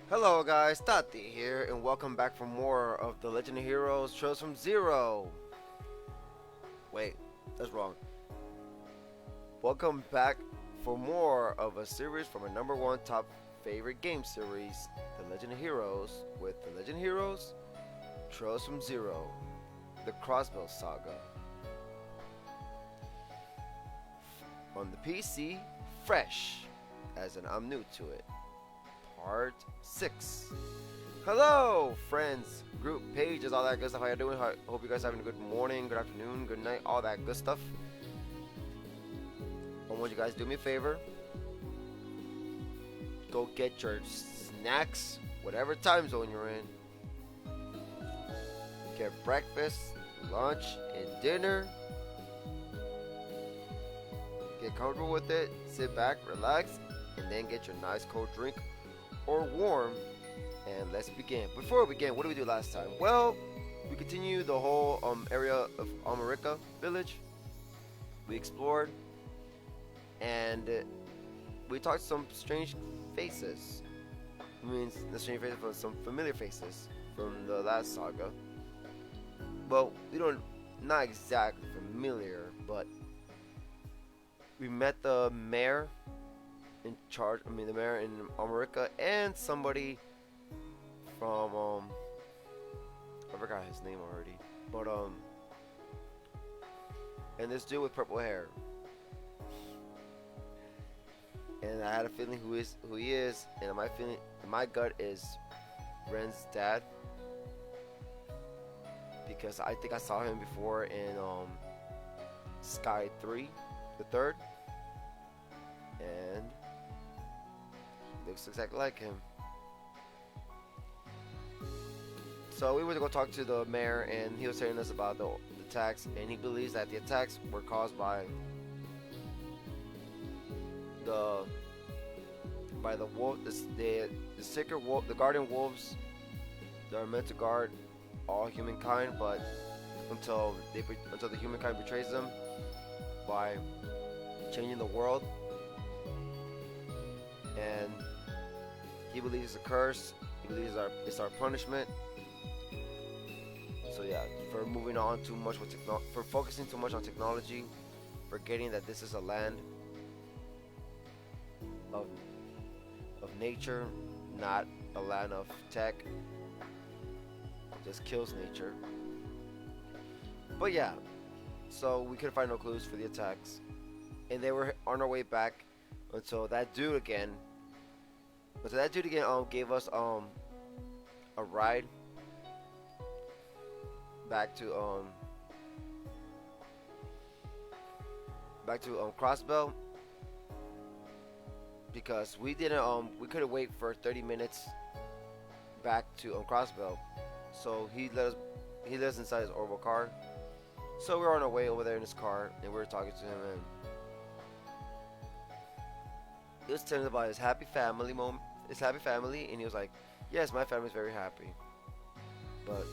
Hello guys, Tati here, and welcome back for more of the Legend of Heroes Trails from Zero. Wait, that's wrong. Welcome back for more of a series from our number one top favorite game series, The Legend of Heroes, with The Legend of Heroes Trails from Zero, the Crossbell saga. On the PC, fresh, as in I'm new to it. Part 6. Hello, friends, group, pages, all that good stuff. How you doing? Hope you guys having a good morning, good afternoon, good night, all that good stuff. I want you guys to do me a favor. Go get your snacks, whatever time zone you're in. Get breakfast, lunch, and dinner. Get comfortable with it. Sit back, relax, and then get your nice cold drink or warm, and let's begin. Before we begin, what did we do last time? Well, we continued the whole area of America village. We explored, and we talked to some strange faces. I mean, the strange faces, but some familiar faces from the last saga. Well, we don't, not exactly familiar, but we met the mayor in charge. I mean, the mayor in America and somebody from I forgot his name already, but and this dude with purple hair. And I had a feeling who he is, and my gut is Ren's dad, because I think I saw him before in Sky 3, the third, and looks exactly like him. So we were to go talk to the mayor, and he was telling us about the attacks, and he believes that the attacks were caused by the wolf, the sacred wolf, the guardian wolves that are meant to guard all humankind, but until the humankind betrays them by changing the world, and he believes it's a curse. He believes it's our punishment. So yeah, for moving on too much with for focusing too much on technology, forgetting that this is a land of nature, not a land of tech. It just kills nature. But yeah, so we couldn't find no clues for the attacks, and they were on our way back until that dude again. Gave us a ride back to Crossbell, because we couldn't wait for 30 minutes back to Crossbell, so he let us inside his Orville car. So we were on our way over there in his car, and we were talking to him, and he was telling us about his happy family and he was like, yes, my family's very happy, but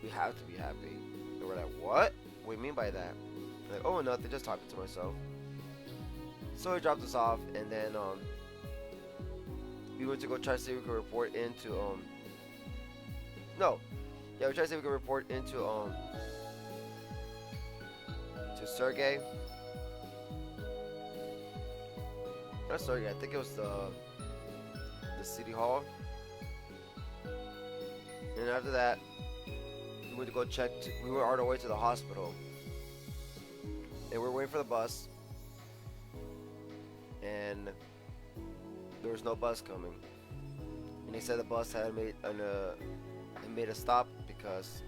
we have to be happy. And we're like, what? What do you mean by that? I'm like, oh, nothing, just talking to myself. So he dropped us off, and then we went to go try to see if we could report into no, yeah, we tried to see if we could report into to Sergey. Not Sergey, I think it was the city hall. And after that, we went to go check. We were on our way to the hospital, and we were waiting for the bus, and there was no bus coming. And they said the bus had made a stop because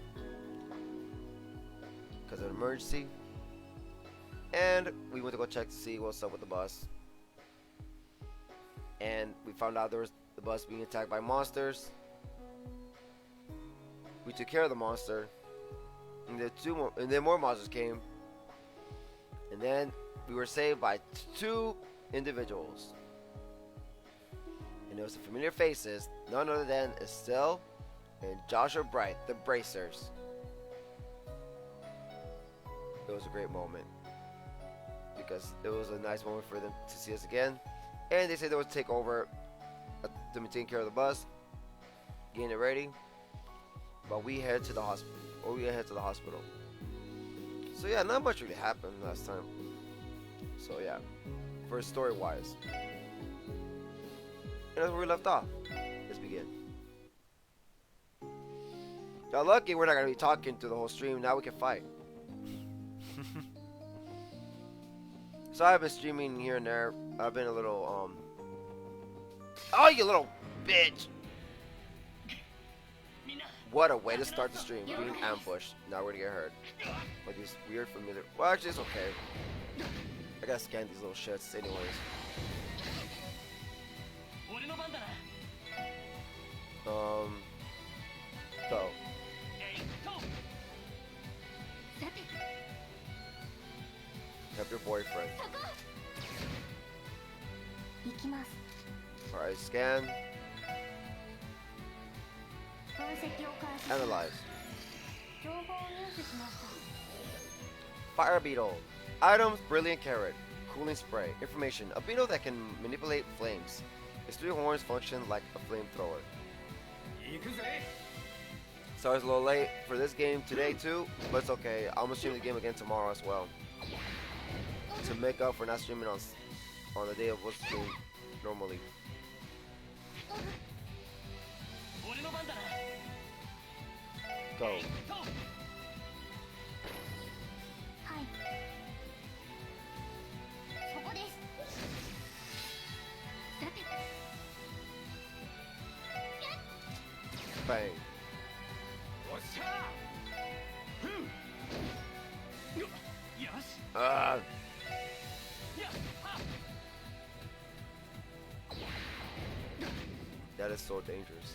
of an emergency. And we went to go check to see what's up with the bus, and we found out there was the bus being attacked by monsters. We took care of the monster, and then more monsters came, and then we were saved by two individuals, and it was the familiar faces, none other than Estelle and Joshua Bright, the Bracers. It was a great moment, because it was a nice moment for them to see us again, and they said they would take over to be taking care of the bus, getting it ready. But we head to the hospital. So yeah, not much really happened last time. So yeah, first story-wise, and that's where we left off. Let's begin. Now, lucky we're not gonna be talking through the whole stream. Now we can fight. So I've been streaming here and there. I've been a little Oh, you little bitch! What a way to start the stream, being ambushed. Now we're gonna get hurt. Like these weird familiar. Well, actually, it's okay. I gotta scan these little shits, anyways. Go. Help your boyfriend. Alright, scan. Analyze. Fire beetle. Items, brilliant carrot. Cooling spray. Information. A beetle that can manipulate flames. Its 3 horns function like a flamethrower. Sorry it's a little late for this game today too, but it's okay. I'm gonna stream the game again tomorrow as well. To make up for not streaming on the day of what's streamed normally. Go. Bang. That is so dangerous.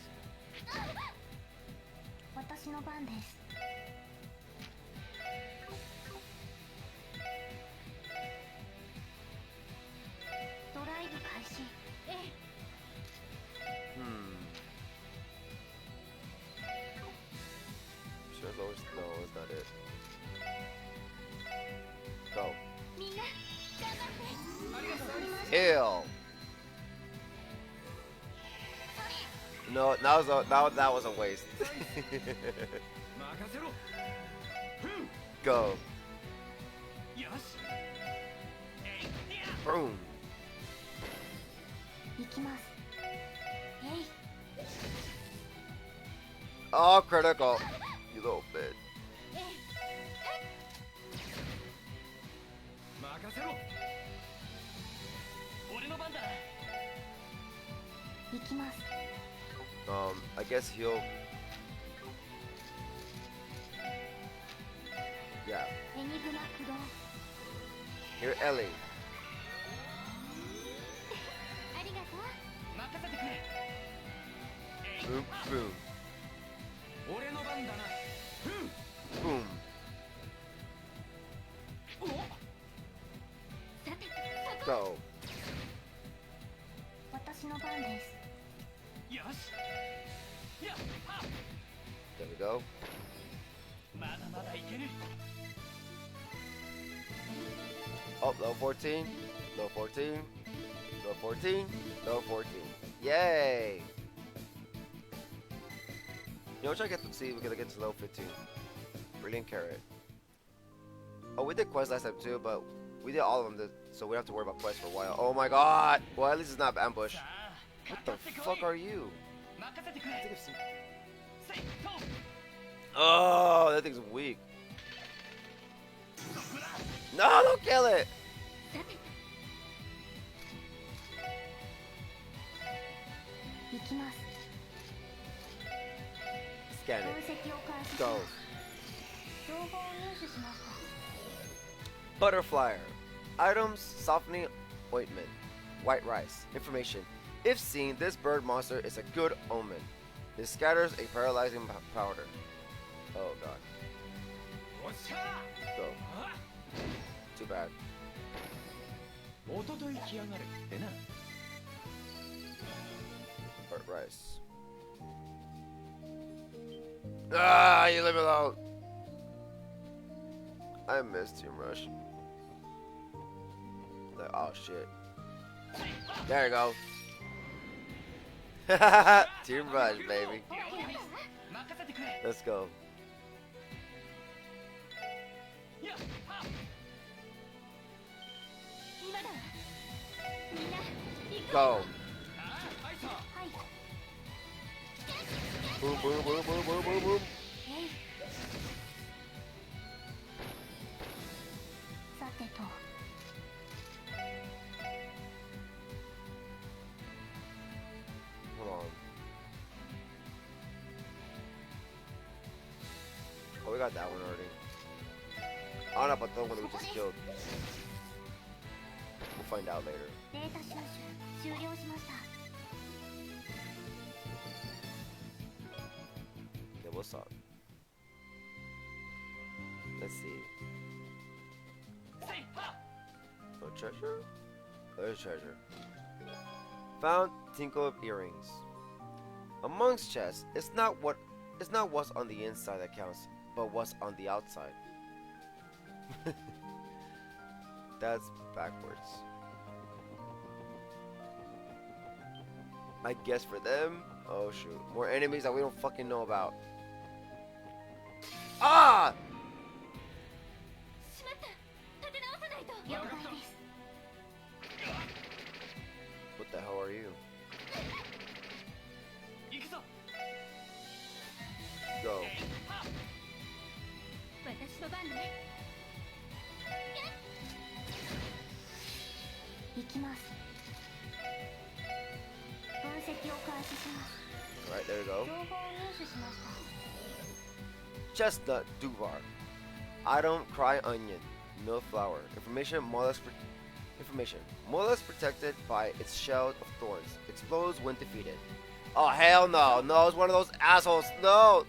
Sure, no, it's not it. Go. Kill. No, that was a waste. Go. Boom. Oh, critical. You little bitch. I guess he'll. Yeah. Here, Ellie. Boom, boom. Boom. Go. There we go. Oh, level 14, level 14, level 14, level 14. Yay! You know, which I get to see, we're gonna get to level 15. Brilliant carrot. Oh, we did quests last time too, but we did all of them, so we don't have to worry about quests for a while. Oh my god! Well, at least it's not ambush. What the fuck are you? Oh, that thing's weak. No, don't kill it! Scan it. Go. Butterflyer. Items, softening ointment. White rice. Information. If seen, this bird monster is a good omen. It scatters a paralyzing powder. Oh god. Go. Too bad. Bird rice. Ah, you leave me alone. I missed Team Rush. Oh shit. There you go. Team rush, baby. Let's go. Go. Boom, boom, boom, boom, boom, boom, boom. Hold on. Oh, we got that one already. I don't know about the one that we just killed. We'll find out later. Okay, what's up? Let's see. No treasure? There's treasure. Found tinkle of earrings. Amongst chests, it's not what's on the inside that counts, but what's on the outside. That's backwards. I guess for them. Oh shoot. More enemies that we don't fucking know about. Ah! What the hell are you? Go. Alright, there we go. Chestnut Duvar. Item Cry Onion. No flower. Information mollusk protected by its shell of thorns. Explodes when defeated. Oh hell no. No, it's one of those assholes. No.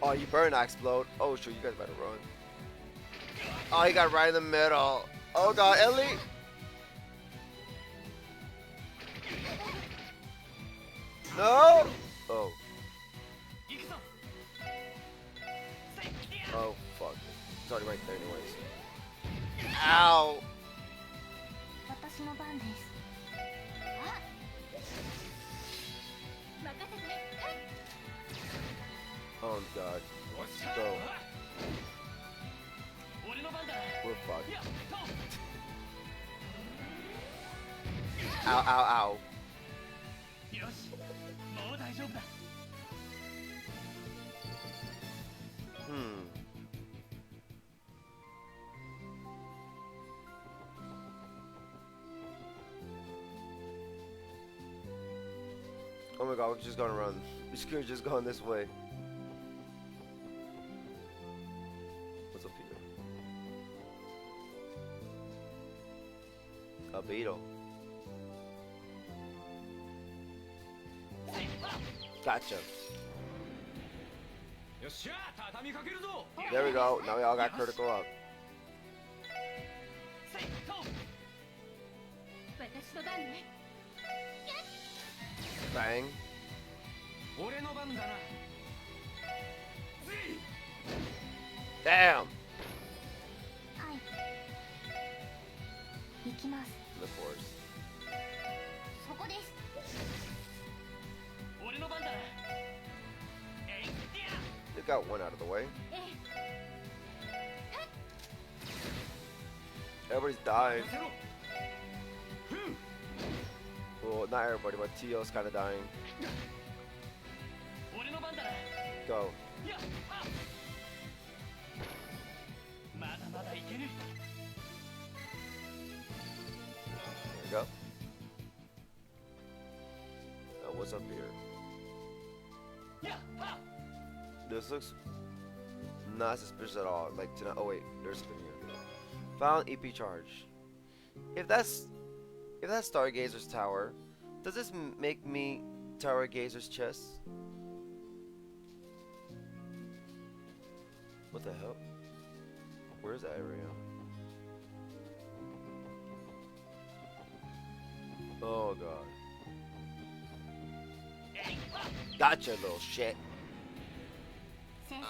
Oh, you better not explode. Oh shoot, you guys better run. Oh, he got right in the middle. Oh god, Ellie. No! Oh. Oh, fuck. It's already right there anyways. Ow! Oh, God. Go. We're fucked. Ow, ow, ow. Oh my god, we're just gonna run. We're just going this way. What's up here? A beetle. Gotcha. There we go. Now we all got critical up. Bang. Damn. The force. You got one out of the way. Everybody's dying. Well, not everybody, but Tio's kind of dying. Go. There we go. Now what's up here? This looks not suspicious at all. Like tonight. Oh wait, there's something here. Found EP charge. If that's Stargazer's tower, does this make me Tower Gazer's chest? What the hell? Where's that area? Oh god. Gotcha, little shit.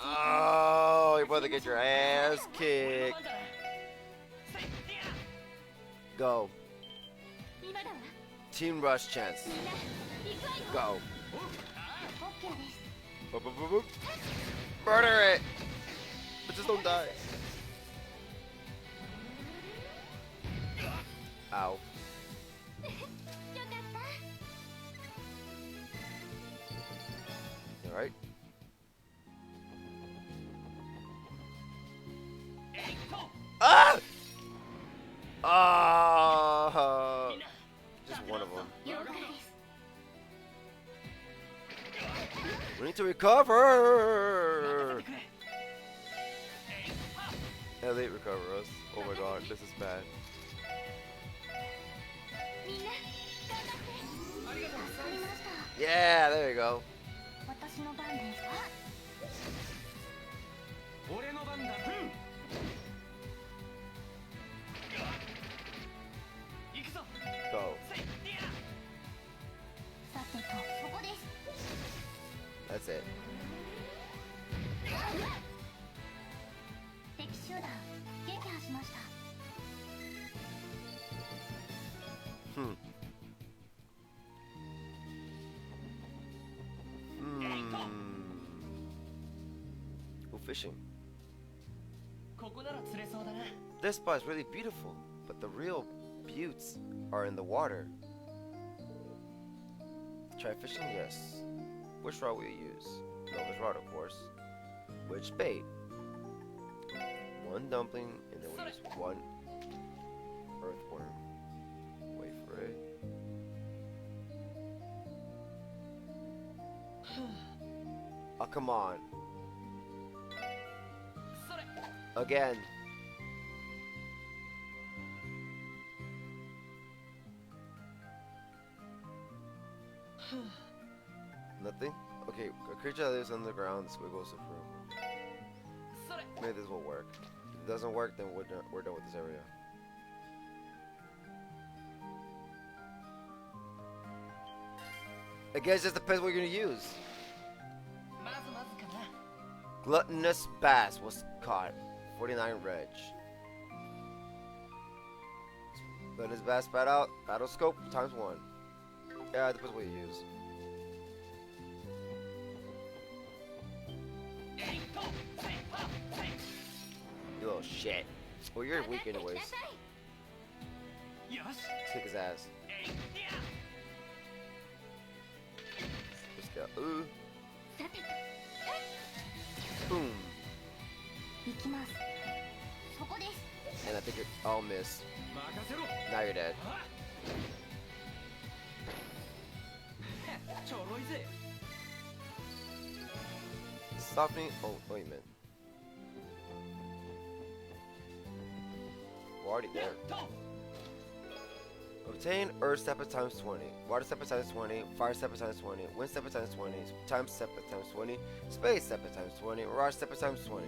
Oh, you're about to get your ass kicked. Team rush chance. Go. Boop, boop, boop, boop. Murder it! But just don't die. Ow. Alright. Ah! Ah! Just one of them. We need to recover! Elliot, recover us. Oh my god, this is bad. Yeah, there you go. Go. That's it. Go fishing. This spot is really beautiful, but the real beauties are in the water. Try fishing? Yes. Which rod will you use? Nova's rod, of course. Which bait? One dumpling, and then we'll use one earthworm. Wait for it. Oh, come on. Again. Nothing? Okay, a creature that lives underground squiggles the fruit. Maybe this will work. If it doesn't work, then we're done with this area. I guess it just depends what you're gonna use. Gluttonous bass was caught. 49 reg. Gluttonous bass spat out. Battle scope times 1. Yeah, it depends what you use. You little shit. Well, you're weak anyways. Kick his ass. Just go. Ooh. Boom. And I think you're all miss. Now you're dead. Softening. Oh, wait a minute. We're already there. Obtain Earth Stepper times 20, Water Stepper times 20, Fire Stepper times 20, Wind Stepper times 20, Time Stepper times 20, Space Stepper times 20, Mirage Stepper times 20.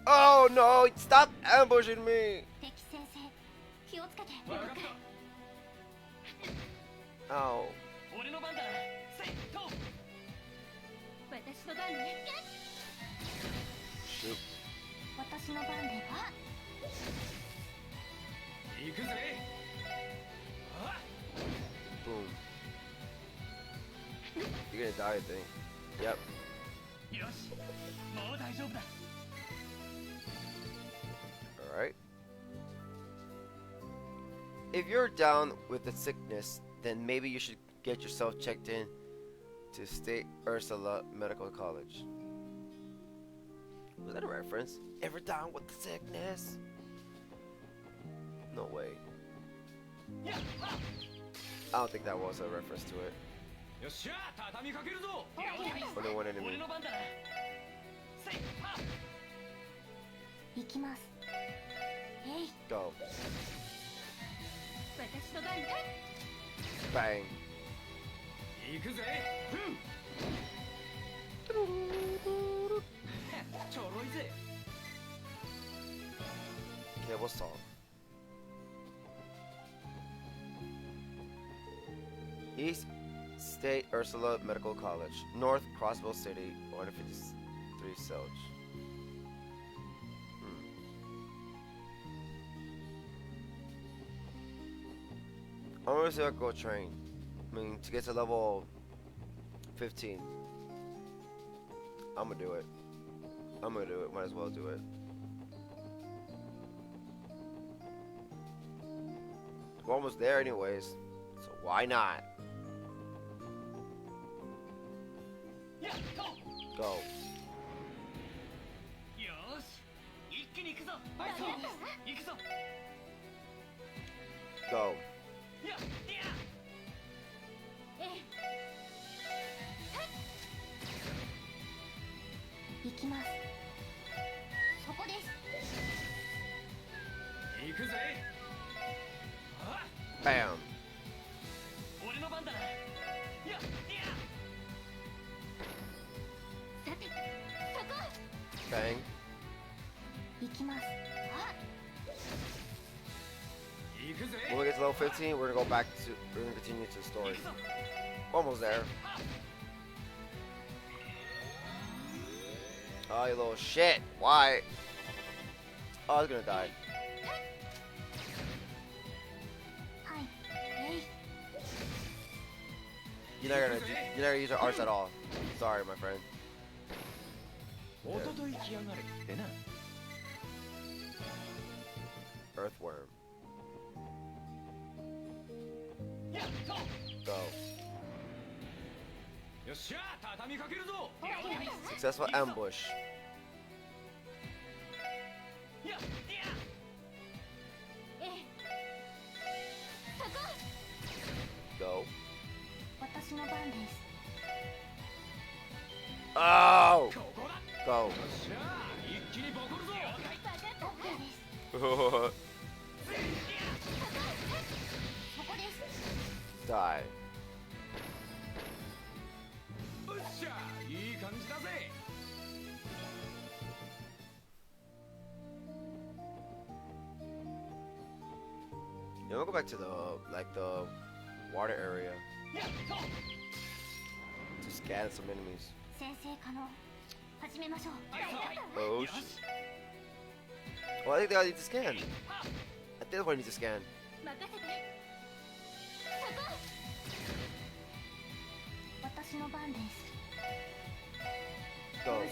Oh no! Stop ambushing me! Ow. Shoot. Boom. You're gonna die, I think. Yep. Alright. If you're down with the sickness, then maybe you should get yourself checked in to State Ursula Medical College. Was that a reference? Ever down with the sickness? No way. I don't think that was a reference to it. Only one enemy. Go. Bang. Okay, we'll solve. East State Ursula Medical College, North Crossbell City, 153 Selge. I'm gonna see if I can go train. I mean, to get to level 15. I'm gonna do it. I'm gonna do it. Might as well do it. We're almost there anyways, so why not? Go. Go. Bam. Bang. When we get to level 15, we're gonna go back to, we're gonna continue to the story. Almost there. Oh, you little shit. Why? Oh, I was gonna die. You're not gonna use your arts at all. Sorry, my friend. Yeah. Earthworm. Go. Successful ambush. Go. Oh! Go. Die. Yeah, we'll go back to the the water area to scan some enemies. Oh shit. Well, I think they all need to scan. I think everyone needs to scan. Go.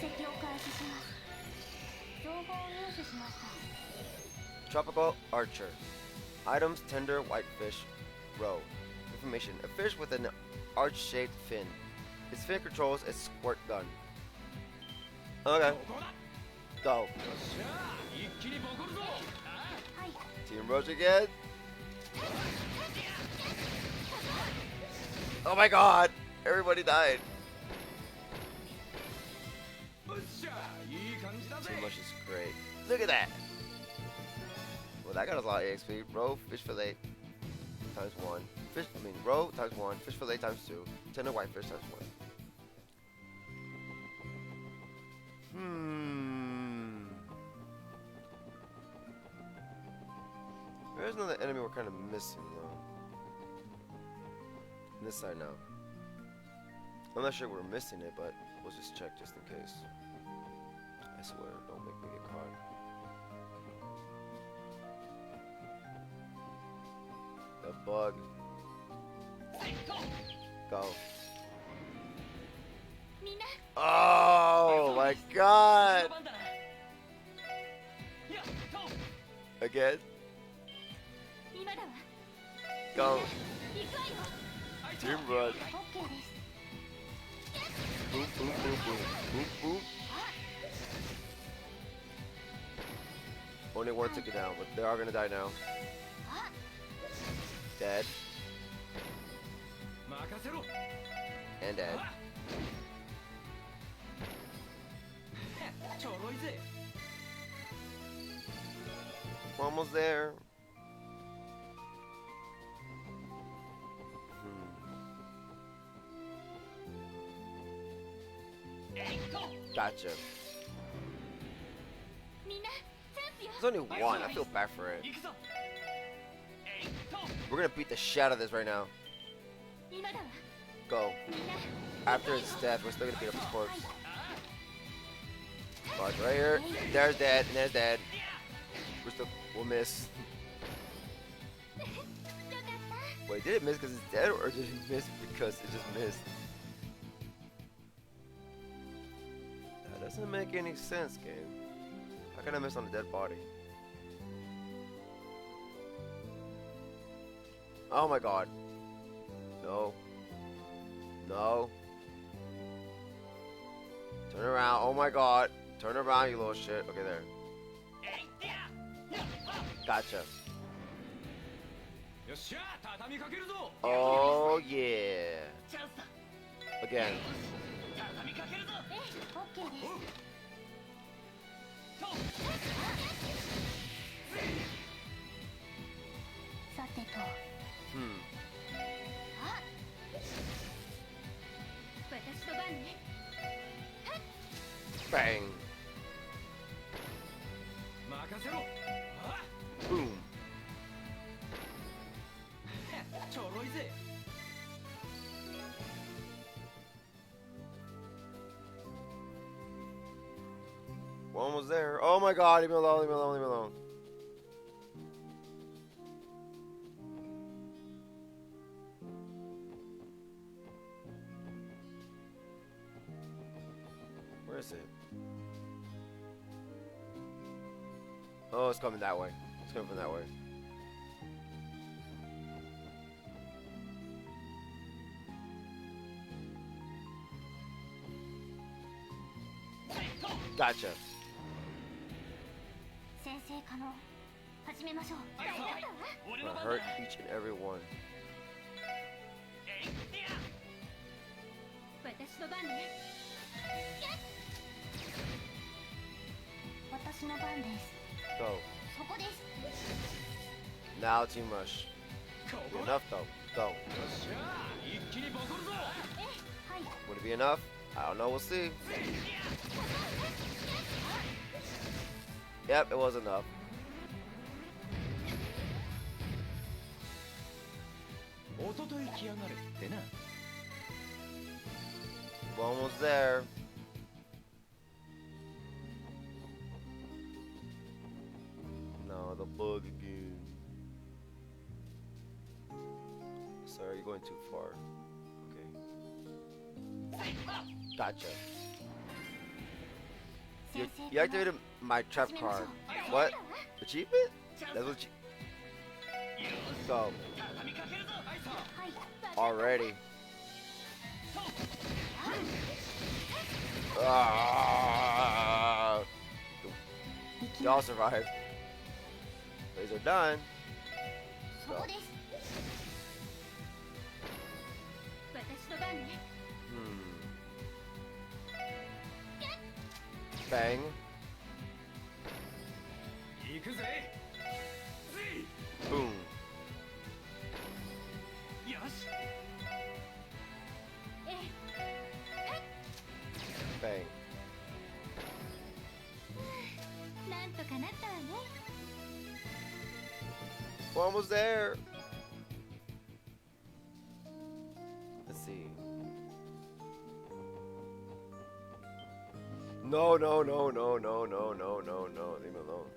Tropical Archer. Items, tender whitefish, roe. Information, a fish with an arch-shaped fin. Its fin controls a squirt gun. Okay. Go. Team Roach again. Oh my god! Everybody died. Too much is great. Look at that! Well, that got us a lot of XP. Roe, fish fillet, times 1. Roe times 1. Fish fillet times 2. Tender whitefish times 1. There's another enemy we're kind of missing, though. On this side now. I'm not sure we're missing it, but we'll just check just in case. I swear, don't make me get caught. The bug. Go. Oh my god! Again? Go. Team run. Boop, boop, boop, boop. Boop, boop. Only one took it down, but they are gonna die now. Dead. And dead. We're almost there. Gotcha. There's only one. I feel bad for it. We're gonna beat the shit out of this right now. Go. After its death, we're still gonna beat up his corpse. Watch right here. There's dead, and there's dead. We'll miss. Wait, did it miss because it's dead, or did it miss because it just missed? That doesn't make any sense, game. How can I miss on a dead body? Oh my god. No. No. Turn around. Oh my god. Turn around, you little shit. Okay, there. Gotcha. Oh, yeah. Again. Bang. Boom. One was there. Oh my god, leave me alone, leave me alone, leave me alone. Where is it? Oh, it's coming that way. It's coming from that way. Gotcha. I hurt each and every one. Go. Now Team Rush. Enough though. Go. Would it be enough? I don't know, we'll see. Yep, it was enough. We're almost there. No, the bug again. Sorry, you're going too far. Okay. Gotcha. You activated my trap card. What? Achievement? That's what you... Go. Already. Y'all survived. These are done. Go. Bang. Boom. Bang. We're almost there. Let's see. No, no, no, no, no, no, no, no, no. Leave me alone.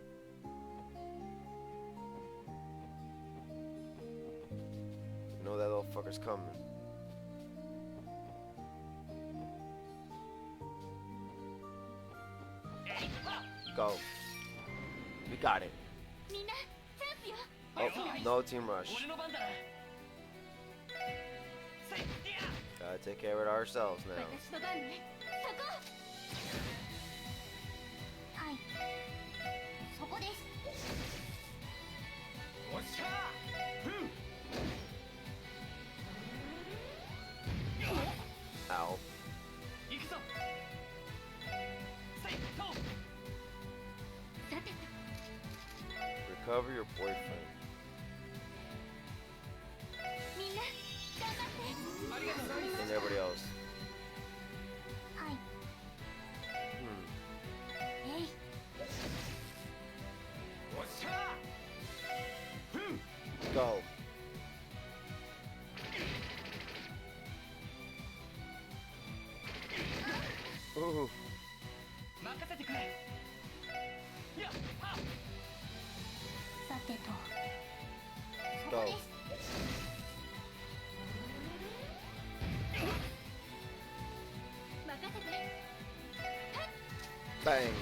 You know that little fucker's coming. Go. We got it. Oh, no Team Rush. Gotta take care of it ourselves now. Ow. Recover your boyfriend. And everybody else. Go. Ooh. Go. Bang.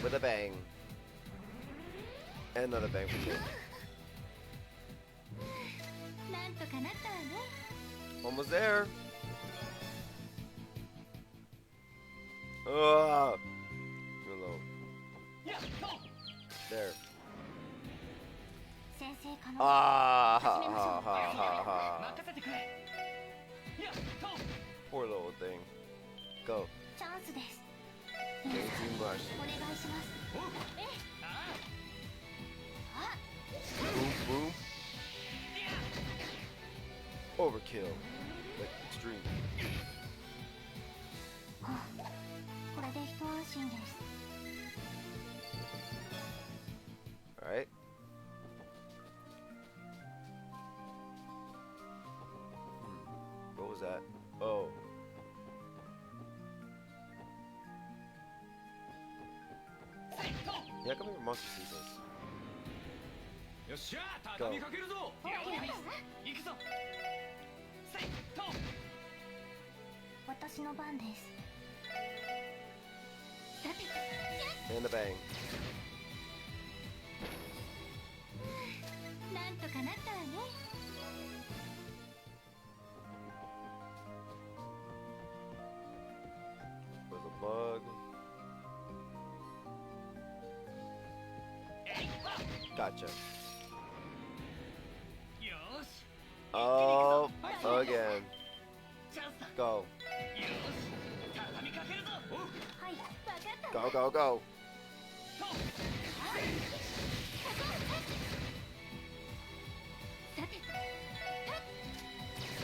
With a bang. And another bang for you. Almost there. Ugh. You're low. There. Ah, ha, ha, ha, ha, ha. Poor little thing. Go. Daisy Rush. Boom, boom. Overkill. Like extreme. Alright. What was that? Oh. Yeah, come here, monster seasons. Go. And the bang. There's a bug. Gotcha. Oh, again. Go. Go, go, go.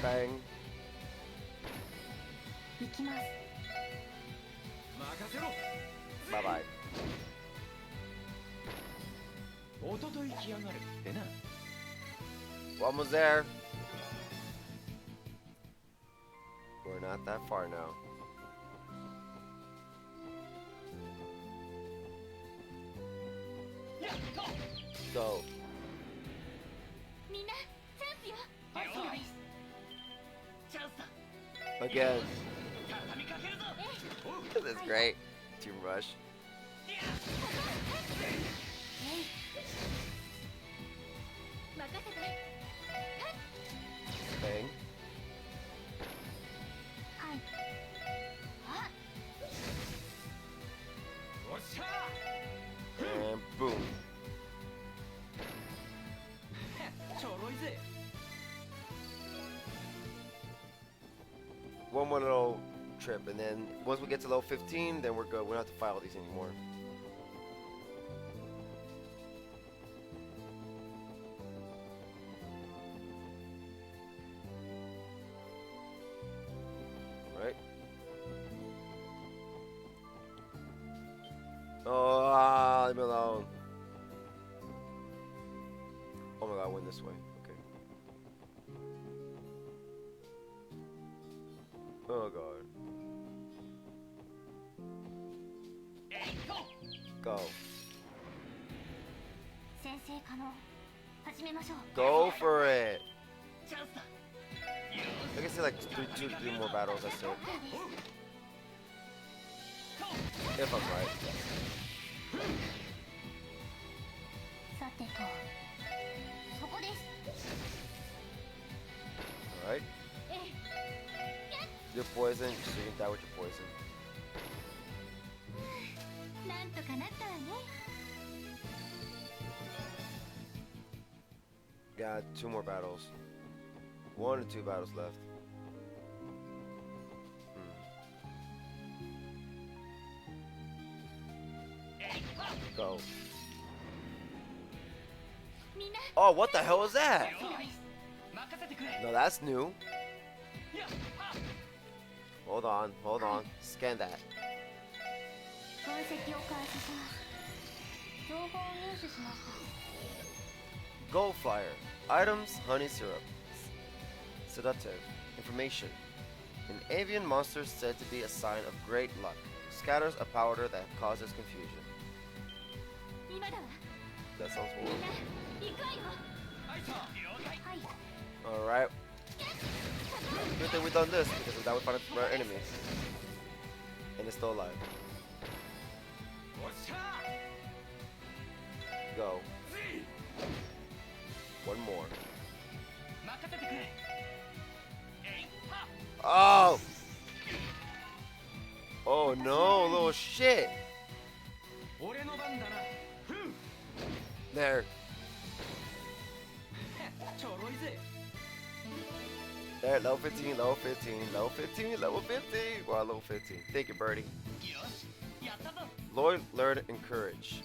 Bang. Bye-bye. We're almost there. We're not that far now. Go. Again. This is great. Team Rush. Bang. And boom. One more little trip, and then once we get to level 15, then we're good. We don't have to fight all these anymore. Right? Oh, leave me alone. Oh my god, I went this way. Okay. Oh god. Go. Go for it. I can see like three more battles. That's it. If I'm right. Alright. You're poison, so you can die with your poison. Got 2 more battles. 1 or 2 battles left. Go. Oh, what the hell is that? No, that's new. Hold on, hold on. Scan that. Gold Flyer. Items, honey syrup. Seductive. Information. An avian monster said to be a sign of great luck. scatters a powder that causes confusion. That sounds horrible. Alright. Good thing we done this, because that would find a rare enemy. And it's still alive. Go. One more. Oh! Oh no, little shit! There. There, level 15, level 15, level 15, level 15. Wow, level 15. Thank you, Birdie. Lloyd, learn, encourage.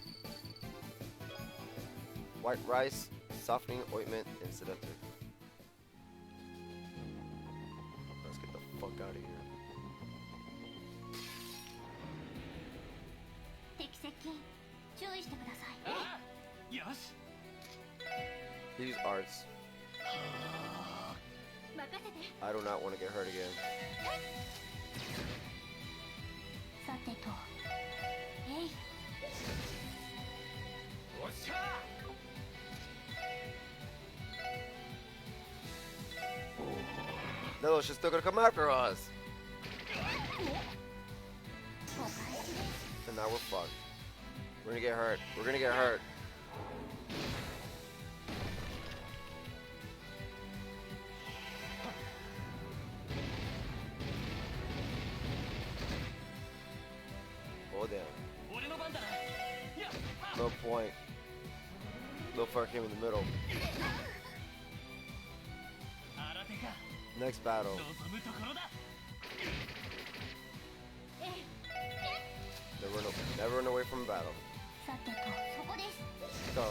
White rice, softening ointment, and sedative. Let's get the fuck out of here. Use arts. I do not want to get hurt again. No, she's still gonna come after us. And now we're fucked. We're gonna get hurt. We're gonna get hurt. Oh damn. No point. Little far came in the middle. Next battle. Never run away from a battle. Go.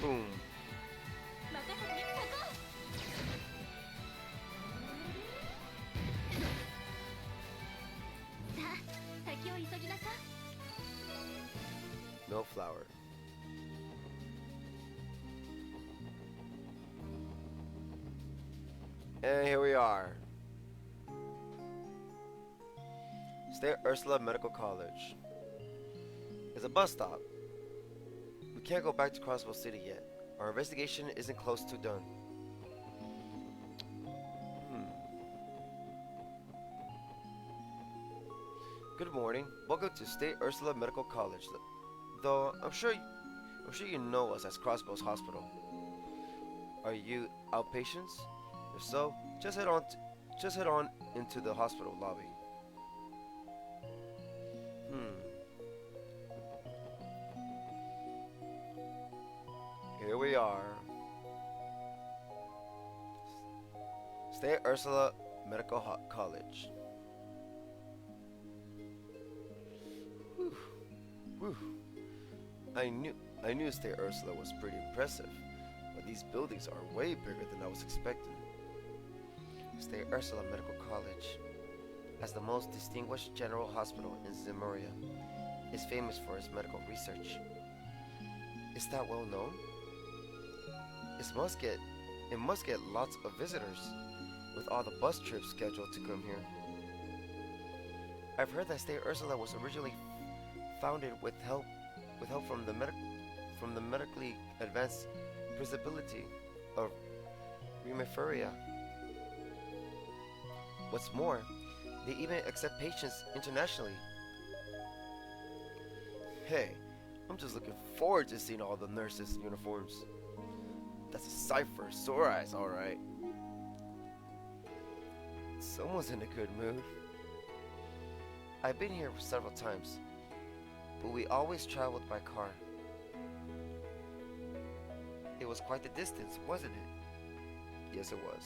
Boom. No flower. And here we are. Stay at Ursula Medical College. It's a bus stop. We can't go back to Crossbell City yet. Our investigation isn't close to done. Good morning. Welcome to State Ursula Medical College. Though I'm sure you know us as Crossbell's hospital. Are you outpatients? If so, just head on into the hospital lobby. Here we are. Stay at Ursula Medical College. Whew. Whew. I knew Stay Ursula was pretty impressive, but these buildings are way bigger than I was expecting. Stay Ursula Medical College, as the most distinguished general hospital in Zemuria, is famous for its medical research. Is that well known? It must get lots of visitors, with all the bus trips scheduled to come here. I've heard that Stay Ursula was originally founded with help from the medically advanced principality of Remephoria. What's more, they even accept patients internationally. Hey, I'm just looking forward to seeing all the nurses' uniforms. That's a sight for sore eyes, alright. Someone's in a good mood. I've been here several times, but we always traveled by car. It was quite the distance, wasn't it? Yes, it was.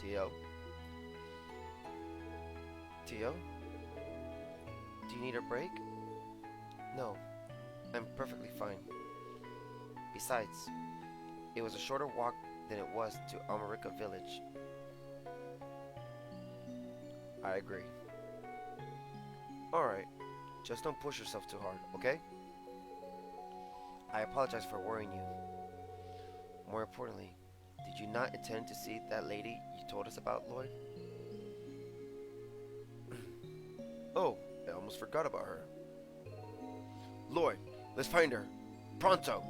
Tio? Tio? Do you need a break? No, I'm perfectly fine. Besides, it was a shorter walk than it was to America Village. I agree. Alright, just don't push yourself too hard, okay? I apologize for worrying you. More importantly, did you not intend to see that lady you told us about, Lloyd? Oh, I almost forgot about her. Lloyd, let's find her. Pronto!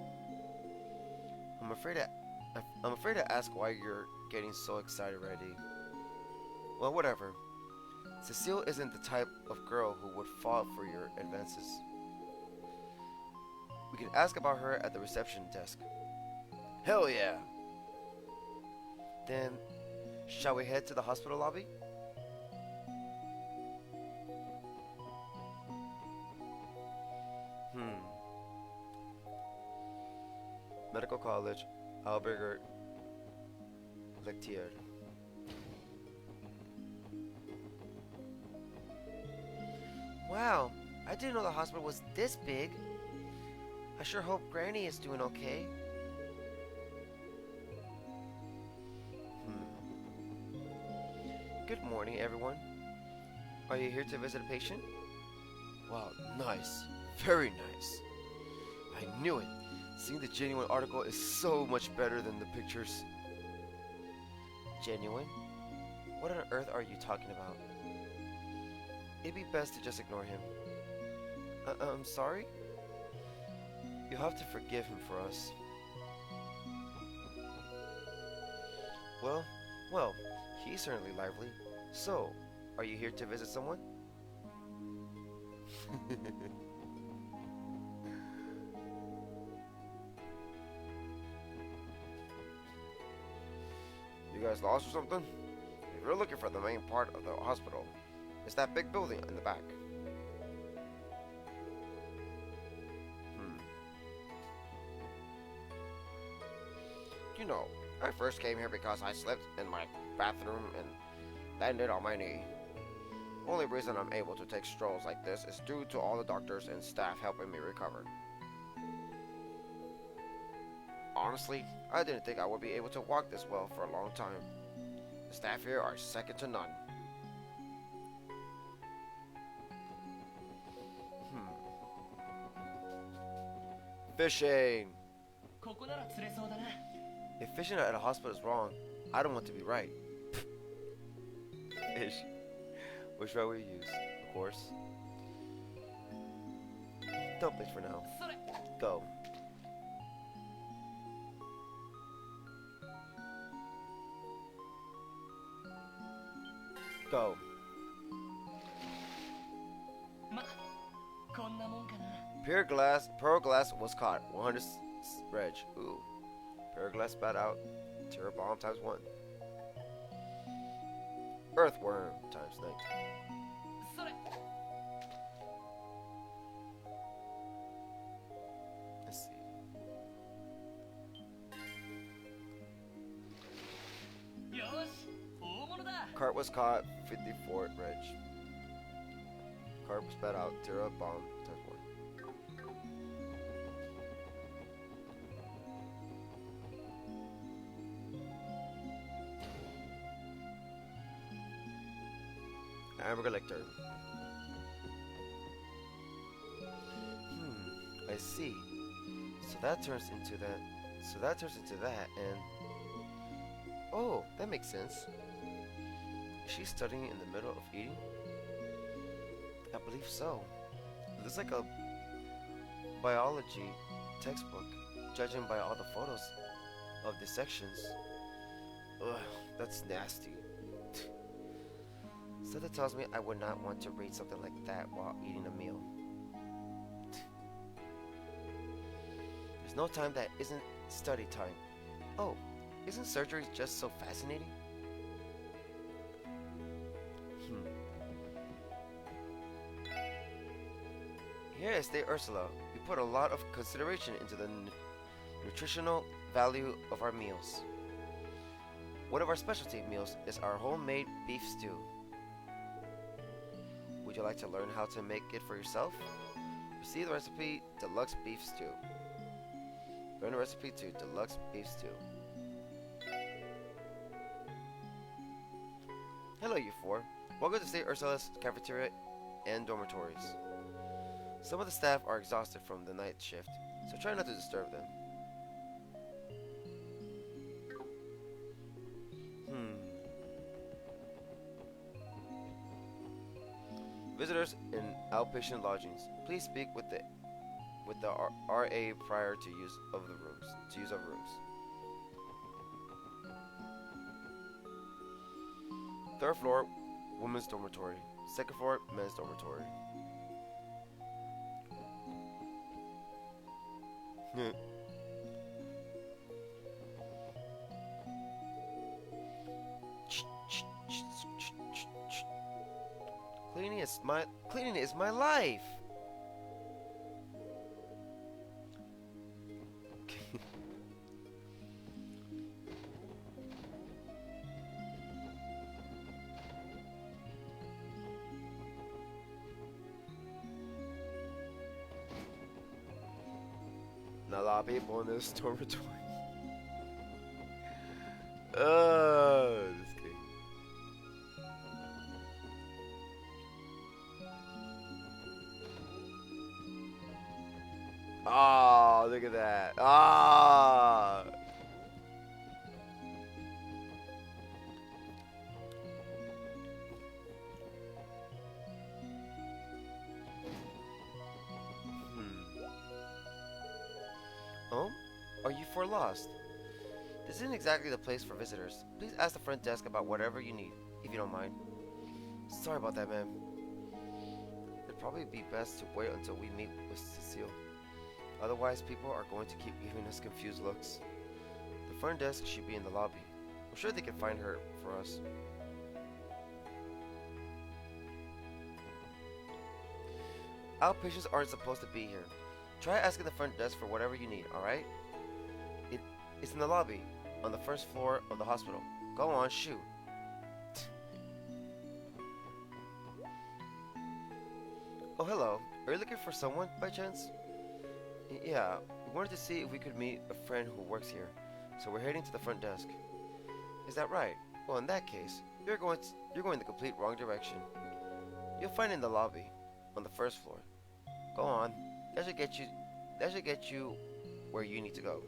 I'm afraid to ask why you're getting so excited already. Well, whatever. Cecile isn't the type of girl who would fall for your advances. We can ask about her at the reception desk. Hell yeah! Then, shall we head to the hospital lobby? Medical College, Albert Lectier. Wow, I didn't know the hospital was this big. I sure hope Granny is doing okay. Good morning, everyone. Are you here to visit a patient? Wow, nice. Very nice. I knew it. Seeing the genuine article is so much better than the pictures. Genuine? What on earth are you talking about? It'd be best to just ignore him. I'm sorry? You'll have to forgive him for us. Well, he's certainly lively. So, are you here to visit someone? You guys lost or something? If you're looking for the main part of the hospital, it's that big building in the back. You know, I first came here because I slipped in my bathroom and landed on my knee. Only reason I'm able to take strolls like this is due to all the doctors and staff helping me recover. Honestly, I didn't think I would be able to walk this well for a long time. The staff here are second to none. Fishing! If fishing at a hospital is wrong, I don't want to be right. Fish. Which route will you use? Of course. Dumplings for now. Go. Go. Pearl Glass was caught. 100 reg. Ooh. Pearl Glass spat out. Terror Bomb times 1. Earthworm times 19. Let's see. Cart was caught. 54 reg. Cart was spat out. Terror Bomb times 1. Hamburger Lecter. I see. So that turns into that, and oh, that makes sense. Is she studying in the middle of eating? I believe so. It looks like a biology textbook, judging by all the photos of the sections. Ugh, that's nasty. So that tells me I would not want to read something like that while eating a meal. There's no time that isn't study time. Oh, isn't surgery just so fascinating? Here at State Ursula, we put a lot of consideration into the nutritional value of our meals. One of our specialty meals is our homemade beef stew. Would you like to learn how to make it for yourself? Receive the recipe Deluxe Beef Stew. Learn the recipe to Deluxe Beef Stew. Hello, you four. Welcome to State Ursula's cafeteria and dormitories. Some of the staff are exhausted from the night shift, so try not to disturb them. Visitors in outpatient lodgings, please speak with the RA prior to use of the rooms. To use of rooms. Third floor, women's dormitory. Second floor, men's dormitory. Cleaning is my life. Not a lot of people in this dormitory. This game. Oh, look at that. Ah. Oh? Are you four lost? This isn't exactly the place for visitors. Please ask the front desk about whatever you need, if you don't mind. Sorry about that, ma'am. It'd probably be best to wait until we meet with Cecile. Otherwise, people are going to keep giving us confused looks. The front desk should be in the lobby. I'm sure they can find her for us. Outpatients aren't supposed to be here. Try asking the front desk for whatever you need, alright? It's in the lobby, on the first floor of the hospital. Go on, shoot. Oh, hello. Are you looking for someone, by chance? Yeah, we wanted to see if we could meet a friend who works here, so we're heading to the front desk. Is that right? Well, in that case, you're going the complete wrong direction. You'll find it in the lobby, on the first floor. Go on. That should get you where you need to go.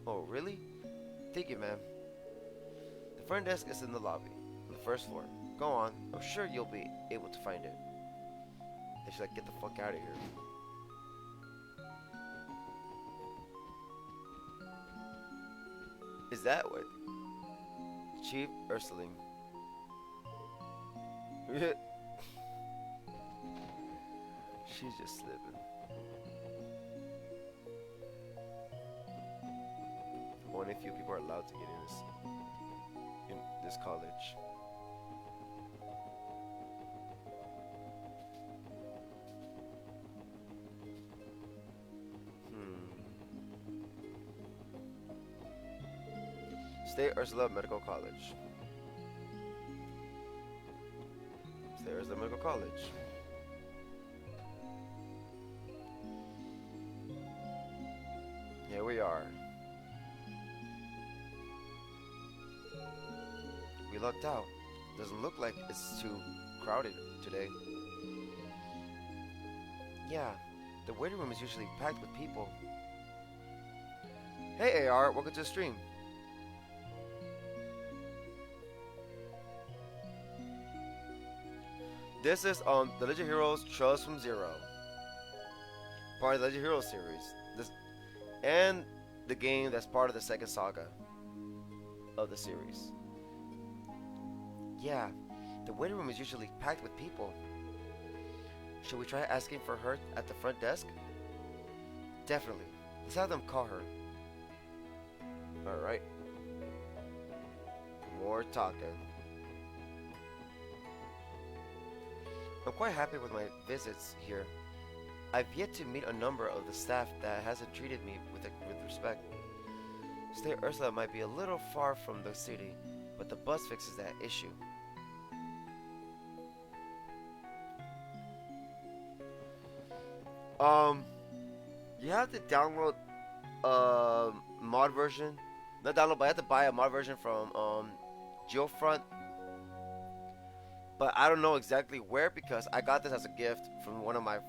Oh, really? Thank you, ma'am. The front desk is in the lobby, on the first floor. Go on. I'm sure you'll be able to find it. I should get the fuck out of here. Is that what? Chief Ursuling. She's just slipping. Only a few people are allowed to get in this college. State Ursula Medical College. State Ursula Medical College. Here we are. We lucked out. Doesn't look like it's too crowded today. Yeah, the waiting room is usually packed with people. Hey AR, welcome to the stream. This is on the Legend Heroes Trails from Zero, part of the Legend Heroes series. And the game that's part of the second saga of the series. Yeah, the waiting room is usually packed with people. Should we try asking for her at the front desk? Definitely. Let's have them call her. Alright. More talking. I'm quite happy with my visits here. I've yet to meet a number of the staff that hasn't treated me with respect. State Ursula might be a little far from the city, but the bus fixes that issue. You have to download mod version. Not download, but I have to buy a mod version from Geofront. But I don't know exactly where because I got this as a gift from one of my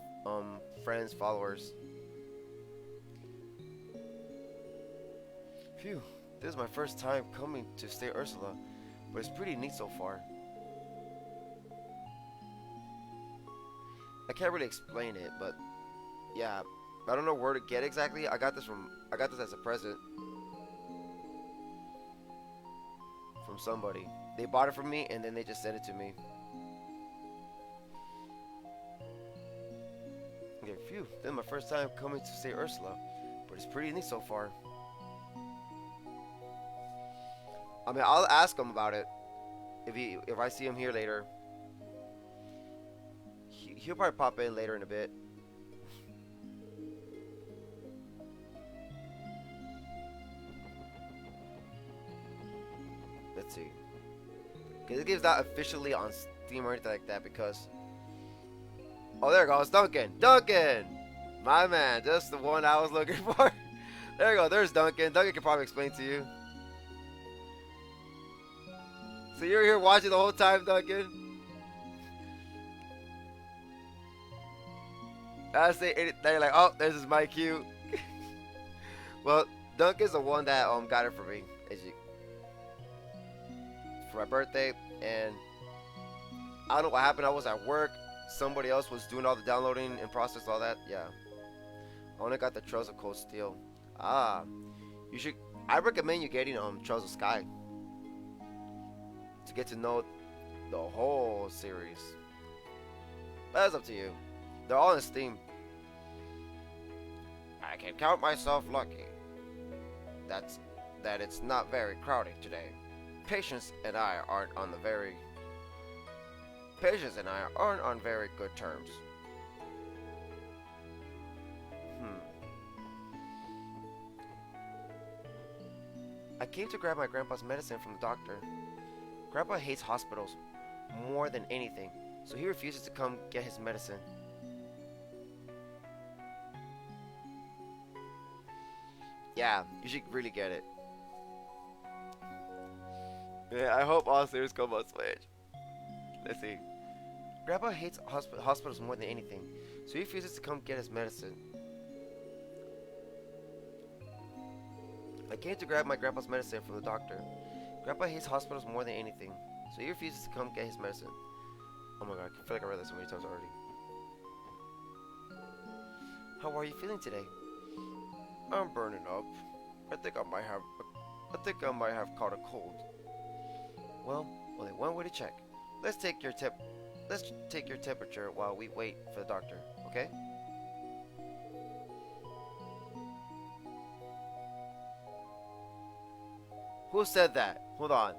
friends, followers. Phew, this is my first time coming to State Ursula, but it's pretty neat so far. I can't really explain it, but yeah, I don't know where to get exactly. I got this as a present from somebody. They bought it from me and then they just sent it to me. Okay, phew. This is my first time coming to St. Ursula, but it's pretty neat so far. I mean, I'll ask him about it if I see him here later. He'll probably pop in later in a bit. Let's see. Okay, this game's not officially on Steam or anything like that because... Oh, there it goes. Duncan! Duncan! My man. Just the one I was looking for. There you go. There's Duncan. Duncan can probably explain to you. So you're here watching the whole time, Duncan? I say they're like, oh, there's my cue. Well, Duncan's the one that got it for me, for my birthday, and I don't know what happened. I was at work. Somebody else was doing all the downloading and process all that. Yeah, I only got the Trails of Cold Steel. Ah, you should. I recommend you getting Trails of Sky to get to know the whole series. But that's up to you. They're all in Steam. I can count myself lucky that it's not very crowded today. Patience and I aren't on very good terms. I came to grab my grandpa's medicine from the doctor. Grandpa hates hospitals more than anything, so he refuses to come get his medicine. Yeah, you should really get it. Yeah, I hope all series come on Switch. Let's see. Grandpa hates hospitals more than anything, so he refuses to come get his medicine. I came to grab my grandpa's medicine from the doctor. Grandpa hates hospitals more than anything, so he refuses to come get his medicine. Oh my god, I feel like I read that so many times already. How are you feeling today? I'm burning up. I think I might have caught a cold. Well, only one way to check. Let's take your temperature while we wait for the doctor, okay? Who said that? Hold on.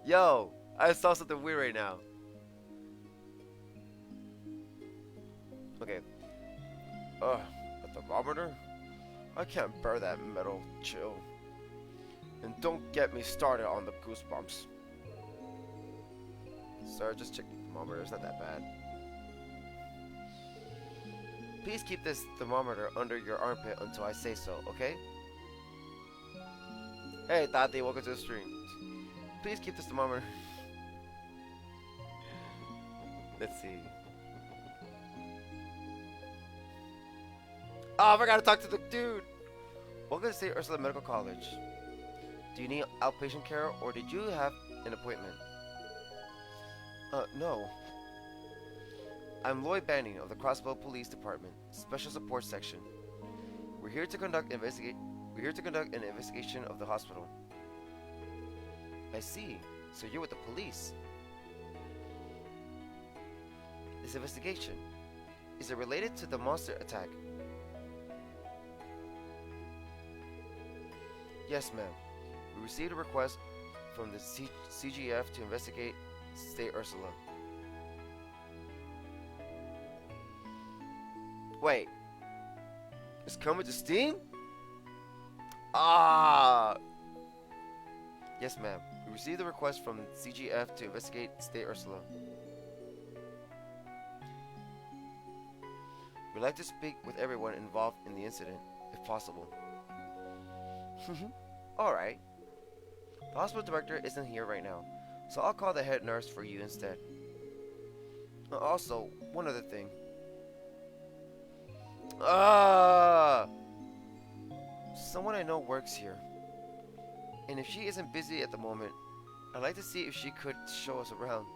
Yo, I saw something weird right now. Okay. A thermometer? I can't bear that metal chill. And don't get me started on the goosebumps. Sir, just check the thermometer. It's not that bad. Please keep this thermometer under your armpit until I say so, okay? Hey, Tati, welcome to the stream. Please keep this thermometer. Let's see. Oh, I forgot to talk to the dude. Welcome to St. Ursula Medical College. Do you need outpatient care or did you have an appointment? No. I'm Lloyd Bannings of the Crossbell Police Department, Special Support Section. We're here to conduct an investigation of the hospital. I see. So you're with the police. This investigation, is it related to the monster attack? Yes, ma'am. We received a request from the CGF to investigate St. Ursula. Wait. It's coming to Steam? Ah! Yes, ma'am. We received a request from CGF to investigate St. Ursula. We'd like to speak with everyone involved in the incident, if possible. Alright. The hospital director isn't here right now, so I'll call the head nurse for you instead. Also, one other thing. Someone I know works here. And if she isn't busy at the moment, I'd like to see if she could show us around.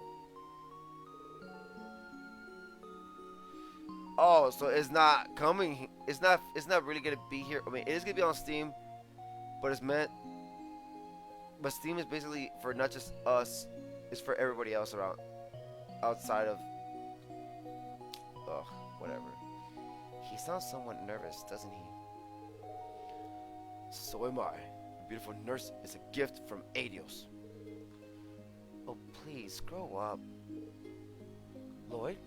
Oh, so it's not coming. It's not. It's not really gonna be here. I mean, it is gonna be on Steam, but it's meant. But Steam is basically for not just us. It's for everybody else around, outside of. Ugh, whatever. He sounds somewhat nervous, doesn't he? So am I. The beautiful nurse is a gift from Adios. Oh, please, grow up. Lloyd?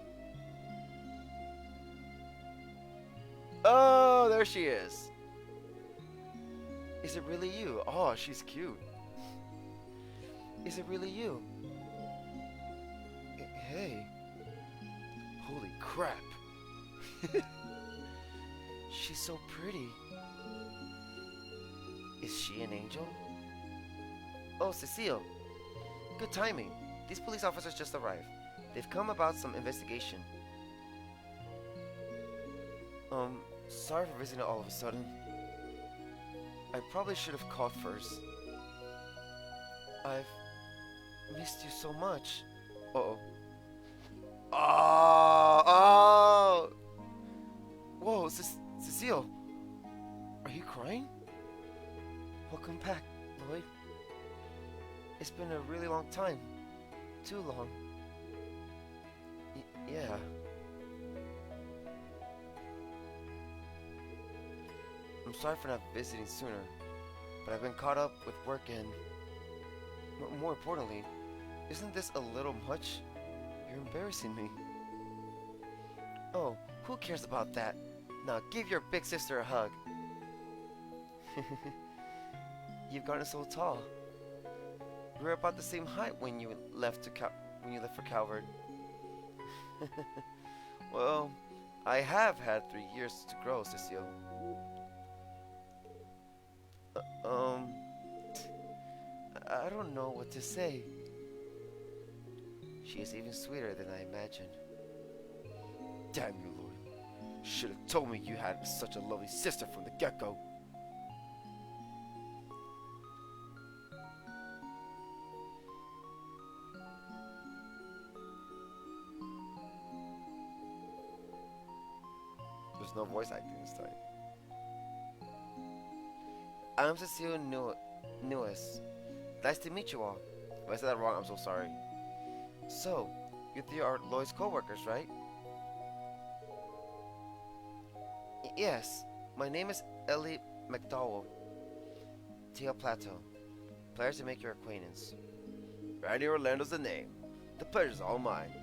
Oh, there she is. Is it really you? Oh, she's cute. Is it really you? Hey. Holy crap. She's so pretty. Is she an angel? Oh, Cecile. Good timing. These police officers just arrived. They've come about some investigation. Sorry for visiting all of a sudden. I probably should have called first. I've missed you so much. Uh-oh. Oh, oh! Whoa, Cecile. Are you crying? Welcome back, Lloyd. It's been a really long time. Too long. Yeah. I'm sorry for not visiting sooner, but I've been caught up with work and... more importantly, isn't this a little much? You're embarrassing me. Oh, who cares about that? Now give your big sister a hug. You've gotten so tall. We were about the same height when you left for Calvert. Well, I have had 3 years to grow, Cecile. I don't know what to say. She is even sweeter than I imagined. Damn you, Lloyd. Should have told me you had such a lovely sister from the get-go. There's no voice acting this time. I'm Cecile Newis. Nice to meet you all. If I said that wrong, I'm so sorry. So, you three are Lloyd's co-workers, right? Yes. My name is Ellie McDowell. Teal Plateau. Pleasure to make your acquaintance. Randy Orlando's the name. The pleasure's all mine.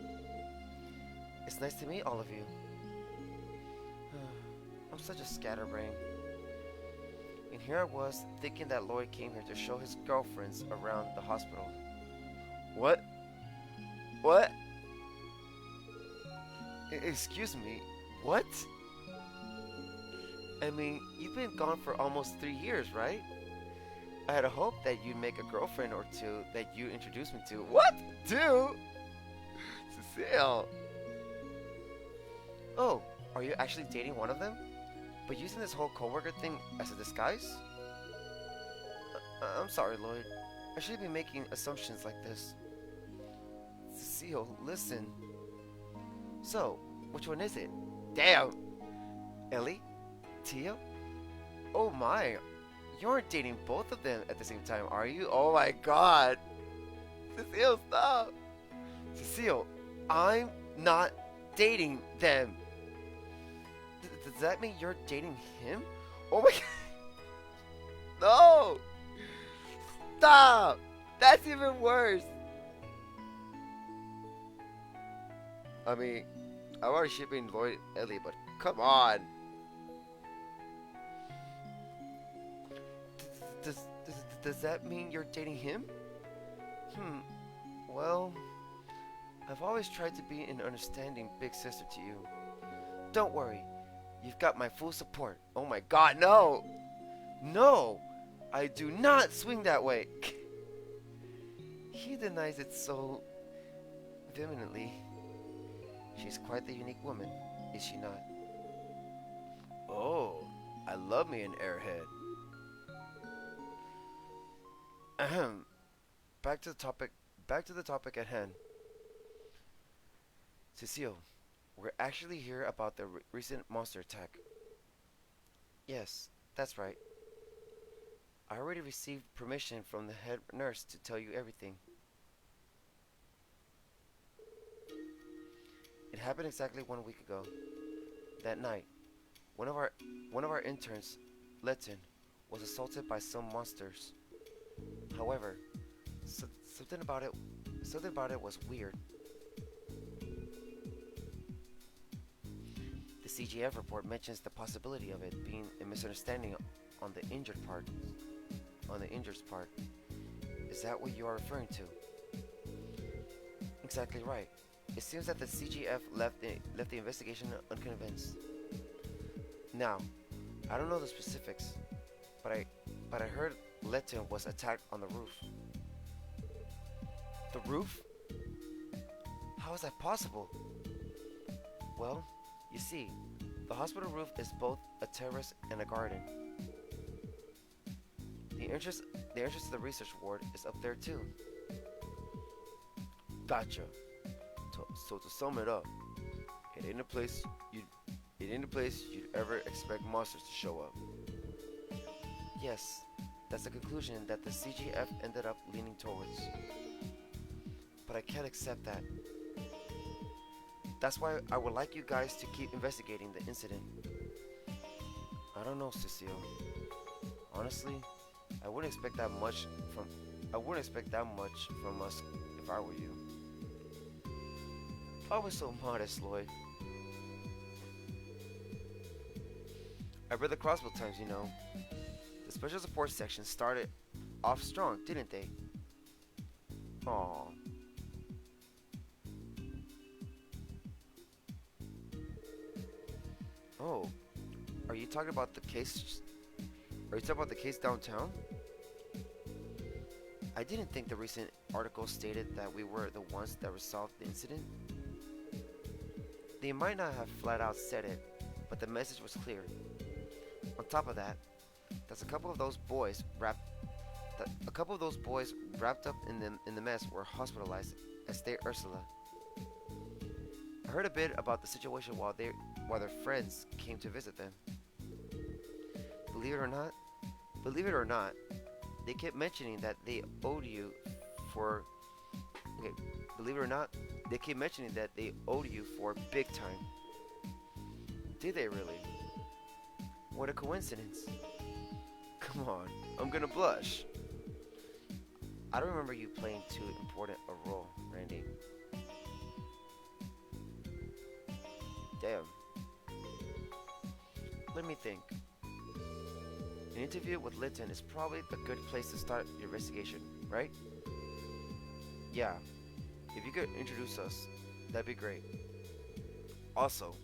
It's nice to meet all of you. I'm such a scatterbrain. And here I was, thinking that Lloyd came here to show his girlfriends around the hospital. What? What? Excuse me, what? I mean, you've been gone for almost 3 years, right? I had hoped that you'd make a girlfriend or two that you introduced me to. What? Two? Cecile. Oh, are you actually dating one of them? But using this whole coworker thing as a disguise? I'm sorry, Lloyd. I shouldn't be making assumptions like this. Cecile, listen. So, which one is it? Damn! Ellie? Tia? Oh my, you aren't dating both of them at the same time, are you? Oh my god! Cecile, stop! Cecile, I'm not dating them! Does that mean you're dating him? Oh my god! No! Stop! That's even worse! I mean, I'm already shipping Lloyd Ellie, but come on! Does that mean you're dating him? Well, I've always tried to be an understanding big sister to you. Don't worry, you've got my full support. Oh my god, no! No! I do not swing that way! He denies it so vehemently. She's quite the unique woman, is she not? Oh, I love me an airhead. Ahem. Back to the topic at hand. Cecile, We're actually here about the recent monster attack. Yes, that's right. I already received permission from the head nurse to tell you everything. It happened exactly 1 week ago. That night, one of our one of our interns, Letton, was assaulted by some monsters. However, so, something about it something about it was weird. The CGF report mentions the possibility of it being a misunderstanding on the injured part. On the injured's part. Is that what you are referring to? Exactly right. It seems that the CGF left the investigation unconvinced. Now, I don't know the specifics, but I heard Letton was attacked on the roof. The roof? How is that possible? Well, you see, the hospital roof is both a terrace and a garden. The entrance to the research ward is up there too. Gotcha. So to sum it up, it ain't a place you'd ever expect monsters to show up. Yes, that's the conclusion that the CGF ended up leaning towards. But I can't accept that. That's why I would like you guys to keep investigating the incident. I don't know, Cecile. Honestly, I wouldn't expect that much from us if I were you. Always so modest, Lloyd. I read the Crossbell Times, you know. The special support section started off strong, didn't they? Aww. Oh, are you talking about the case? Are you talking about the case downtown? I didn't think the recent article stated that we were the ones that resolved the incident. They might not have flat out said it, but the message was clear. On top of that, a couple of those boys wrapped up in the mess were hospitalized at State Ursula. I heard a bit about the situation while their friends came to visit them. Believe it or not, they kept mentioning that they owed you for. Okay, believe it or not, they keep mentioning that they owed you for big time. Did they really? What a coincidence. Come on, I'm gonna blush. I don't remember you playing too important a role, Randy. Damn. Let me think. An interview with Litton is probably a good place to start your investigation, right? Yeah. If you could introduce us, that'd be great. Also,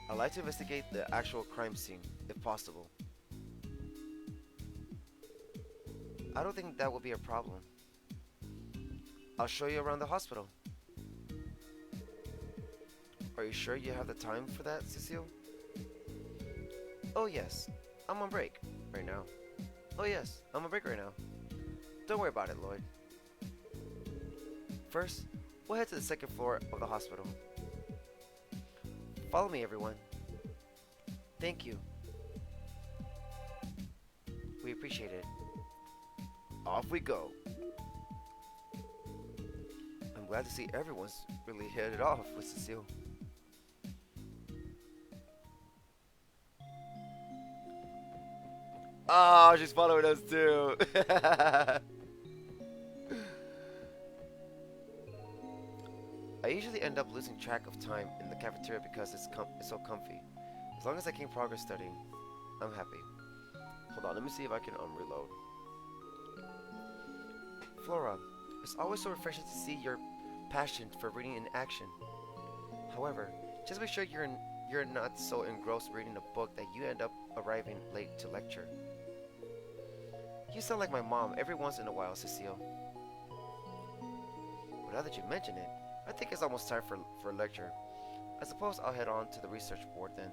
I'd like to investigate the actual crime scene, if possible. I don't think that would be a problem. I'll show you around the hospital. Are you sure you have the time for that, Cecile? Oh yes, I'm on break right now. Oh yes, I'm on break right now. Don't worry about it, Lloyd. First, we'll head to the second floor of the hospital. Follow me, everyone. Thank you. We appreciate it. Off we go. I'm glad to see everyone's really hit it off with Cecile. Oh, she's following us too. I usually end up losing track of time in the cafeteria because it's so comfy. As long as I keep progress studying, I'm happy. Hold on, let me see if I can reload. Flora, it's always so refreshing to see your passion for reading in action. However, just make sure you're not so engrossed reading a book that you end up arriving late to lecture. You sound like my mom every once in a while, Cecile. But now that you mention it, I think it's almost time for a lecture. I suppose I'll head on to the research board then.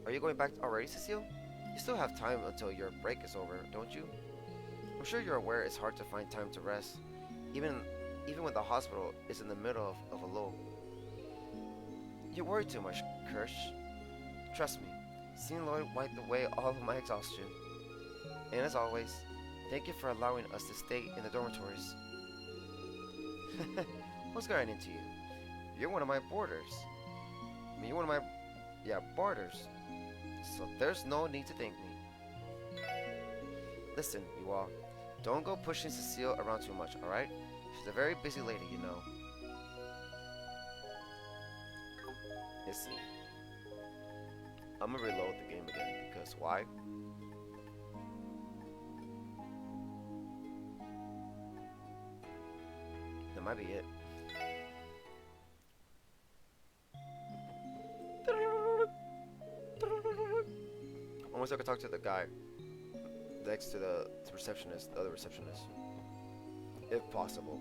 Are you going back already, Cecile? You still have time until your break is over, don't you? I'm sure you're aware it's hard to find time to rest, Even even when the hospital is in the middle of a lull. You worry too much, Kirsch. Trust me, seeing Lloyd wiped away all of my exhaustion. And as always, thank you for allowing us to stay in the dormitories. What's going into you? You're one of my boarders. I mean, you're one of my, yeah, boarders. So there's no need to thank me. Listen, you all, don't go pushing Cecile around too much, alright? She's a very busy lady, you know. Let's see. I'm gonna reload the game again, because why? That might be it. Almost I could talk to the guy next to the receptionist, the other receptionist, if possible.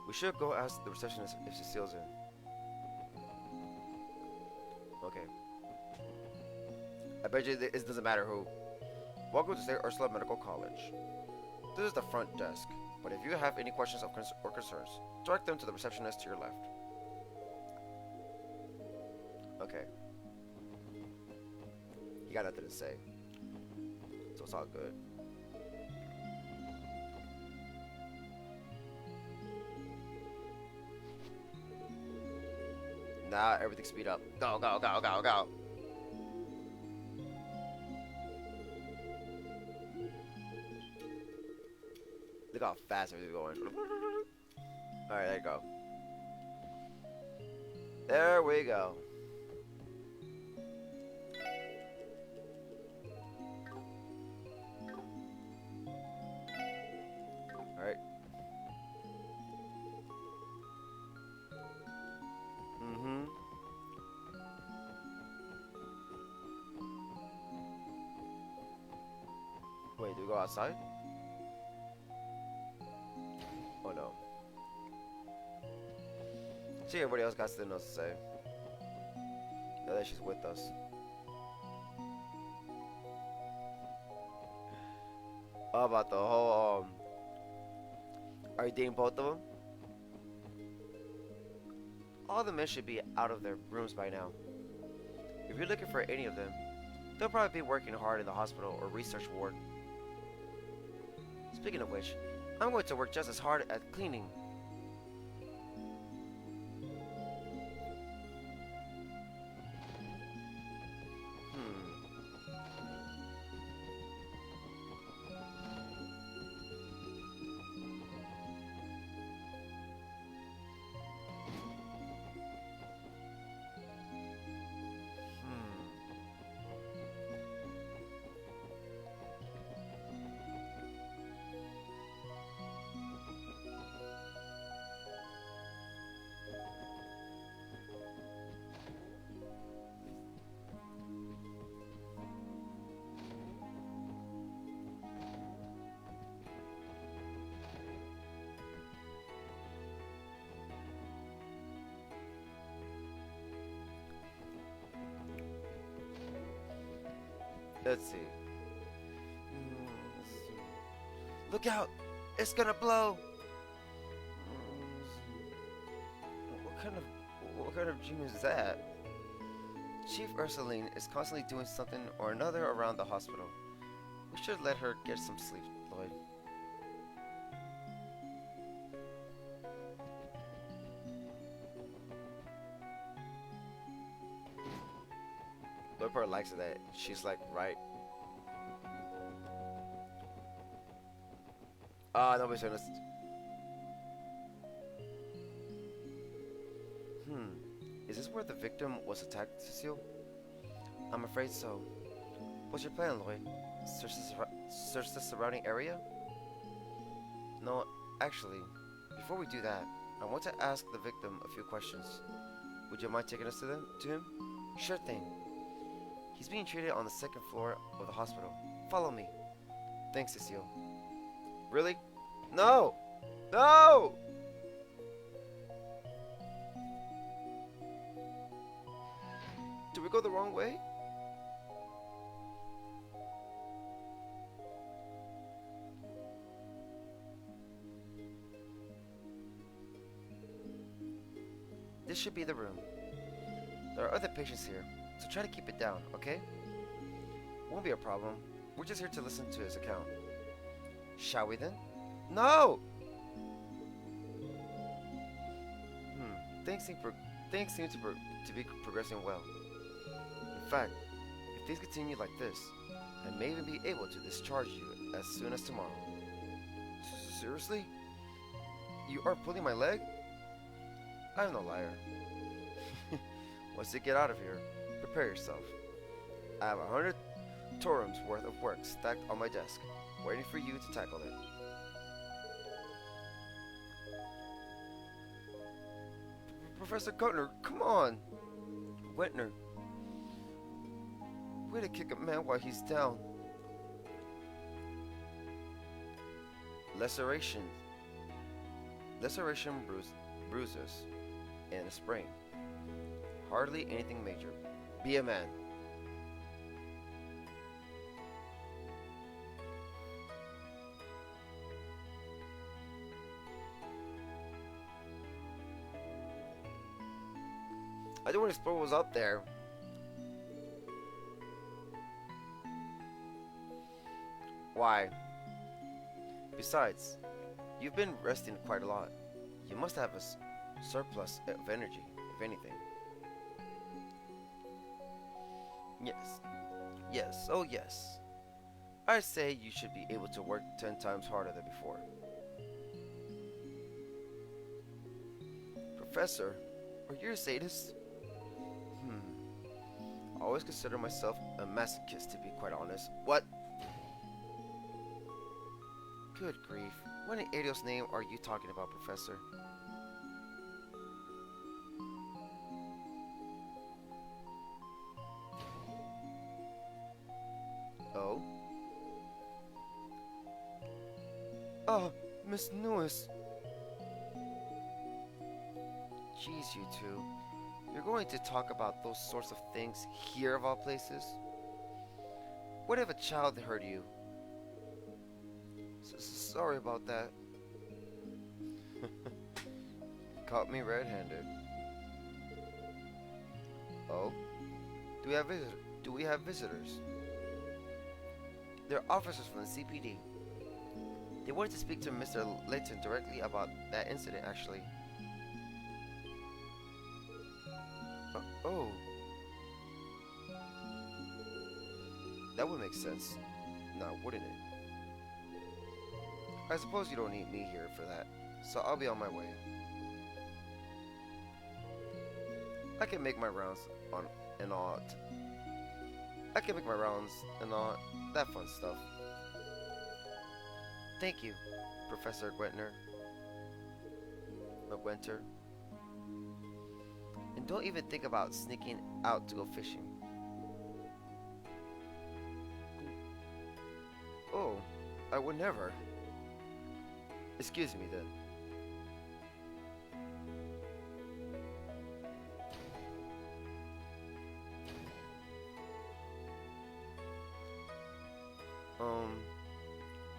We should go ask the receptionist if Cecile's in. Okay. I bet you it doesn't matter who. Welcome to St. Ursula Medical College. This is the front desk, but if you have any questions or concerns, direct them to the receptionist to your left. Okay. You got nothing to say, so it's all good. Now everything speed up. Go, go, go, go, go. Look how fast everything's going. Alright, there you go. There we go. Alright. Wait, do we go outside? Oh no. See, everybody else got something else to say. Now that she's with us. How about the whole, are you dating both of them? All the men should be out of their rooms by now. If you're looking for any of them, they'll probably be working hard in the hospital or research ward. Speaking of which, I'm going to work just as hard at cleaning. Let's see. Look out! It's gonna blow! What kind of dream is that? Chief Ursuline is constantly doing something or another around the hospital. We should let her get some sleep, Lloyd. Lloyd probably likes it that she's like right. Ah, nobody's gonna. Is this where the victim was attacked, Cecile? I'm afraid so. What's your plan, Lloyd? Search the surrounding area? No, actually, before we do that, I want to ask the victim a few questions. Would you mind taking us to him? Sure thing. He's being treated on the second floor of the hospital. Follow me. Thanks, Cecile. Really? No! No! Do we go the wrong way? This should be the room. There are other patients here, so try to keep it down, okay? Won't be a problem. We're just here to listen to his account. Shall we then? No! Things seem to be progressing well. In fact, if things continue like this, I may even be able to discharge you as soon as tomorrow. Seriously? You are pulling my leg? I'm no liar. Once you get out of here, prepare yourself. I have 100 torums worth of work stacked on my desk, waiting for you to tackle it. Professor Gutner, come on! Wentner. Way to kick a man while he's down. Laceration bruises and a sprain. Hardly anything major. Be a man. I didn't want to explore what was up there. Why? Besides, you've been resting quite a lot. You must have a surplus of energy, if anything. Yes. Yes, oh yes. I say you should be able to work 10 times harder than before. Professor, are you a sadist? I always consider myself a masochist, to be quite honest. What? Good grief. What in Adio's name are you talking about, Professor? Oh? Oh, Miss Newis. Jeez, you two. You're going to talk about those sorts of things here of all places? What if a child hurt you? Sorry about that. Caught me red-handed. Oh? Do we have visitors? They're officers from the CPD. They wanted to speak to Mr. Layton directly about that incident, actually. Oh. That would make sense. Now, wouldn't it? I suppose you don't need me here for that, so I'll be on my way. I can make my rounds and all that fun stuff. Thank you, Professor Gwentner. McGuinter. And don't even think about sneaking out to go fishing. Oh, I would never. Excuse me then.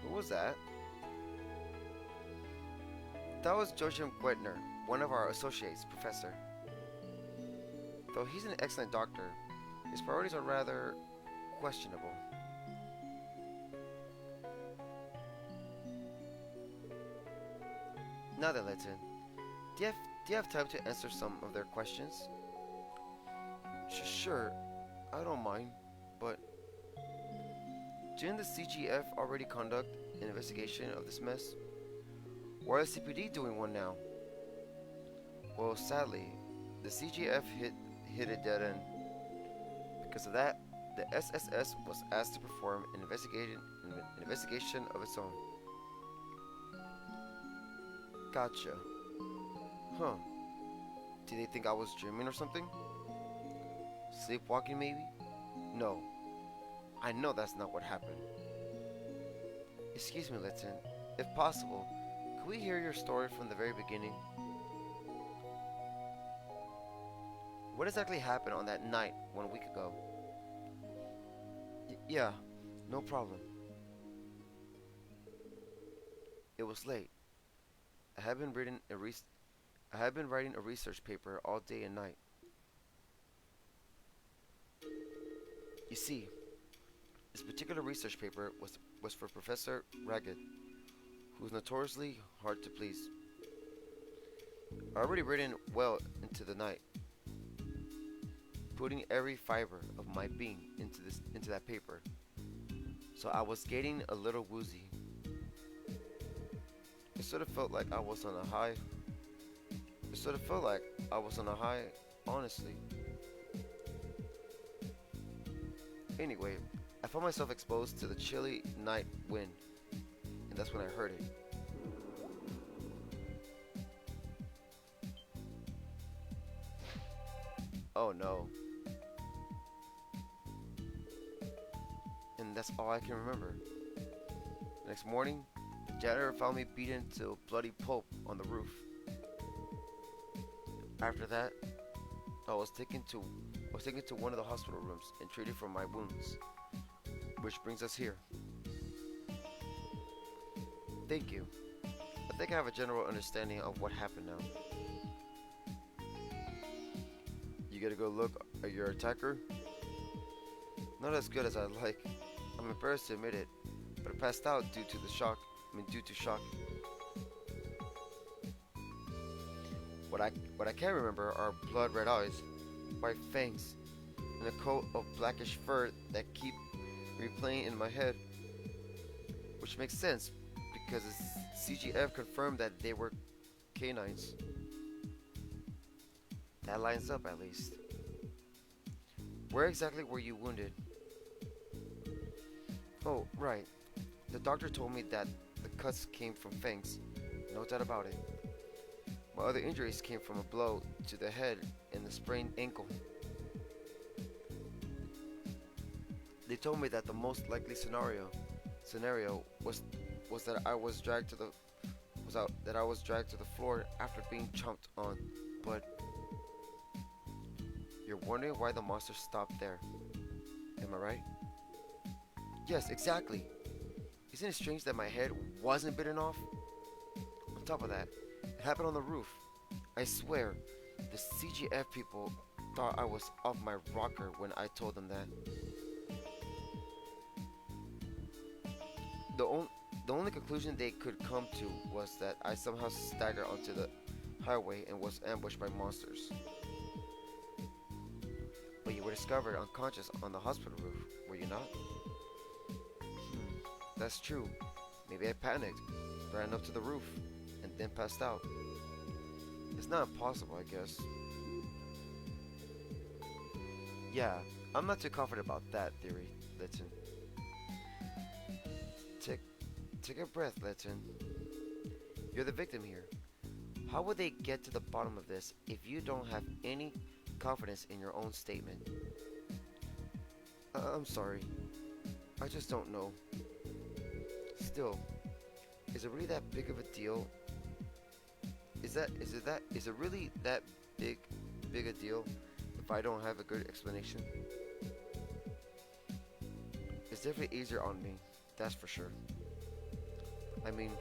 Who was that? That was Joachim Gwentner, one of our associates, Professor. Though he's an excellent doctor, his priorities are rather questionable. Now then, Leighton, do you have time to answer some of their questions? Sure, I don't mind, but didn't the CGF already conduct an investigation of this mess? Why is CPD doing one now? Well, sadly, the CGF hit a dead end. Because of that, the SSS was asked to perform an investigation of its own. Gotcha. Huh. Did they think I was dreaming or something? Sleepwalking maybe? No. I know that's not what happened. Excuse me, Leighton. If possible, could we hear your story from the very beginning? what exactly happened on that night 1 week ago? Yeah, no problem. It was late. I had been reading a re- I had been writing a research paper all day and night. You see, this particular research paper was for Professor Ragged, who was notoriously hard to please. I already written well into the night, putting every fiber of my being into that paper. So I was getting a little woozy. It sort of felt like I was on a high. It sort of felt like I was on a high, honestly. Anyway, I found myself exposed to the chilly night wind, and that's when I heard it. Oh no. And that's all I can remember. The next morning, the janitor found me beaten to a bloody pulp on the roof. After that, I was taken to one of the hospital rooms and treated for my wounds. Which brings us here. Thank you. I think I have a general understanding of what happened now. You get a good look at your attacker? Not as good as I'd like. I'm embarrassed to admit it, but I passed out due to shock. What I can remember are blood red eyes, white fangs, and a coat of blackish fur that keep replaying in my head. Which makes sense because the CGF confirmed that they were canines. That lines up at least. Where exactly were you wounded? Oh, right. The doctor told me that the cuts came from fangs. No doubt about it. My other injuries came from a blow to the head and the sprained ankle. They told me that the most likely scenario was that I was dragged to the floor after being chomped on. But you're wondering why the monster stopped there. Am I right? Yes, exactly. Isn't it strange that my head wasn't bitten off? On top of that, it happened on the roof. I swear, the CGF people thought I was off my rocker when I told them that. The only conclusion they could come to was that I somehow staggered onto the highway and was ambushed by monsters. But you were discovered unconscious on the hospital roof, were you not? That's true. Maybe I panicked, ran up to the roof, and then passed out. It's not impossible, I guess. Yeah, I'm not too confident about that theory, Litton. Take a breath, Litton. You're the victim here. How would they get to the bottom of this if you don't have any confidence in your own statement? I'm sorry. I just don't know. Still, is it really that big of a deal? Is it really that big a deal if I don't have a good explanation? It's definitely easier on me, that's for sure. I mean,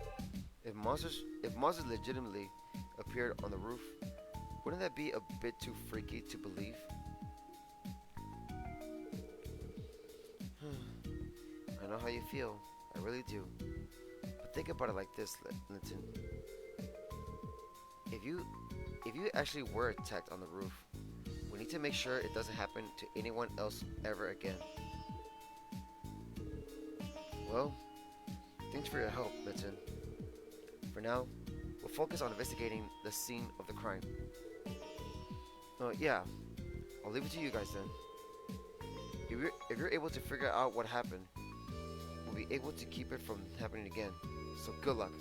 if monsters legitimately appeared on the roof, wouldn't that be a bit too freaky to believe? I know how you feel, I really do. But think about it like this, Linton. If you actually were attacked on the roof, we need to make sure it doesn't happen to anyone else ever again. Well, thanks for your help, Linton. For now, we'll focus on investigating the scene of the crime. Yeah, I'll leave it to you guys then. If you're able to figure out what happened, we'll be able to keep it from happening again. So good luck.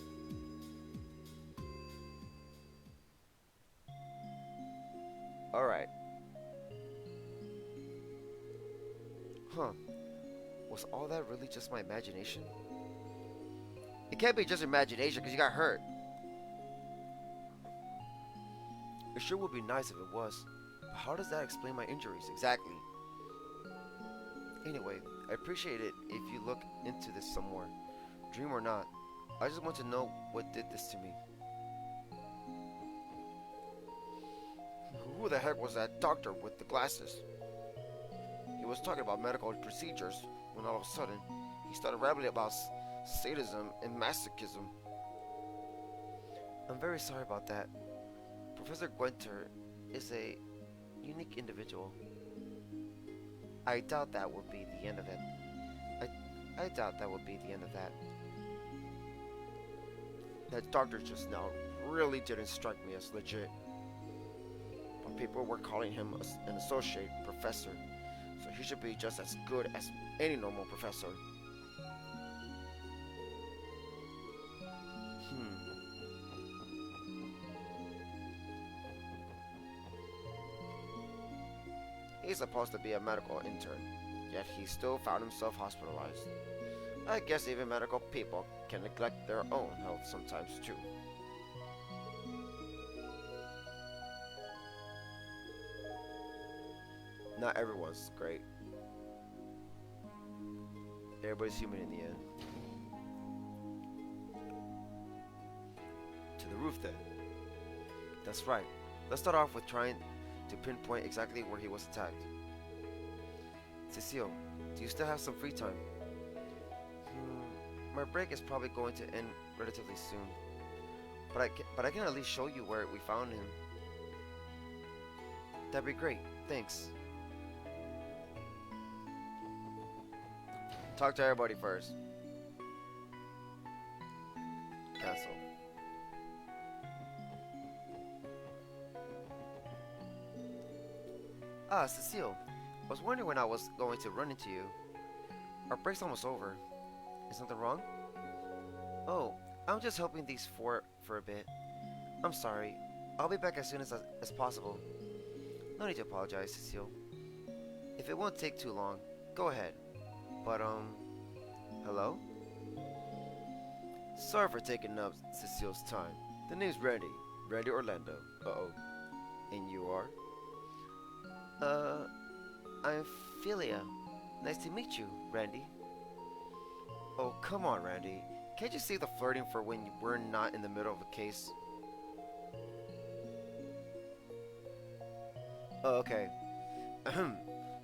Alright. Huh. Was all that really just my imagination? It can't be just imagination because you got hurt. It sure would be nice if it was. But How does that explain my injuries? Exactly. Anyway, I appreciate it if you look into this some more. Dream or not, I just want to know what did this to me. Who the heck was that doctor with the glasses? He was talking about medical procedures when all of a sudden he started rambling about sadism and masochism. I'm very sorry about that. Professor Gwenter is a unique individual. I doubt that would be the end of it. I doubt that would be the end of that. That doctor just now really didn't strike me as legit. But people were calling him an associate professor, so he should be just as good as any normal professor. He's supposed to be a medical intern, yet he still found himself hospitalized. I guess even medical people can neglect their own health sometimes too. Not everyone's great. Everybody's human in the end. To the roof then. That's right. Let's start off with trying to pinpoint exactly where he was attacked. Cecile, do you still have some free time? My break is probably going to end relatively soon. But I can at least show you where we found him. That'd be great. Thanks. Talk to everybody first. Cancel. Ah, Cecile. I was wondering when I was going to run into you. Our break's almost over. Is something wrong? Oh, I'm just helping these four for a bit. I'm sorry. I'll be back as soon as possible. No need to apologize, Cecile. If it won't take too long, go ahead. But, hello? Sorry for taking up Cecile's time. The name's Randy. Randy Orlando. Uh-oh. And you are? I'm Philia. Nice to meet you, Randy. Oh, come on, Randy. Can't you save the flirting for when we're not in the middle of a case? Oh, okay.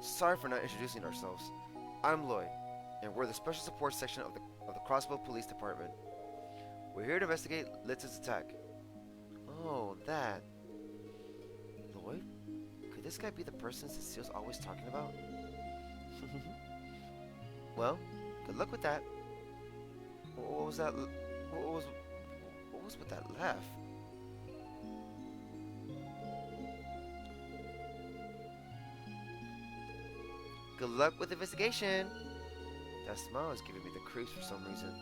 Sorry for not introducing ourselves. I'm Lloyd, and we're the Special Support Section of the Crossbell Police Department. We're here to investigate Litz's attack. Oh, that. Lloyd? Could this guy be the person Cecile's always talking about? Well, good luck with that. What was that? What was with that laugh? Good luck with the investigation. That smile is giving me the creeps for some reason.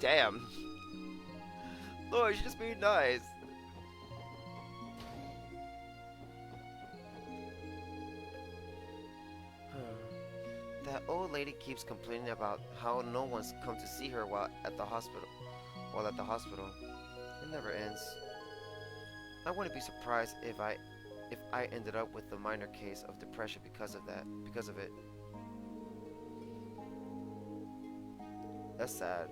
Damn. Lord, you're just being nice. That old lady keeps complaining about how no one's come to see her while at the hospital. It never ends. I wouldn't be surprised if I ended up with a minor case of depression because of it. That's sad.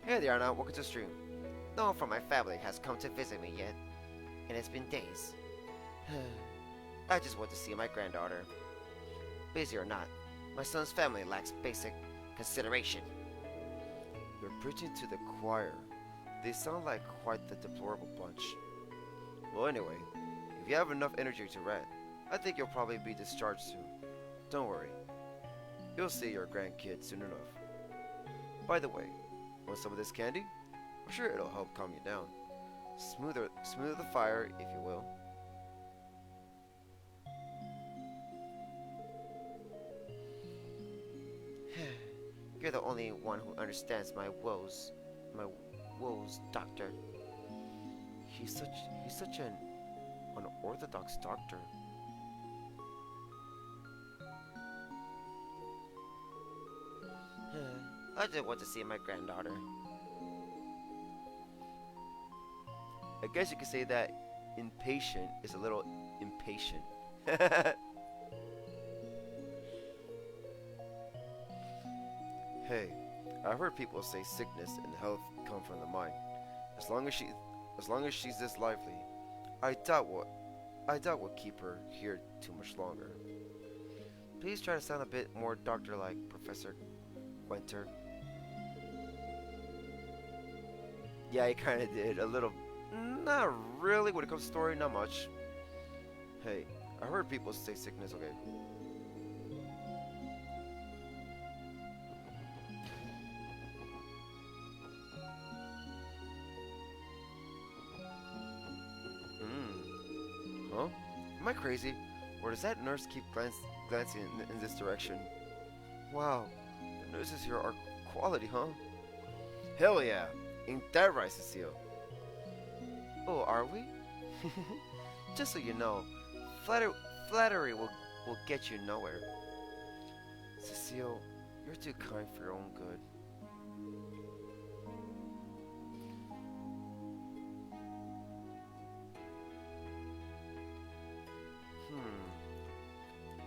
Hey there, Anna. Welcome to the stream. No one from my family has come to visit me yet, and it's been days. I just want to see my granddaughter. Busy or not, my son's family lacks basic consideration. You're preaching to the choir. They sound like quite the deplorable bunch. Well, anyway, if you have enough energy to rent, I think you'll probably be discharged soon. Don't worry. You'll see your grandkid soon enough. By the way, want some of this candy? I'm sure it'll help calm you down. Smoother the fire, if you will. You're the only one who understands my woes. My woes, Doctor. He's such an unorthodox doctor. I just want to see my granddaughter. I guess you could say that impatient is a little impatient. Hey, I've heard people say sickness and health come from the mind. As long as she, as long as she's this lively, I doubt what, I doubt we'll keep her here too much longer. Please try to sound a bit more doctor-like, Professor Winter. Yeah, he kind of did a little. Not really. When it comes to story, not much. Hey, I heard people say sickness. Okay. Huh? Am I crazy? Or does that nurse keep glancing in this direction? Wow, the nurses here are quality, huh? Hell yeah! Ain't that right, Cecile? Oh, are we? Just so you know, flattery will get you nowhere. Cecile, you're too kind for your own good.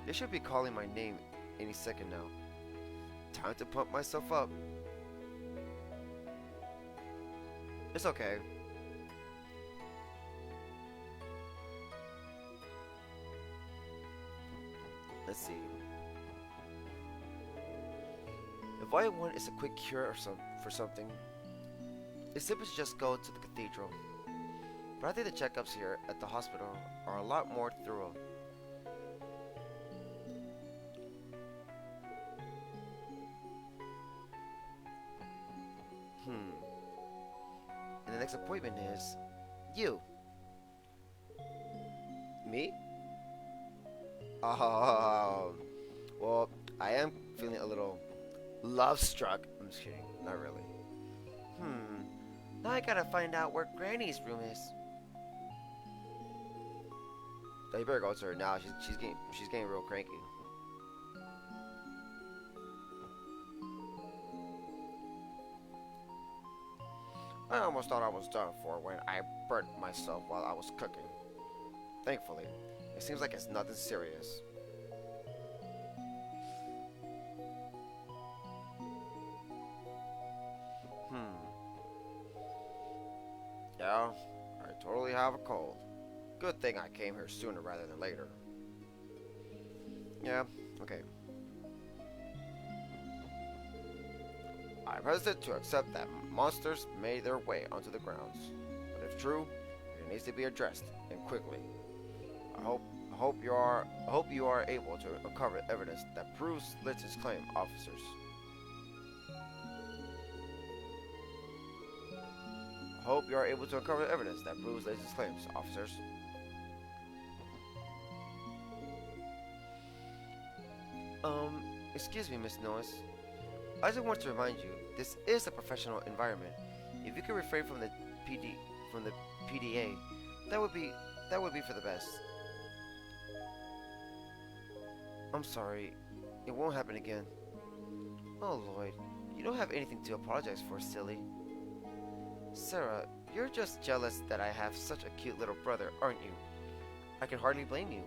They should be calling my name any second now. Time to pump myself up. It's okay. Let's see. If all I want is a quick cure or for something, it's simply to just go to the cathedral. But I think the checkups here at the hospital are a lot more thorough. And the next appointment is you. Me? Well, I am feeling a little love struck. I'm just kidding. Not really. Now I gotta find out where Granny's room is. Oh, you better go to her now. She's getting real cranky. I almost thought I was done for when I burnt myself while I was cooking. Thankfully, it seems like it's nothing serious. Yeah, I totally have a cold. Good thing I came here sooner rather than later. Yeah, okay. I'm hesitant to accept that monsters made their way onto the grounds, but if true, it needs to be addressed, and quickly. I hope you are able to uncover evidence that proves Litton's claim, officers. I hope you are able to uncover evidence that proves Litton's claims, officers. Excuse me, Miss Noyes. I just want to remind you, this is a professional environment. If you could refrain from the PDA, that would be for the best. I'm sorry. It won't happen again. Oh, Lloyd, you don't have anything to apologize for, silly. Sarah, you're just jealous that I have such a cute little brother, aren't you? I can hardly blame you.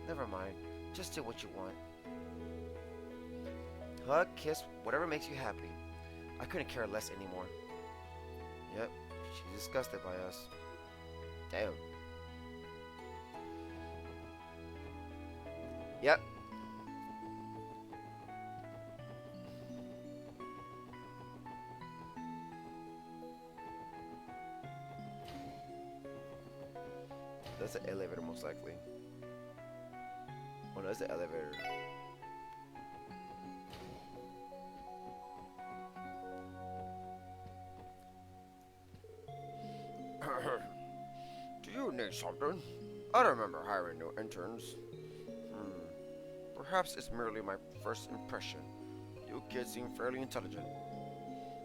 Never mind. Just do what you want. Hug, kiss, whatever makes you happy. I couldn't care less anymore. Yep, she's disgusted by us. Damn. Yep. That's the elevator, most likely. Oh, no, that's the elevator. Do you need something? I don't remember hiring new interns. Perhaps it's merely my first impression. You kids seem fairly intelligent.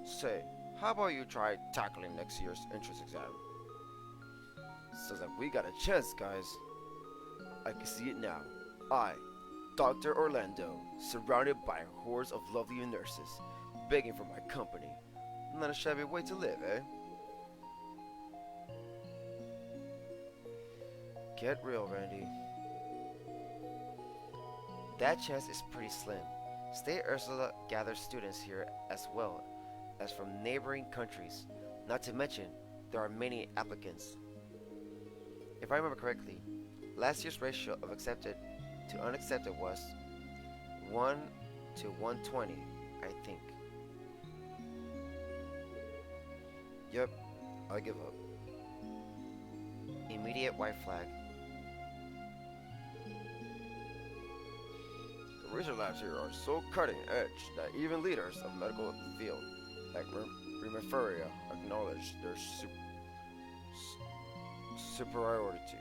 Say, how about you try tackling next year's entrance exam? Sounds like we got a chance, guys. I can see it now. I, Dr. Orlando, surrounded by hordes of lovely nurses, begging for my company. Not a shabby way to live, eh? Get real, Randy. That chance is pretty slim. State Ursula gathers students here as well as from neighboring countries. Not to mention, there are many applicants. If I remember correctly, last year's ratio of accepted to unaccepted was 1 to 120, I think. Yep, I give up. Immediate white flag. The research labs here are so cutting edge that even leaders of medical field, like Remiferia, acknowledge their superiority.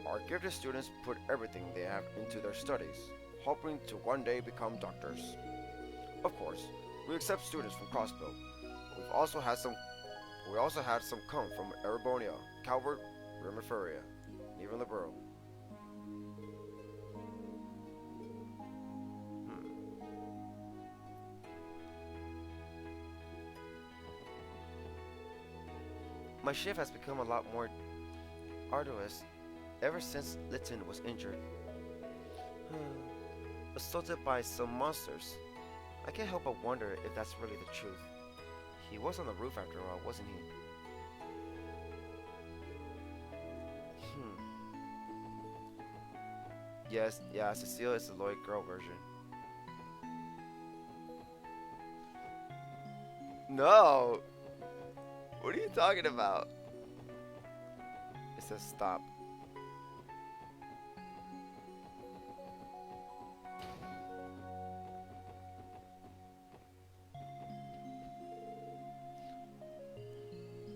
Our gifted students put everything they have into their studies, hoping to one day become doctors. Of course, we accept students from Crossbell. We also had some come from Erebonia, Calvert, Remiferia, and even Liberal. My shift has become a lot more arduous ever since Litton was injured. Assaulted by some monsters. I can't help but wonder if that's really the truth. He was on the roof after all, wasn't he? Yes, yeah, Cecile is the Lloyd girl version. No! What are you talking about? It says stop.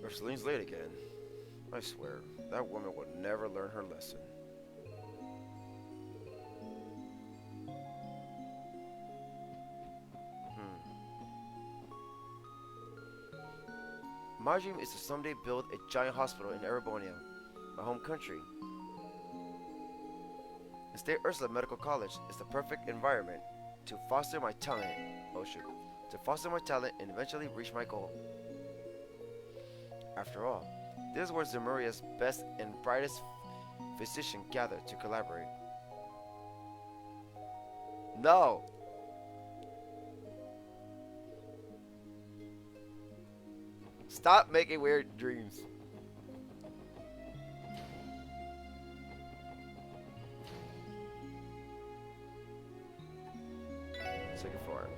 Ursuline's late again. I swear, that woman would never learn her lesson. My dream is to someday build a giant hospital in Erebonia, my home country. The State Ursula Medical College is the perfect environment to foster my talent. Oh shoot. To foster my talent and eventually reach my goal. After all, this is where Zemuria's best and brightest physicians gather to collaborate. No! Stop making weird dreams. Second floor.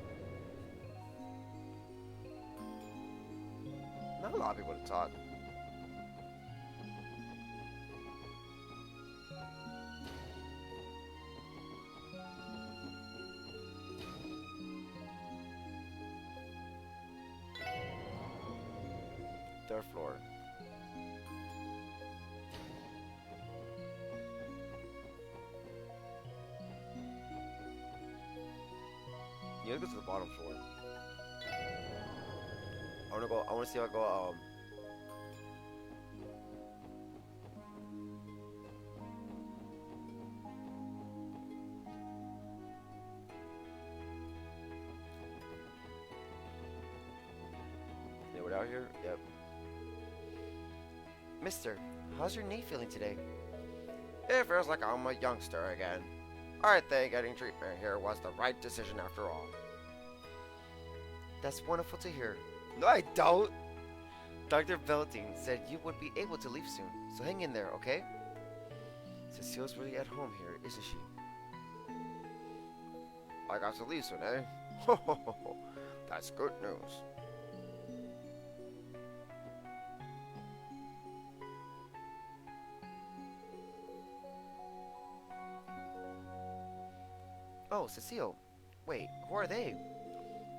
Not a lot of people to talk. Third floor. Yeah, let's go to the bottom floor. I wanna see if I go, yeah, we're out here? Yep. Mister, how's your knee feeling today? It feels like I'm a youngster again. I think getting treatment here was the right decision after all. That's wonderful to hear. No, I don't. Dr. Belting said you would be able to leave soon, so hang in there, okay? Cecile's really at home here, isn't she? I got to leave soon, eh? Ho ho ho ho. That's good news. Oh, Cecile. Wait, who are they?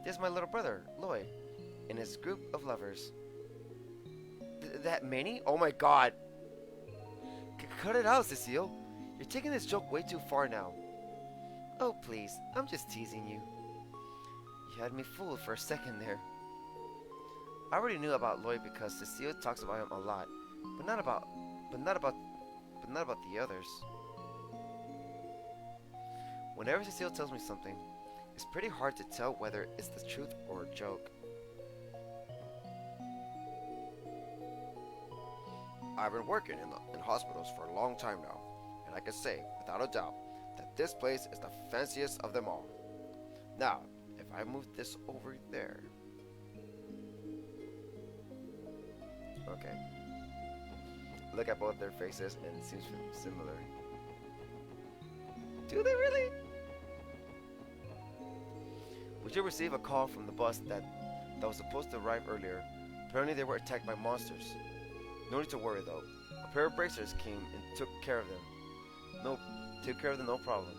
This is my little brother, Lloyd, and his group of lovers. That many? Oh my god. Cut it out, Cecile. You're taking this joke way too far now. Oh, please. I'm just teasing you. You had me fooled for a second there. I already knew about Lloyd because Cecile talks about him a lot, but not about the others. Whenever Cecile tells me something, it's pretty hard to tell whether it's the truth or a joke. I've been working in hospitals for a long time now, and I can say, without a doubt, that this place is the fanciest of them all. Now, if I move this over there... Okay. Look at both their faces and it seems similar. Do they really? We did receive a call from the bus that was supposed to arrive earlier. Apparently they were attacked by monsters. No need to worry though. A pair of bracers came and took care of them. No problem.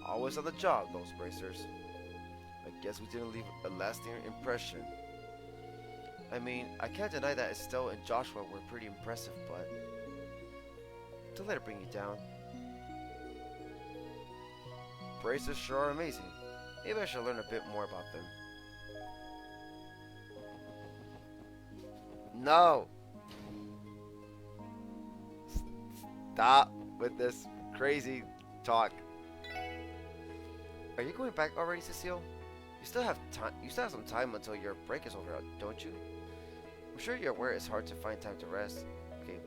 Always on the job, those bracers. I guess we didn't leave a lasting impression. I mean, I can't deny that Estelle and Joshua were pretty impressive, but don't let it bring you down. Bracers sure are amazing. Maybe I should learn a bit more about them. No! Stop with this crazy talk. Are you going back already, Cecile? You still have time. You still have some time until your break is over, don't you? I'm sure you're aware it's hard to find time to rest. Okay.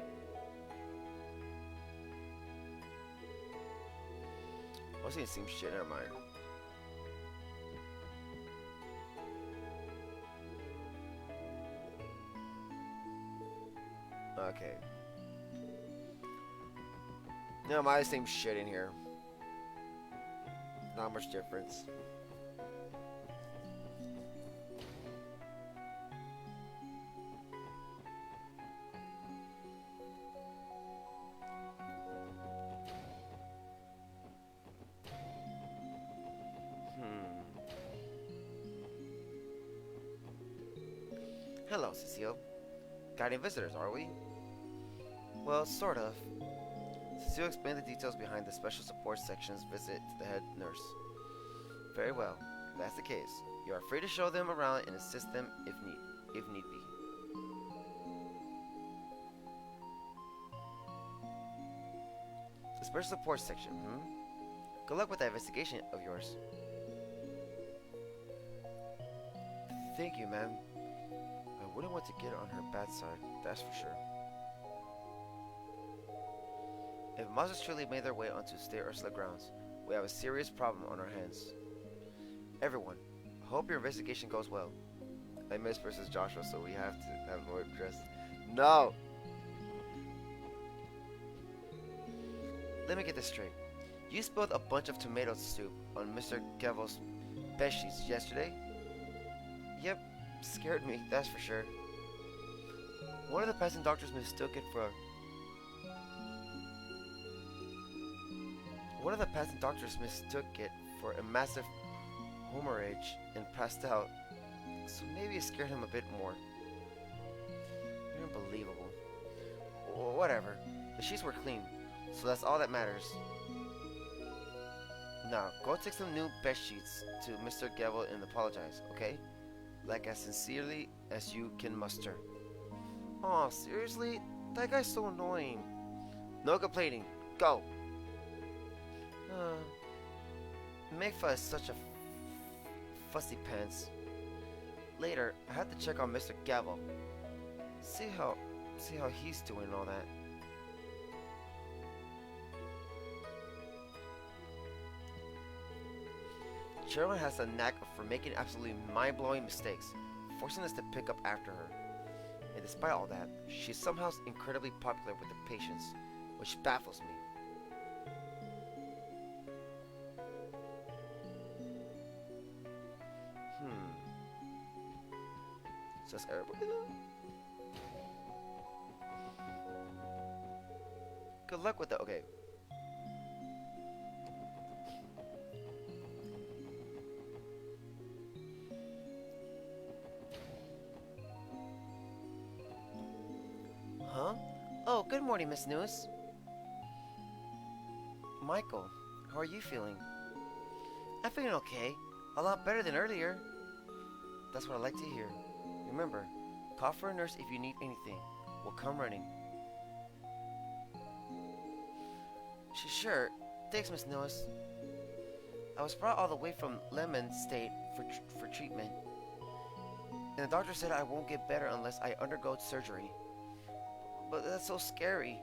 I was gonna seem shit. Never mind. Okay. No, my same shit in here. Not much difference. Hello, Cecile. Guiding visitors, are we? Well, sort of. Cecile explained the details behind the special support section's visit to the head nurse. Very well. If that's the case, you are free to show them around and assist them if need be. The special support section, Good luck with that investigation of yours. Thank you, ma'am. I wouldn't want to get on her bad side, that's for sure. If monsters truly made their way onto State Ursula grounds, we have a serious problem on our hands. Everyone, I hope your investigation goes well. I miss versus Joshua, so we have to have Lloyd dressed. No! Let me get this straight. You spilled a bunch of tomato soup on Mr. Gavel's bed sheets yesterday? Yep, scared me, that's for sure. One of the passing doctors mistook it for a massive hemorrhage and passed out, so maybe it scared him a bit more. You're unbelievable. Whatever. The sheets were clean, so that's all that matters. Now, go take some new bed sheets to Mr. Gavel and apologize, okay? Like as sincerely as you can muster. Aw, seriously? That guy's so annoying. No complaining. Go! Megfa is such a fussy pants. Later, I have to check on Mr. Gavel. See how he's doing and all that. Sherman has a knack for making absolutely mind-blowing mistakes, forcing us to pick up after her. And despite all that, she's somehow incredibly popular with the patients, which baffles me. Just everybody. Good luck with that. Okay. Huh? Oh, good morning, Miss News. Michael, how are you feeling? I'm feeling okay. A lot better than earlier. That's what I like to hear. Remember, call for a nurse if you need anything. We'll come running. Sure. Thanks, Miss Noah. I was brought all the way from Lemon State for treatment. And the doctor said I won't get better unless I undergo surgery. But that's so scary.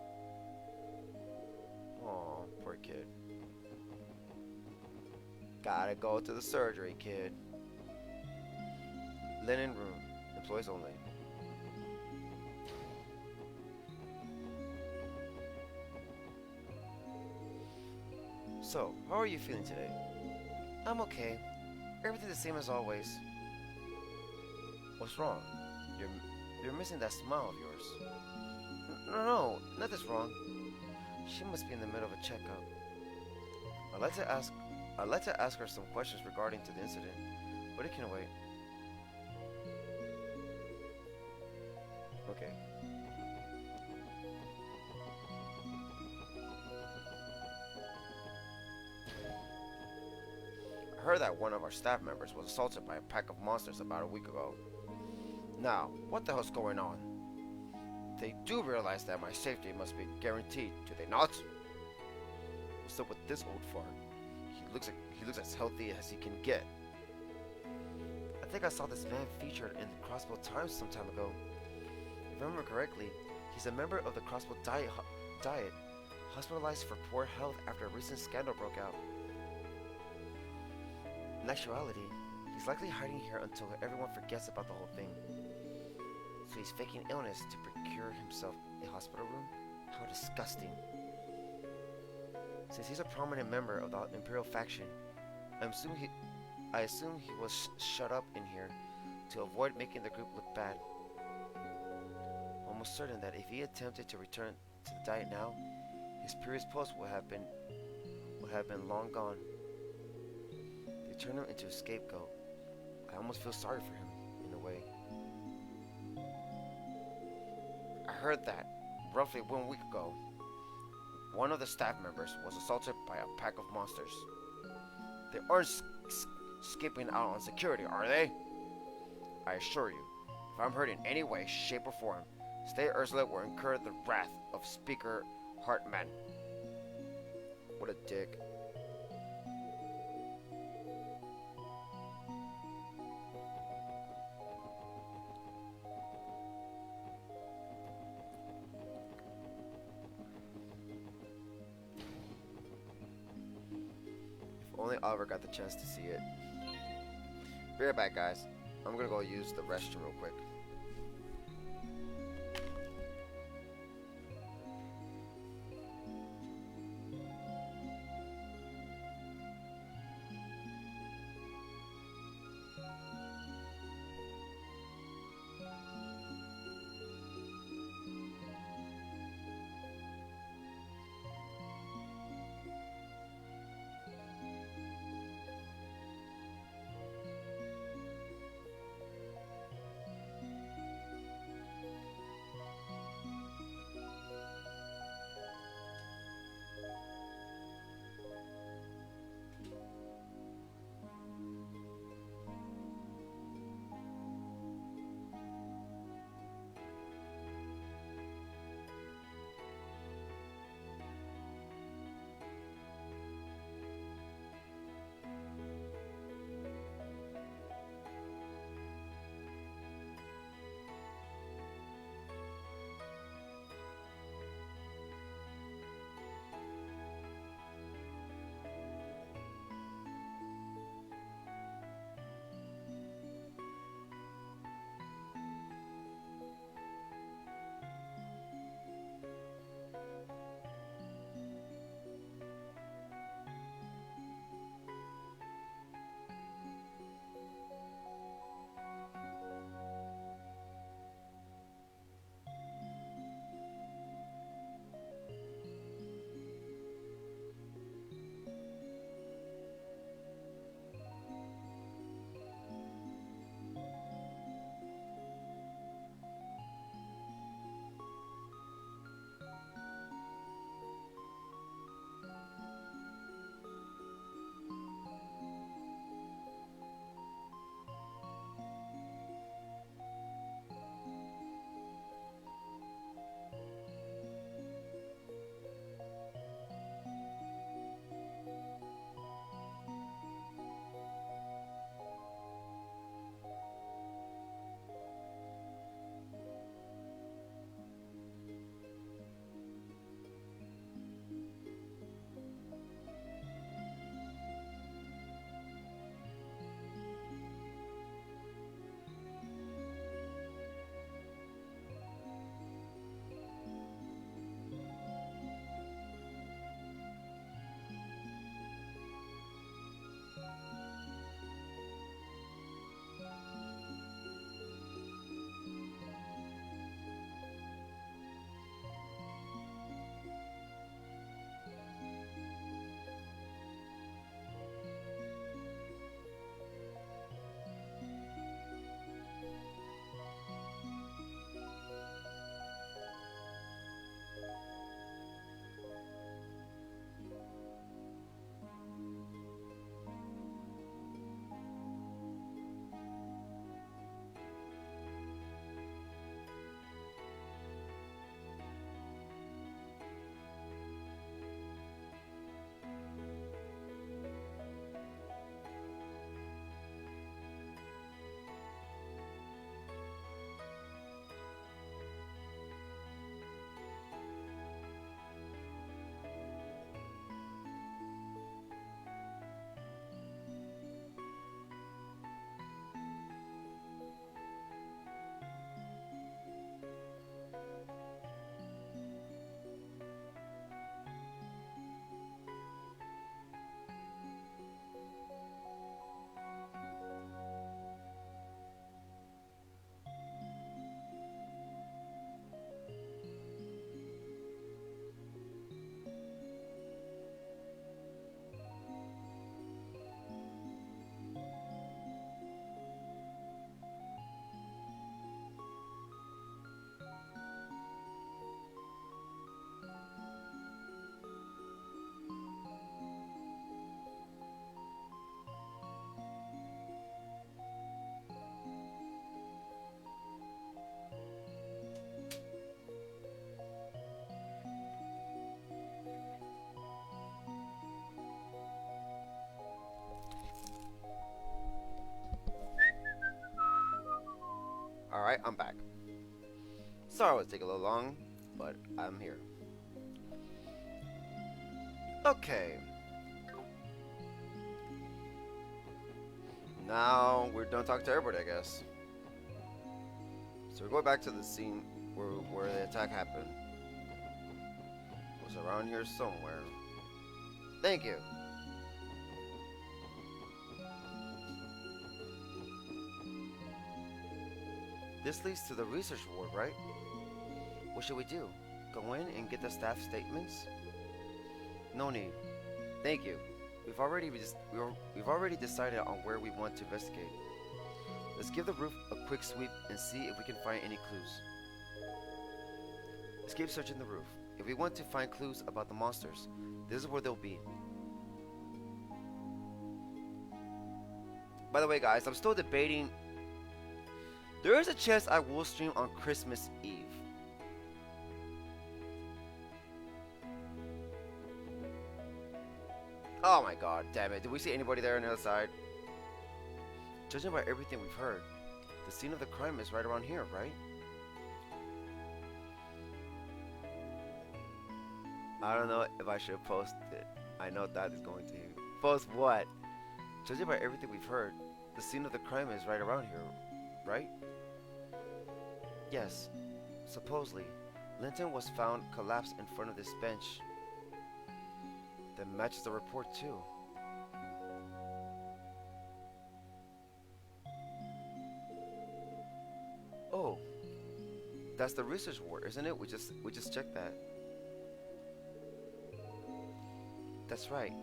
Oh, poor kid. Gotta go to the surgery, kid. Linen room. Employees only. So, how are you feeling today? I'm okay. Everything's the same as always. What's wrong? You're missing that smile of yours. No, nothing's wrong. She must be in the middle of a checkup. I'd like to ask her some questions regarding to the incident, but it can wait. Okay. I heard that one of our staff members was assaulted by a pack of monsters about a week ago. Now, what the hell's going on? They do realize that my safety must be guaranteed, do they not? What's up with this old fart? He looks as healthy as he can get. I think I saw this man featured in the Crossbell Times some time ago. If I remember correctly, he's a member of the Crossbell Diet, hospitalized for poor health after a recent scandal broke out. In actuality, he's likely hiding here until everyone forgets about the whole thing. So he's faking illness to procure himself a hospital room? How disgusting. Since he's a prominent member of the Imperial faction, I assume he was shut up in here to avoid making the group look bad. Almost certain that if he attempted to return to the Diet now, his previous post would have been long gone. They turned him into a scapegoat. I almost feel sorry for him, in a way. I heard that, roughly 1 week ago, one of the staff members was assaulted by a pack of monsters. They aren't skipping out on security, are they? I assure you, if I'm hurt in any way, shape, or form, State Ursula will incur the wrath of Speaker Hartman. What a dick. If only Oliver got the chance to see it. Be right back, guys. I'm gonna go use the restroom real quick. Alright, I'm back. Sorry it was taking a little long, but I'm here. Okay. Now we're done talking to everybody, I guess. So we're going back to the scene where the attack happened. It was around here somewhere. Thank you. This leads to the research ward, right? What should we do? Go in and get the staff statements? No need. Thank you. We've already decided on where we want to investigate. Let's give the roof a quick sweep and see if we can find any clues. Let's keep searching the roof. If we want to find clues about the monsters, this is where they'll be. By the way, guys, I'm still debating. There is a chance I will stream on Christmas Eve. Oh my god, damn it. Did we see anybody there on the other side? Judging by everything we've heard, the scene of the crime is right around here, right? I don't know if I should post it. I know that is going to. Post what? Judging by everything we've heard, the scene of the crime is right around here, right? Yes. Supposedly, Linton was found collapsed in front of this bench. That matches the report too. Oh, that's the research ward, isn't it? We just checked that. That's right.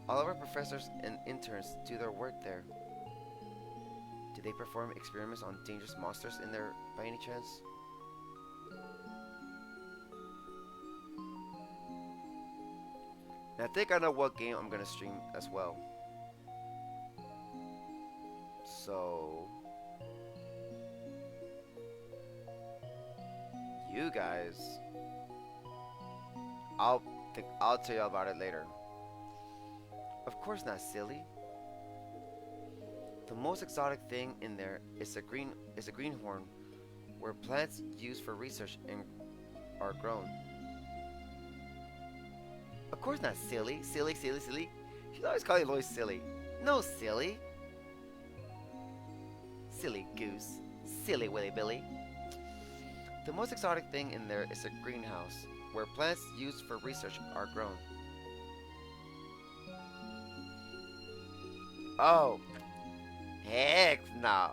All of our professors and interns do their work there. Do they perform experiments on dangerous monsters in there by any chance? And I think I know what game I'm gonna stream as well. So you guys, I'll tell you about it later. Of course not, silly. The most exotic thing in there is a greenhorn, where plants used for research are grown. Of course not, silly. Silly. She's always calling Lloyd silly. No, silly. Silly goose. Silly Willy Billy. The most exotic thing in there is a greenhouse, where plants used for research are grown. Oh. Heck no.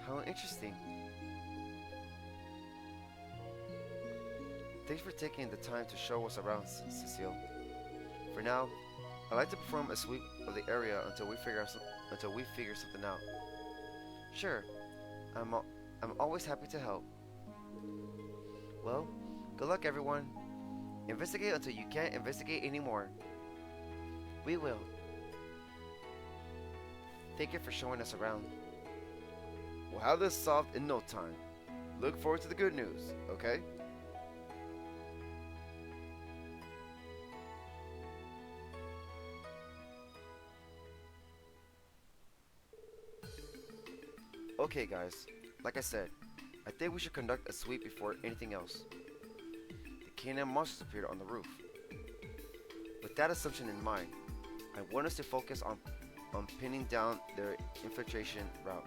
How interesting. Thanks for taking the time to show us around, Cecile. For now, I'd like to perform a sweep of the area until we figure something out. Sure, I'm always happy to help. Well, good luck, everyone. Investigate until you can't investigate anymore. We will. Thank you for showing us around. We'll have this solved in no time. Look forward to the good news, okay? Okay guys, like I said, I think we should conduct a sweep before anything else. The canine monsters appeared on the roof. With that assumption in mind, I want us to focus on pinning down their infiltration route.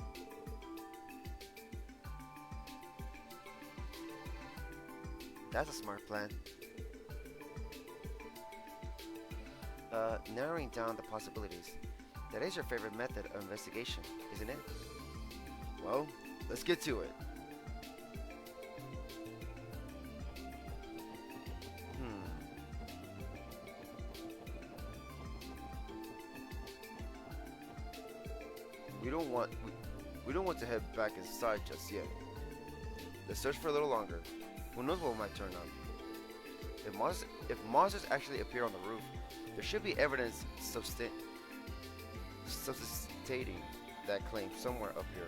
That's a smart plan. Narrowing down the possibilities. That is your favorite method of investigation, isn't it? Well, let's get to it. We don't want to head back inside just yet. Let's search for a little longer. Who knows what might turn up? If monsters actually appear on the roof, there should be evidence substantiating that claim somewhere up here.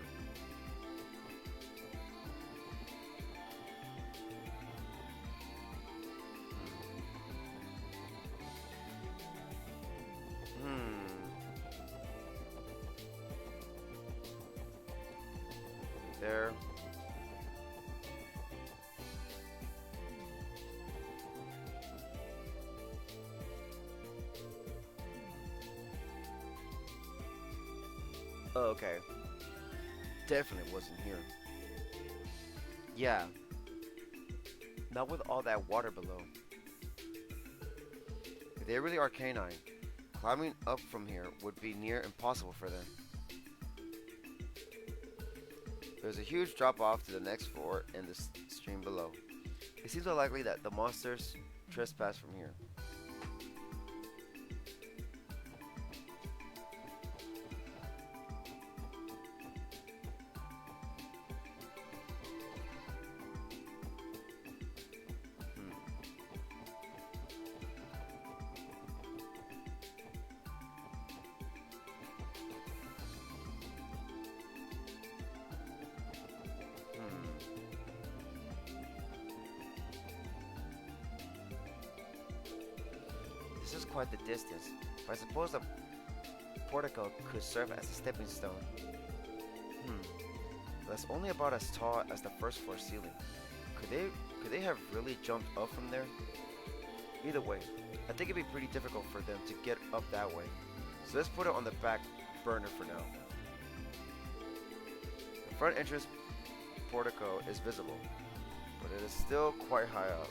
Oh, okay. Definitely wasn't here. Yeah, not with all that water below. If they really are canine, climbing up from here would be near impossible for them. There's a huge drop off to the next floor and the stream below. It seems unlikely that the monsters trespass from here. Hmm. Hmm. This is quite the distance, but I suppose the portico could serve as a stepping stone. Hmm. That's only about as tall as the first floor ceiling. Could they could they have really jumped up from there? Either way, I think it'd be pretty difficult for them to get up that way. So let's put it on the back burner for now. The front entrance portico is visible, but it is still quite high up.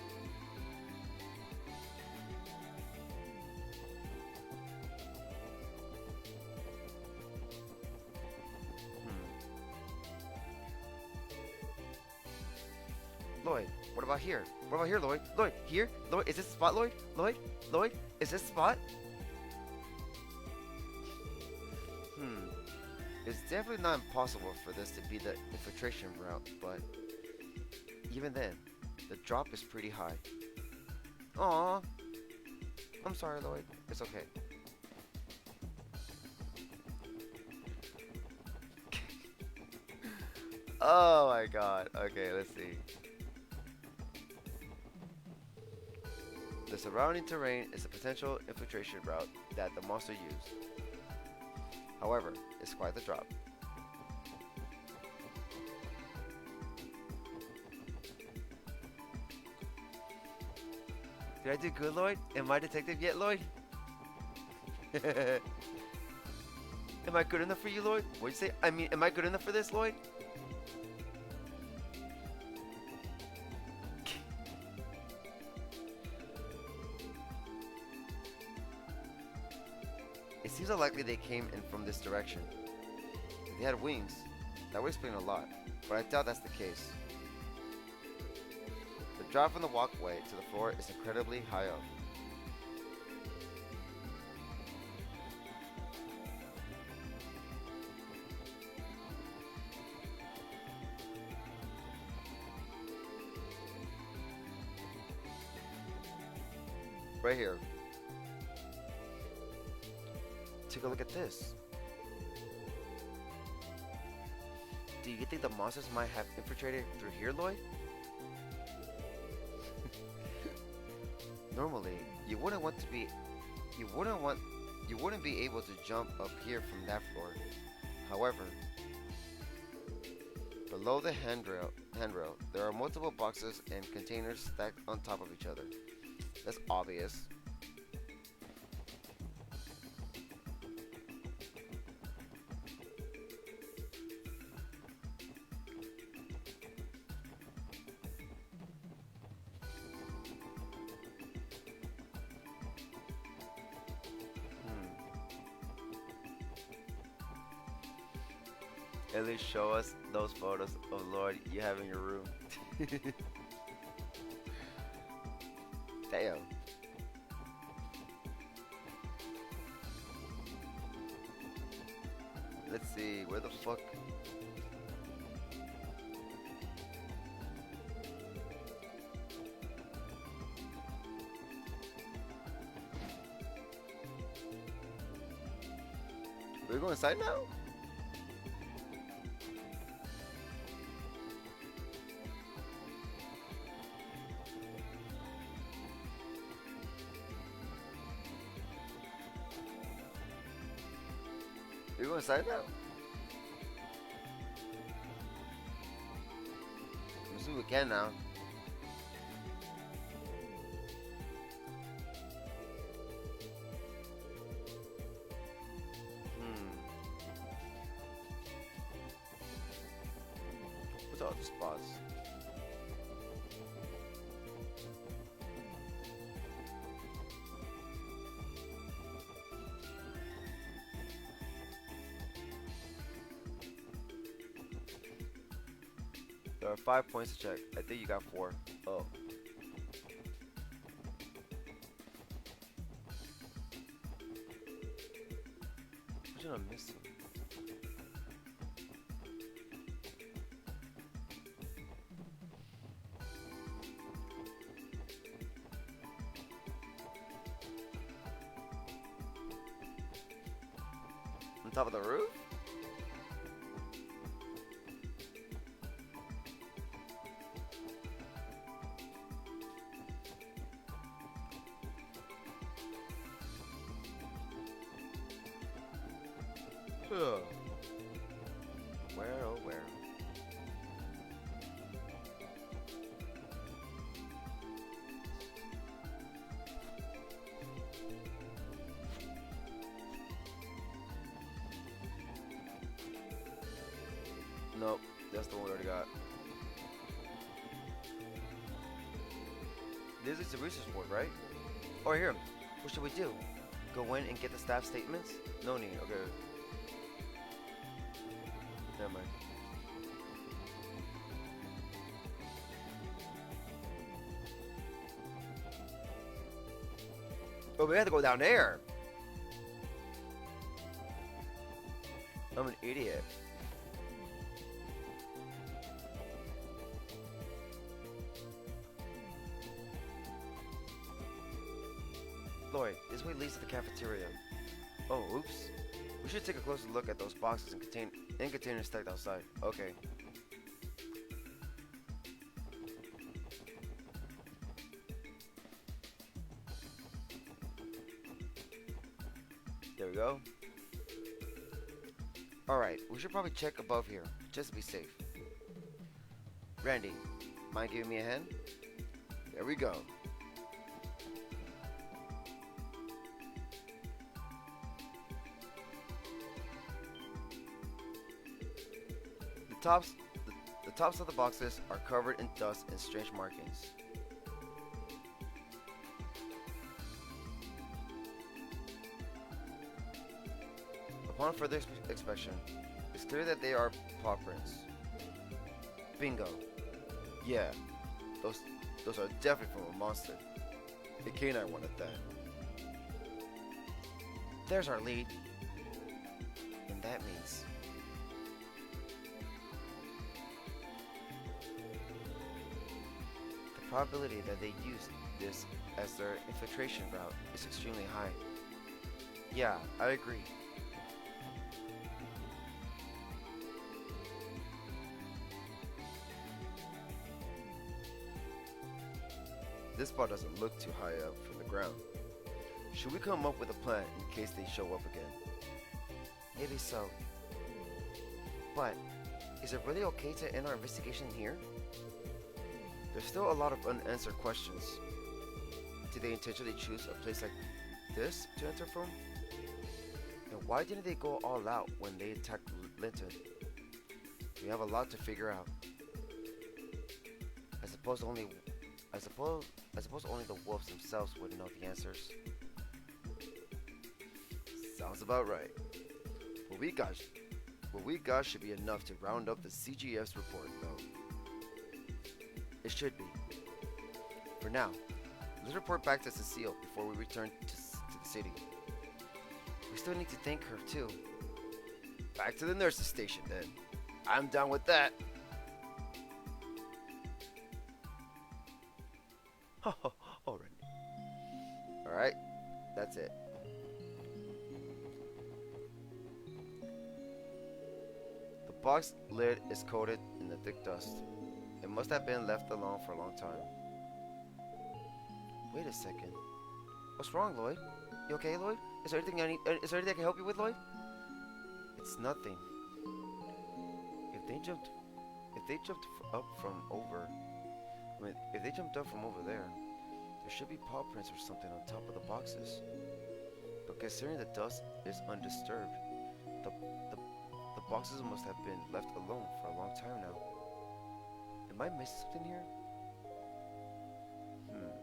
Hmm. Lloyd, what about here? What about here, Lloyd? Lloyd, here? Lloyd, is this the spot, Lloyd? Lloyd? Lloyd, is this the spot? Hmm. It's definitely not impossible for this to be the infiltration route, but even then, the drop is pretty high. Aw, I'm sorry, Lloyd. It's okay. Oh my god. Okay, let's see. The surrounding terrain is a potential infiltration route that the monster used. However, it's quite the drop. Did I do good, Lloyd? Am I detective yet, Lloyd? Am I good enough for you, Lloyd? What'd you say? I mean, am I good enough for this, Lloyd? It seems unlikely they came in from this direction. If they had wings, that would explain a lot, but I doubt that's the case. The drop from the walkway to the floor is incredibly high up. Right here. Take a look at this. Do you think the monsters might have infiltrated through here, Lloyd? Normally, you wouldn't want to be you wouldn't be able to jump up here from that floor. However, below the handrail, there are multiple boxes and containers stacked on top of each other. That's obvious. At least show us those photos of Lloyd you have in your room. Damn. Let's see, where the fuck? We're going inside now? We're going inside now? I'm assuming we can now. the other spots? There are 5 points to check. I think you got 4. Oh. What did I miss? On top of the roof? Where, oh where? Nope, that's the one we already got. This is the research board, right? Oh, here. What should we do? Go in and get the staff statements? No need, okay. Never mind. Oh, we have to go down there. I'm an idiot. Lloyd, this way leads to the cafeteria. Oh, oops. We should take a closer look at those boxes and containers stacked outside. Okay. There we go. Alright, we should probably check above here, just to be safe. Randy, mind giving me a hand? There we go. The tops of the boxes are covered in dust and strange markings. Upon further inspection, it's clear that they are paw prints. Bingo. Yeah, those are definitely from a monster. A canine one at that. There's our lead. And that means the probability that they used this as their infiltration route is extremely high. Yeah, I agree. This spot doesn't look too high up from the ground. Should we come up with a plan in case they show up again? Maybe so. But, is it really okay to end our investigation here? There's still a lot of unanswered questions. Did they intentionally choose a place like this to enter from? And why didn't they go all out when they attacked Linton? We have a lot to figure out. I suppose only the wolves themselves would know the answers. Sounds about right. What we got should be enough to round up the CGF's report, though. It should be. For now, let's report back to Cecile before we return to the city. We still need to thank her, too. Back to the nurse's station, then. I'm down with that. Alright, that's it. The box lid is coated in the thick dust. It must have been left alone for a long time. Wait a second. What's wrong, Lloyd? You okay, Lloyd? Is there anything I can help you with, Lloyd? It's nothing. If they jumped up from over there, there should be paw prints or something on top of the boxes. But considering the dust is undisturbed, the boxes must have been left alone for a long time now. Am I missing something here? Hmm.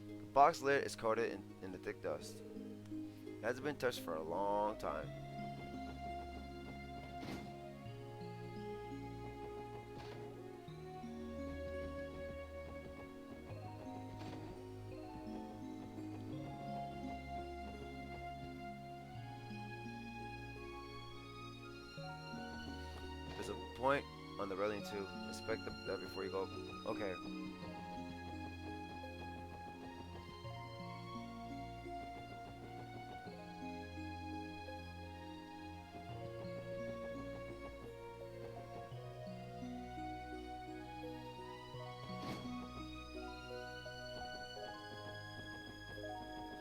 The box lid is coated in the thick dust. It hasn't been touched for a long time. There's a point on the railing too. Inspect that before you go. Okay.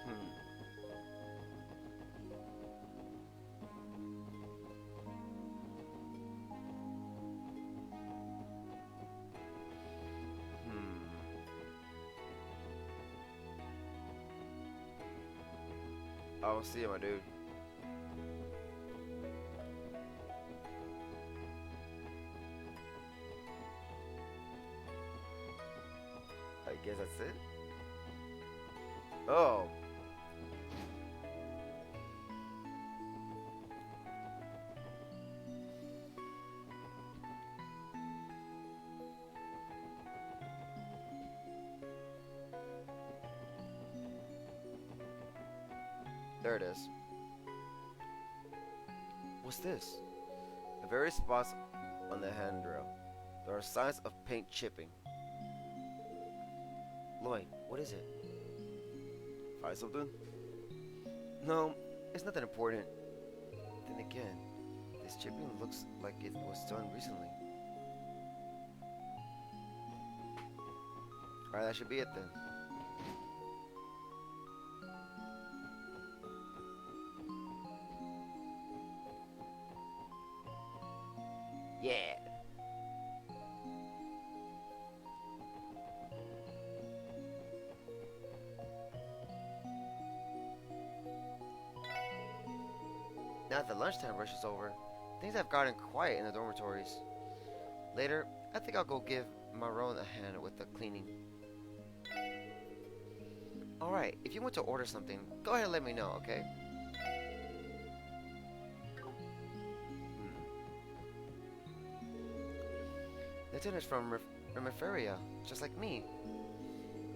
Hmm. Hmm. I don't see it, my dude. I guess that's it. Oh. There it is. What's this? The various spots on the handrail. There are signs of paint chipping. Lloyd, what is it? Find something? No, it's nothing important. Then again, this chipping looks like it was done recently. Alright, that should be it then. Yeah. Now that the lunchtime rush is over, things have gotten quiet in the dormitories. Later, I think I'll go give Marone a hand with the cleaning. Alright, if you want to order something, go ahead and let me know, okay? Lieutenant's from Remiferia, just like me.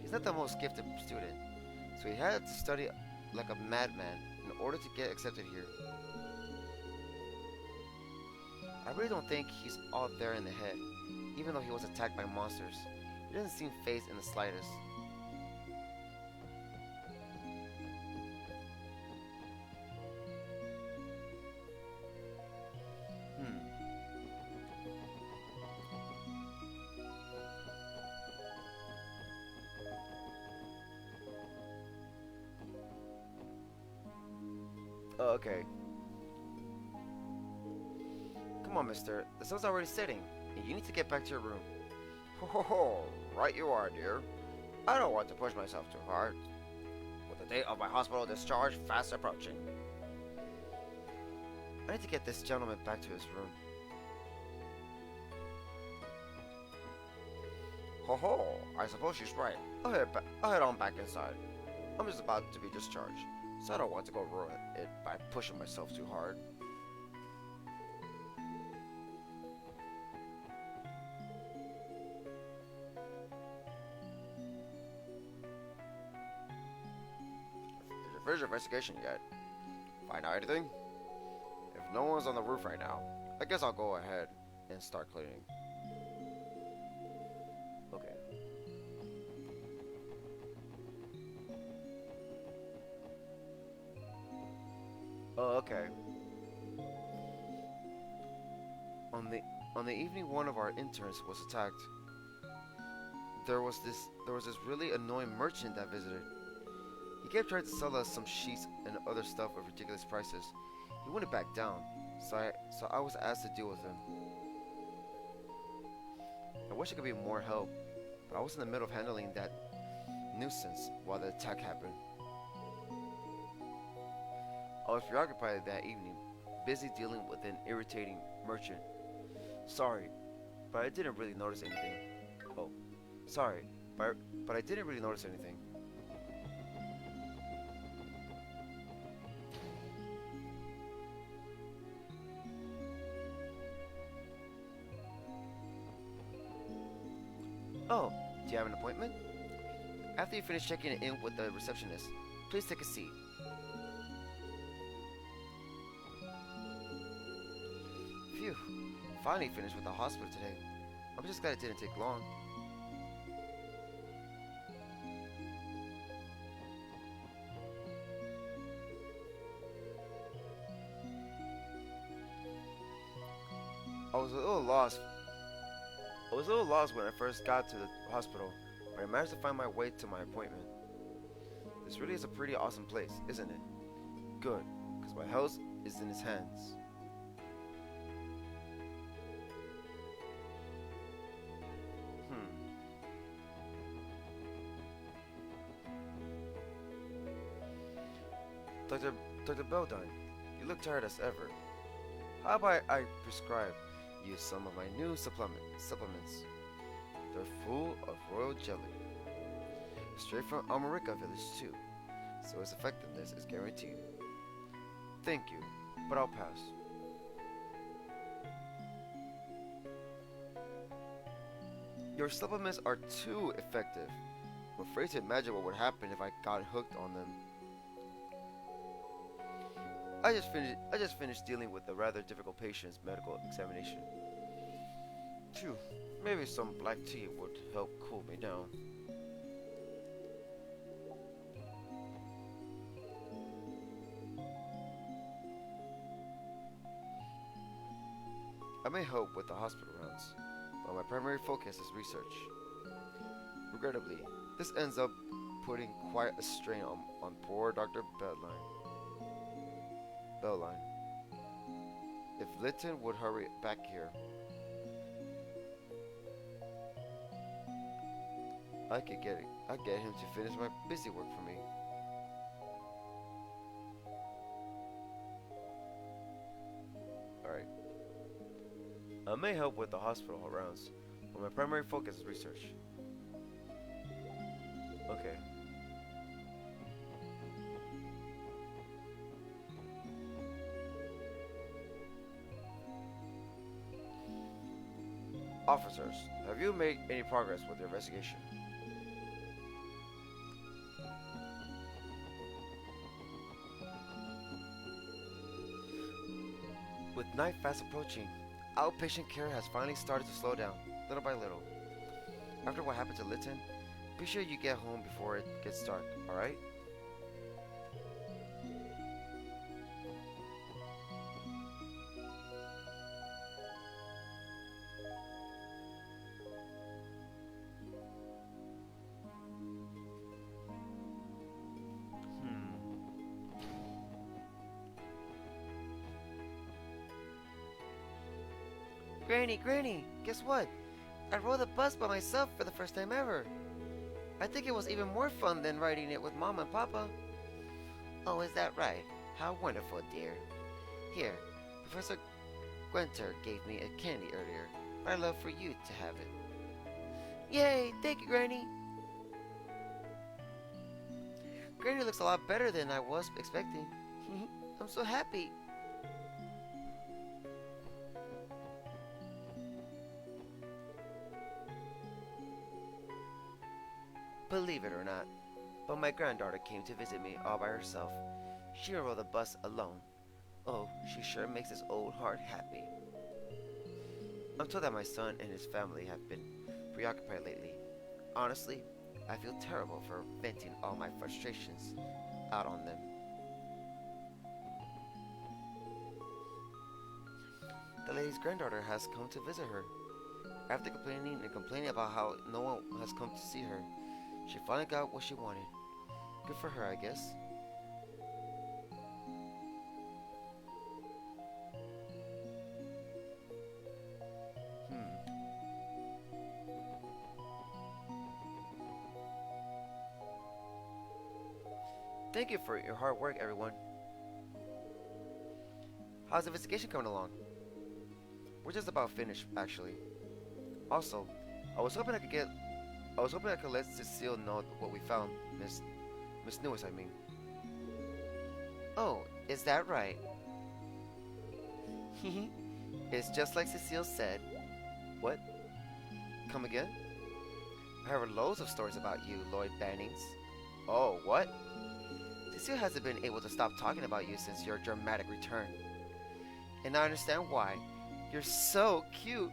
He's not the most gifted student, so he had to study like a madman in order to get accepted here. I really don't think he's all there in the head, even though he was attacked by monsters. He doesn't seem phased in the slightest. Hmm. Oh, okay. Come on, mister. The sun's already setting, and you need to get back to your room. Ho ho ho! Right you are, dear. I don't want to push myself too hard, with the date of my hospital discharge fast approaching. I need to get this gentleman back to his room. Ho ho! I suppose she's right. I'll head on back inside. I'm just about to be discharged, so I don't want to go ruin it by pushing myself too hard. Did you finish your investigation yet? Find out anything? If no one's on the roof right now, I guess I'll go ahead and start cleaning. Okay. Oh, okay. On the evening one of our interns was attacked, there was this really annoying merchant that visited. He kept trying to sell us some sheets and other stuff at ridiculous prices. He wouldn't back down, so I was asked to deal with him. I wish I could be more help, but I was in the middle of handling that nuisance while the attack happened. I was preoccupied that evening, busy dealing with an irritating merchant. Sorry, but I didn't really notice anything. Oh, sorry, but I didn't really notice anything. Oh, do you have an appointment? After you finish checking in with the receptionist, please take a seat. Phew, finally finished with the hospital today. I'm just glad it didn't take long. I was a little lost. I was a little lost when I first got to the hospital, but I managed to find my way to my appointment. This really is a pretty awesome place, isn't it? Good, because my health is in his hands. Dr. Dr. Beldine, you look tired as ever. How about I prescribe you some of my new supplements? They're full of royal jelly. Straight from America Village too, so its effectiveness is guaranteed. Thank you, but I'll pass. Your supplements are too effective. I'm afraid to imagine what would happen if I got hooked on them. I just finished dealing with a rather difficult patient's medical examination. Phew, maybe some black tea would help cool me down. I may help with the hospital rounds, but my primary focus is research. Regrettably, this ends up putting quite a strain on poor Dr. Belline. If Lytton would hurry back here, I'd get him to finish my busy work for me. Alright. I may help with the hospital rounds, but my primary focus is research. Okay. Officers, have you made any progress with your investigation? With night fast approaching, outpatient care has finally started to slow down, little by little. After what happened to Lytton, be sure you get home before it gets dark, alright? Granny, guess what? I rode the bus by myself for the first time ever. I think it was even more fun than riding it with Mom and Papa. Oh, is that right? How wonderful, dear. Here, Professor Gwenter gave me a candy earlier, but I'd love for you to have it. Yay! Thank you, Granny! Granny looks a lot better than I was expecting. I'm so happy. Believe it or not, but my granddaughter came to visit me all by herself. She rode the bus alone. Oh, she sure makes this old heart happy. I'm told that my son and his family have been preoccupied lately. Honestly, I feel terrible for venting all my frustrations out on them. The lady's granddaughter has come to visit her. After complaining about how no one has come to see her, she finally got what she wanted. Good for her, I guess. Thank you for your hard work, everyone. How's the investigation coming along? We're just about finished, actually. Also, I was hoping I could let Cecile know what we found, Miss Newis, I mean. Oh, is that right? It's just like Cecile said. What? Come again? I heard loads of stories about you, Lloyd Bannings. Oh, what? Cecile hasn't been able to stop talking about you since your dramatic return. And I understand why. You're so cute.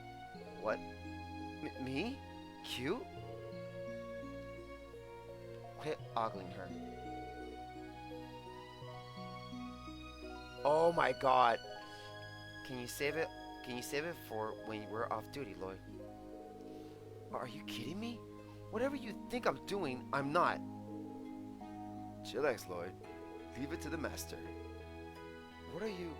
What? Me? Cute? Quit ogling her. Oh my god. Can you save it? Can you save it for when we're off duty, Lloyd? Are you kidding me? Whatever you think I'm doing, I'm not. Chillax, Lloyd. Leave it to the master. What are you...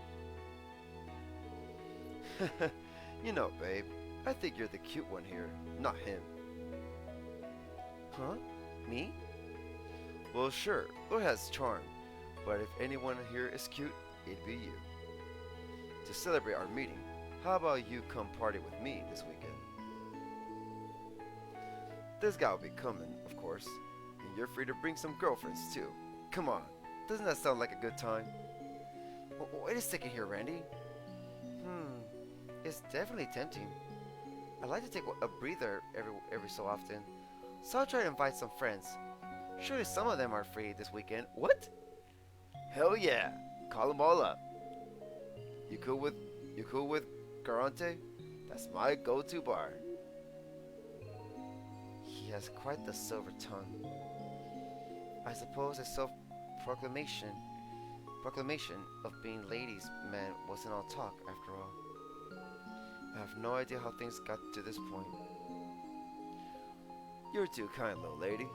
You know, babe, I think you're the cute one here, not him. Huh? Me? Well, sure, Lloyd has charm, but if anyone here is cute, it'd be you. To celebrate our meeting, how about you come party with me this weekend? This guy will be coming, of course, and you're free to bring some girlfriends too. Come on, doesn't that sound like a good time? Wait a second here, Randy. It's definitely tempting. I like to take a breather every so often, so I'll try to invite some friends. Surely some of them are free this weekend. What? Hell yeah! Call them all up. You cool with Garante? That's my go-to bar. He has quite the silver tongue. I suppose a self-proclamation of being ladies' man wasn't all talk after all. I have no idea how things got to this point. You're too kind, little lady.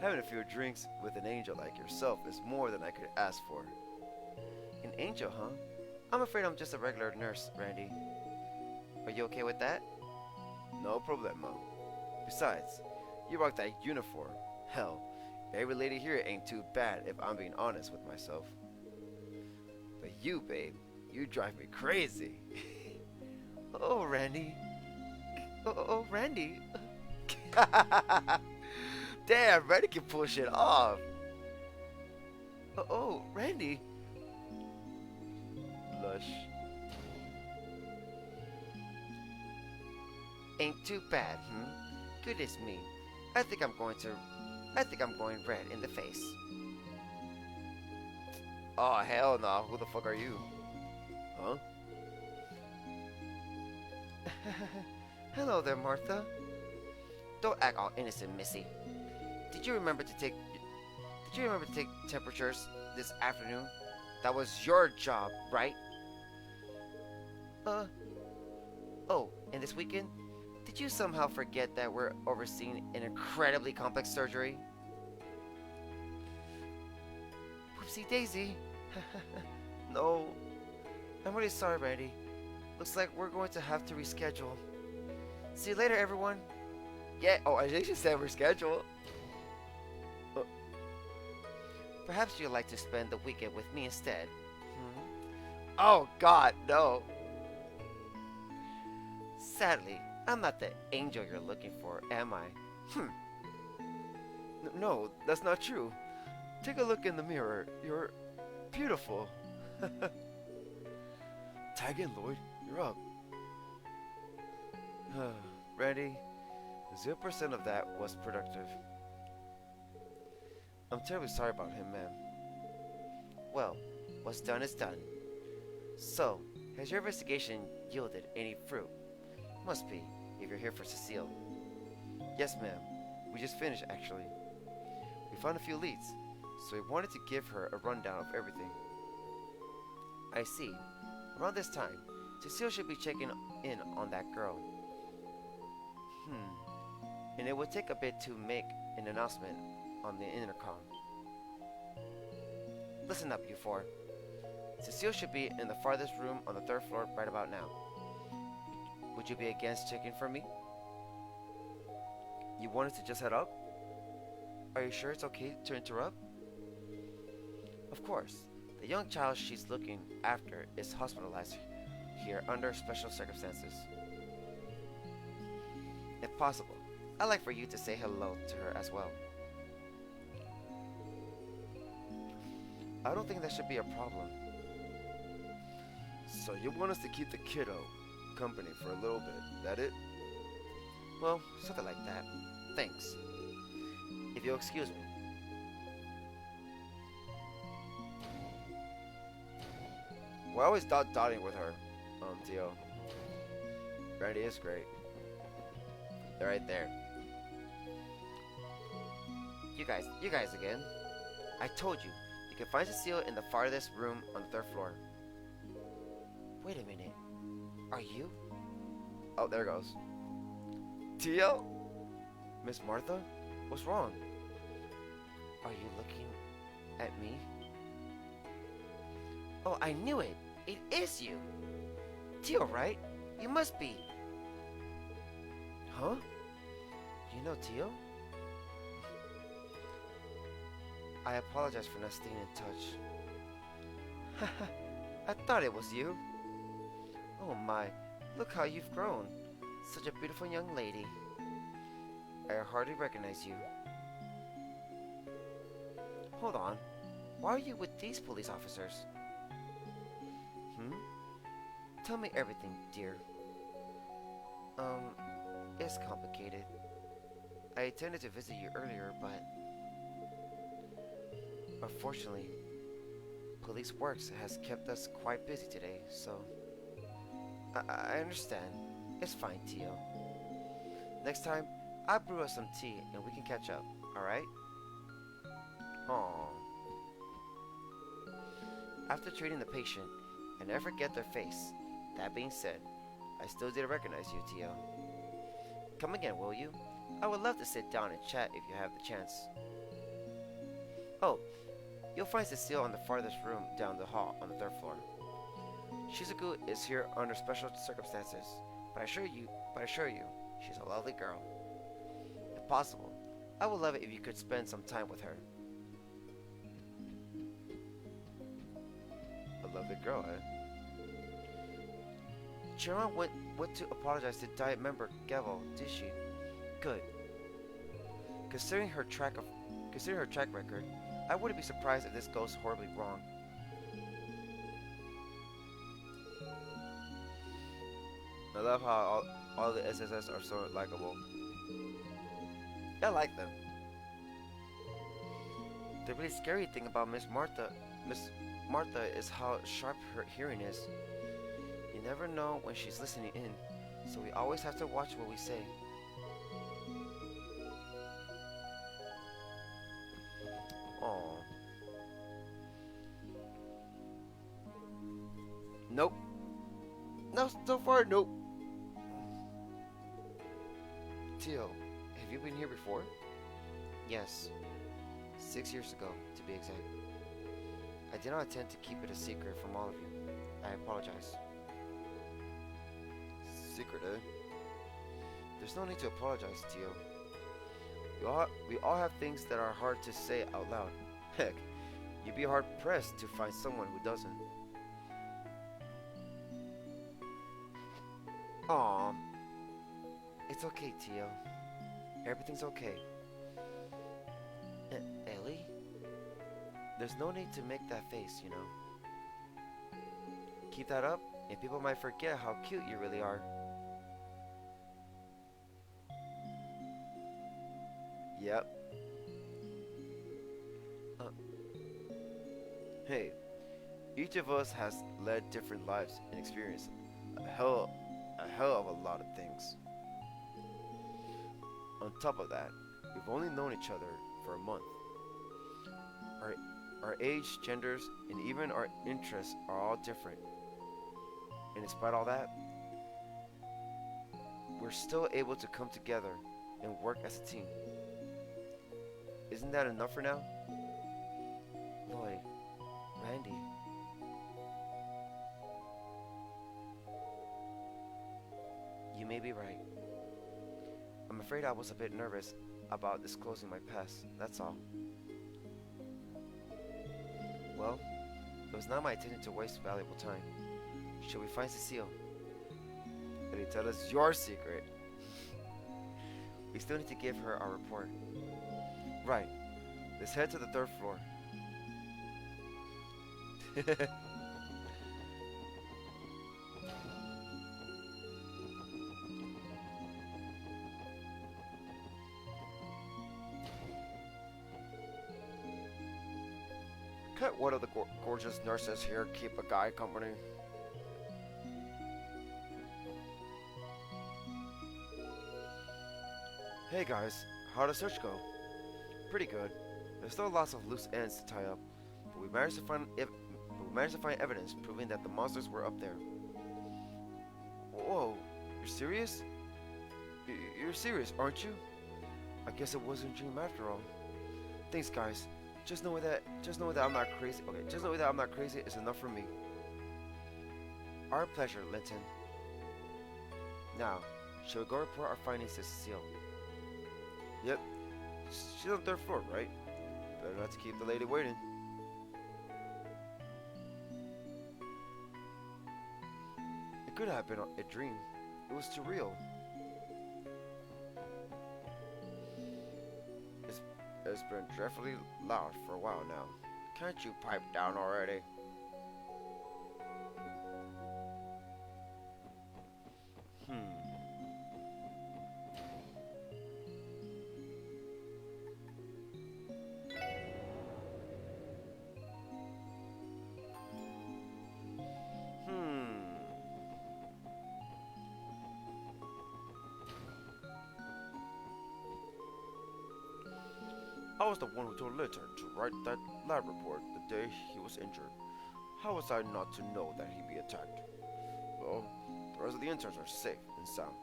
Having a few drinks with an angel like yourself is more than I could ask for. An angel, huh? I'm afraid I'm just a regular nurse, Randy. Are you okay with that? No problemo. Besides, you rock that uniform. Hell, every lady here ain't too bad if I'm being honest with myself. But you, babe, you drive me crazy. Oh, Randy. Oh, Randy. Damn, Randy can pull shit off. Oh, Randy. Lush. Ain't too bad, Goodness me. I think I'm going red in the face. Oh, hell no. Who the fuck are you? Huh? Hello there, Martha. Don't act all innocent, Missy. Did you remember to take temperatures this afternoon? That was your job, right? Oh, and this weekend? Did you somehow forget that we're overseeing an incredibly complex surgery? Whoopsie daisy. No. I'm really sorry, Randy. Looks like we're going to have to reschedule. See you later, everyone. Yeah, oh, I think she said reschedule. Perhaps you'd like to spend the weekend with me instead. Oh, God, no. Sadly, I'm not the angel you're looking for, am I? No, that's not true. Take a look in the mirror. You're beautiful. Tag in, Lloyd. You're up. Randy, 0% of that was productive. I'm terribly sorry about him, ma'am. Well, what's done is done. So, has your investigation yielded any fruit? Must be, if you're here for Cecile. Yes, ma'am. We just finished, actually. We found a few leads, so we wanted to give her a rundown of everything. I see. Around this time, Cecile should be checking in on that girl. And it would take a bit to make an announcement on the intercom. Listen up, you four. Cecile should be in the farthest room on the 3rd floor right about now. Would you be against checking for me? You wanted to just head up? Are you sure it's okay to interrupt? Of course. The young child she's looking after is hospitalized here under special circumstances. Possible. I'd like for you to say hello to her as well. I don't think that should be a problem. So you want us to keep the kiddo company for a little bit, that it? Well, something like that. Thanks. If you'll excuse me. We're always dotting with her, Tio. Randy is great. They're right there. You guys again. I told you, you can find Cecile in the farthest room on the third floor. Wait a minute. Are you? Oh, there it goes. Tio? Miss Martha? What's wrong? Are you looking at me? Oh, I knew it. It is you. Tio, right? You must be. Huh? You know Tio? I apologize for not staying in touch. I thought it was you. Oh my, look how you've grown. Such a beautiful young lady. I hardly recognize you. Hold on. Why are you with these police officers? Tell me everything, dear. It's complicated. I intended to visit you earlier, but unfortunately, police works has kept us quite busy today, so I understand. It's fine, Tio. Next time, I'll brew us some tea and we can catch up, alright? Aww. After treating the patient, I never forget their face. That being said, I still did recognize you, Tio. Come again, will you? I would love to sit down and chat if you have the chance. Oh, you'll find Cecile in the farthest room down the hall on the third floor. Shizuku is here under special circumstances, but I assure you, she's a lovely girl. If possible, I would love it if you could spend some time with her. A lovely girl, eh? Chira went to apologize to Diet member Gavel, did she? Good. Considering her track record, I wouldn't be surprised if this goes horribly wrong. I love how all the SSS are so likable. I like them. The really scary thing about Miss Martha is how sharp her hearing is. You never know when she's listening in, so we always have to watch what we say. Aww. Nope. No, so far, nope. Tio, have you been here before? Yes. 6 years ago, to be exact. I did not intend to keep it a secret from all of you. I apologize. Secret, eh? There's no need to apologize, Tio. We all have things that are hard to say out loud. Heck, you'd be hard-pressed to find someone who doesn't. Aww. It's okay, Tio. Everything's okay. Ellie? There's no need to make that face, you know. Keep that up, and people might forget how cute you really are. Yep. Hey, each of us has led different lives and experienced a hell of a lot of things. On top of that, we've only known each other for a month. Our age, genders, and even our interests are all different. And despite all that, we're still able to come together and work as a team. Isn't that enough for now? Lloyd, Randy. You may be right. I'm afraid I was a bit nervous about disclosing my past, that's all. Well, it was not my intention to waste valuable time. Shall we find Cecile? Did he tell us your secret? We still need to give her our report. Right. Let's head to the third floor. Can't one of the gorgeous nurses here keep a guy company? Hey guys, how'd the search go? Pretty good. There's still lots of loose ends to tie up, but we managed to find evidence proving that the monsters were up there. Whoa, you're serious? You're serious, aren't you? I guess it wasn't a dream after all. Thanks, guys. Just know that I'm not crazy. Okay, just know that I'm not crazy is enough for me. Our pleasure, Linton. Now, shall we go report our findings to Cecile? Yep. She's on the third floor, right? Better not to keep the lady waiting. It could have been a dream. It was too real. It's been dreadfully loud for a while now. Can't you pipe down already? I was the one who told Linton to write that lab report the day he was injured. How was I not to know that he'd be attacked? Well, the rest of the interns are safe and sound,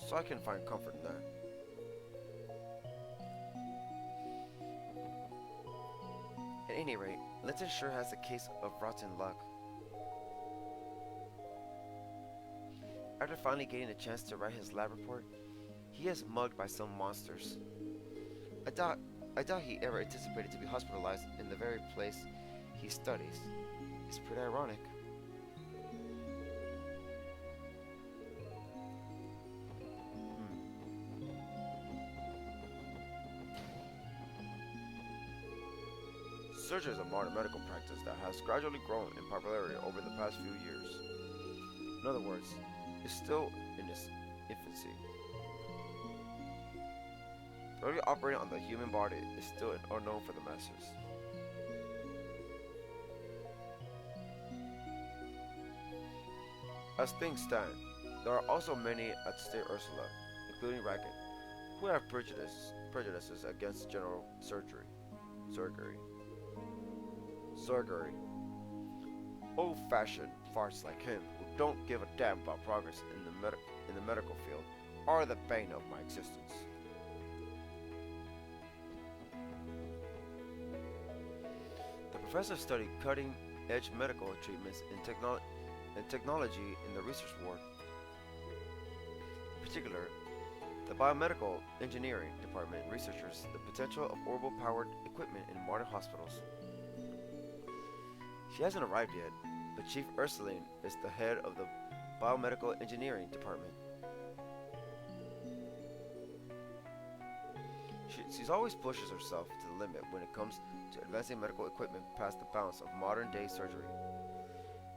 so I can find comfort in that. At any rate, Linton sure has a case of rotten luck. After finally getting a chance to write his lab report, he is mugged by some monsters. I doubt he ever anticipated to be hospitalized in the very place he studies. It's pretty ironic. Surgery is a modern medical practice that has gradually grown in popularity over the past few years. In other words, it's still in its infancy. Early operating on the human body is still unknown for the masses. As things stand, there are also many at State Ursula, including Racket, who have prejudices against general surgery. Old-fashioned farts like him who don't give a damn about progress in the medical field are the bane of my existence. The professor studied cutting-edge medical treatments and technology in the research ward. In particular, the biomedical engineering department researches the potential of orbital-powered equipment in modern hospitals. She hasn't arrived yet, but Chief Ursuline is the head of the biomedical engineering department. She's always pushes herself to the limit when it comes to advancing medical equipment past the bounds of modern-day surgery.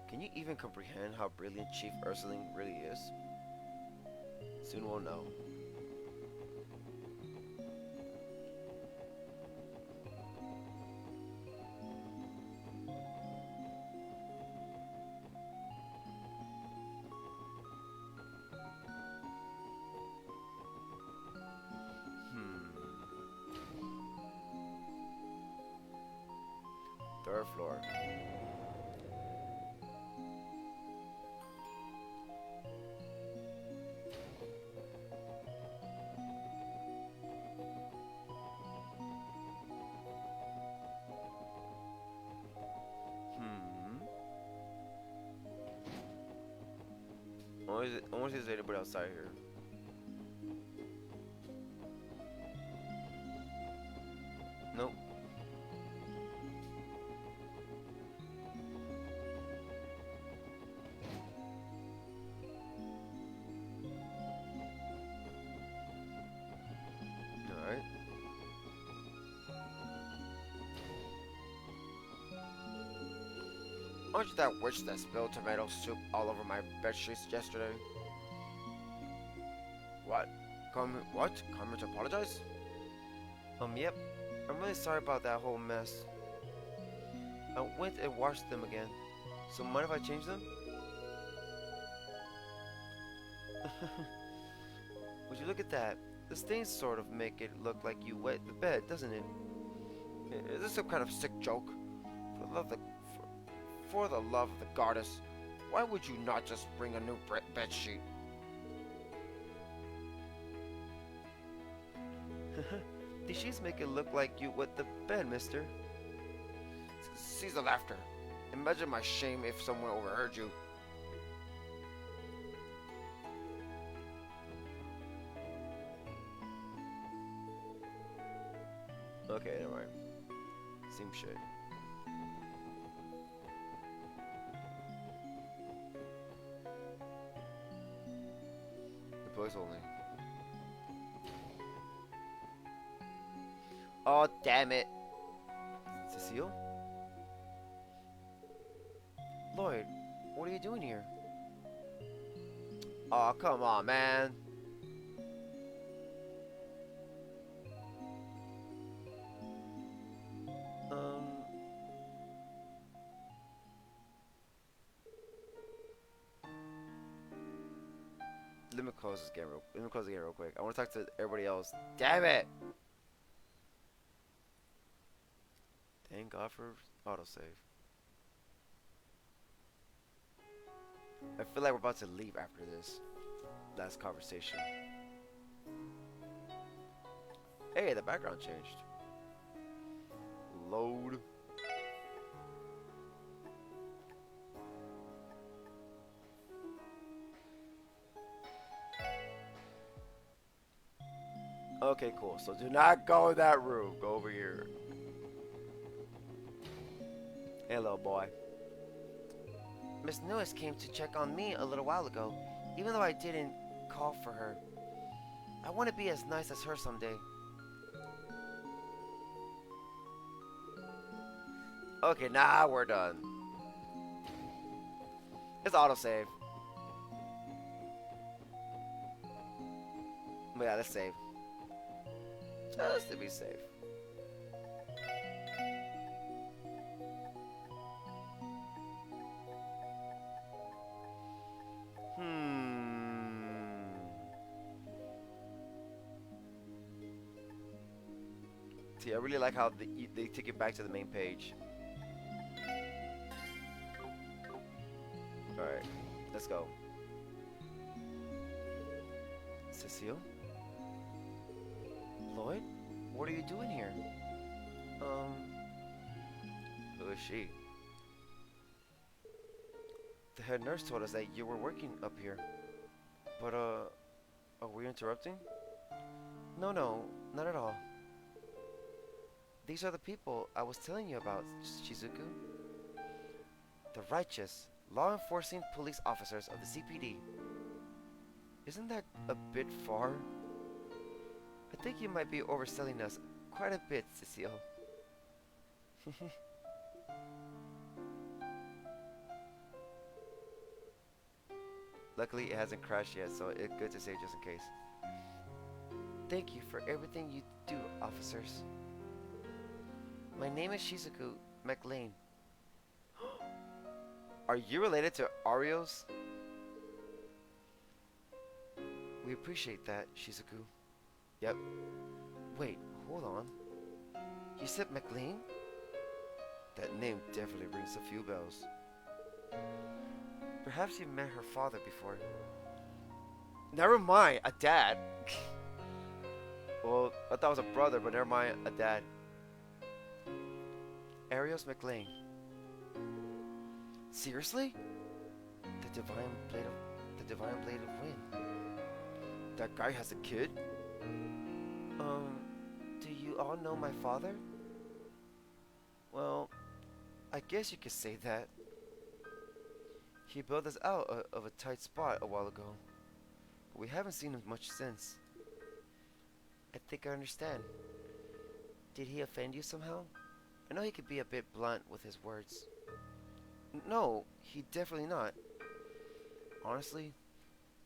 Can you even comprehend how brilliant Chief Ursuline really is? Soon we'll know. Third floor. I want to see if there's anybody outside here. Nope. Aren't you that witch that spilled tomato soup all over my bed sheets yesterday? What? What? Come to apologize? Yep. I'm really sorry about that whole mess. I went and washed them again. So mind if I change them? Would you look at that? The stains sort of make it look like you wet the bed, doesn't it? Is this some kind of sick joke? For the love of the goddess, why would you not just bring a new bed sheet? The sheets make it look like you wet the bed, mister. Cease the laughter. Imagine my shame if someone overheard you. Okay, never mind. Same shit. The boys only. Oh, damn it. Cecile? Lloyd, what are you doing here? Oh, come on, man. Let me close this game real quick. I want to talk to everybody else. Damn it! Thank God for autosave. I feel like we're about to leave after this last conversation. Hey, the background changed. Load. Okay, cool. So do not go in that room. Go over here. Hello, boy. Miss Lewis came to check on me a little while ago, even though I didn't call for her. I want to be as nice as her someday. Okay, now we're done. It's autosave. But yeah, let's save. Just to be safe. See, I really like how they take it back to the main page. Alright, let's go. Cecile? Lloyd? What are you doing here? Who is she? The head nurse told us that you were working up here. But, are we interrupting? No, not at all. These are the people I was telling you about, Shizuku. The righteous, law-enforcing police officers of the CPD. Isn't that a bit far? I think you might be overselling us quite a bit, Cecile. Luckily, it hasn't crashed yet, so it's good to save just in case. Thank you for everything you do, officers. My name is Shizuku McLean. Are you related to Arios? We appreciate that, Shizuku. Yep. Wait, hold on. You said McLean? That name definitely rings a few bells. Perhaps you met her father before. Never mind, a dad. Well, I thought it was a brother, but never mind, a dad. Arios McLean. Seriously? The divine blade of wind. That guy has a kid? Do you all know my father? Well, I guess you could say that. He bailed us out of a tight spot a while ago. But we haven't seen him much since. I think I understand. Did he offend you somehow? I know he could be a bit blunt with his words. No, he definitely not. Honestly,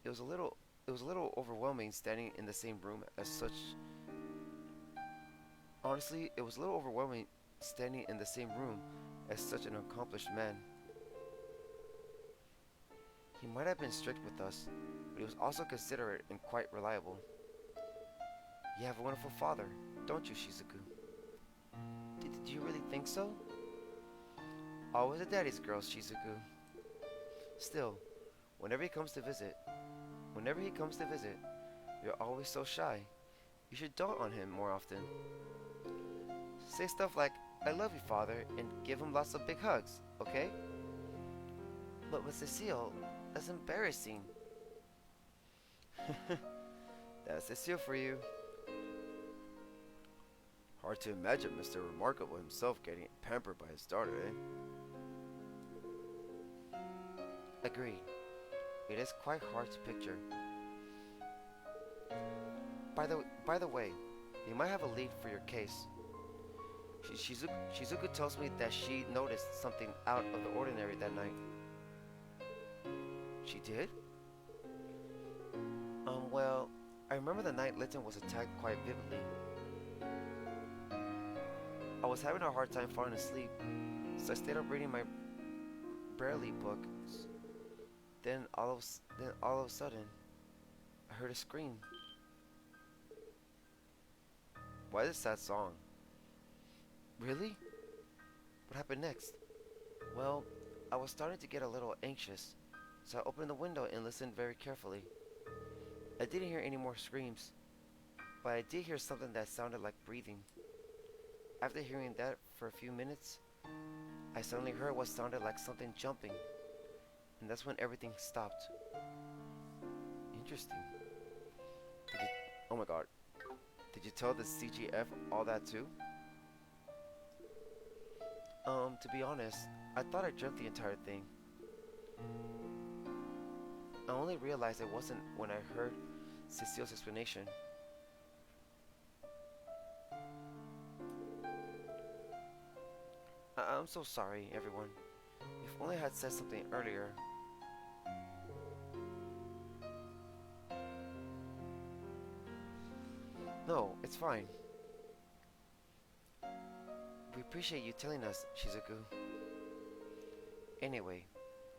it was a little it was a little overwhelming standing in the same room as such. Honestly, it was a little overwhelming standing in the same room as such an accomplished man. He might have been strict with us, but he was also considerate and quite reliable. You have a wonderful father, don't you, Shizuku? Did you really think so? Always a daddy's girl, Shizuku. Still, whenever he comes to visit, whenever he comes to visit, you're always so shy. You should dote on him more often. Say stuff like, I love you, father, and give him lots of big hugs, okay? But with Cecile, that's embarrassing. That's Cecile for you. Hard to imagine Mr. Remarkable himself getting pampered by his daughter, eh? Agreed. It is quite hard to picture. By the way, you might have a lead for your case. Shizuku tells me that she noticed something out of the ordinary that night. She did? Well, I remember the night Lytton was attacked quite vividly. I was having a hard time falling asleep, so I stayed up reading my Braille books. Then all of a sudden, I heard a scream. Why this sad song? Really? What happened next? Well, I was starting to get a little anxious, so I opened the window and listened very carefully. I didn't hear any more screams, but I did hear something that sounded like breathing. After hearing that for a few minutes, I suddenly heard what sounded like something jumping, and that's when everything stopped. Interesting. Oh my god. Did you tell the CGF all that too? To be honest, I thought I dreamt the entire thing. I only realized it wasn't when I heard Cecile's explanation. I'm so sorry, everyone. If only I had said something earlier. No, it's fine. We appreciate you telling us, Shizuku. Anyway,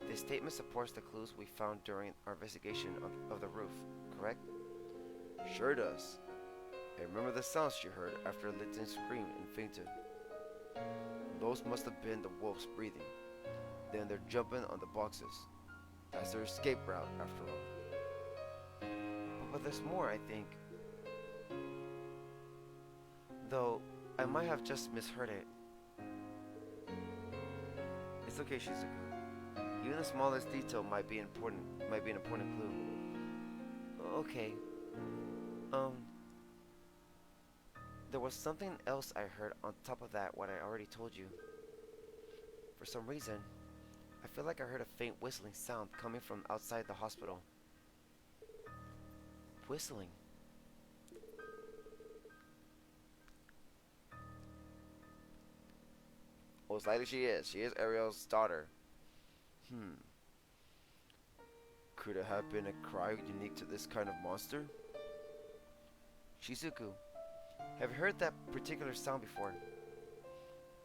this statement supports the clues we found during our investigation of the roof, correct? Sure does. I remember the sounds she heard after Lytton screamed and fainted. Those must have been the wolves breathing. Then they're jumping on the boxes. That's their escape route, after all. But there's more, I think. Though, I might have just misheard it. It's okay, Shizuku. Even the smallest detail might be an important clue. Okay. There was something else I heard on top of that what I already told you. For some reason, I feel like I heard a faint whistling sound coming from outside the hospital. Whistling. Most likely she is. She is Ariel's daughter. Could it have been a cry unique to this kind of monster? Shizuku, have you heard that particular sound before?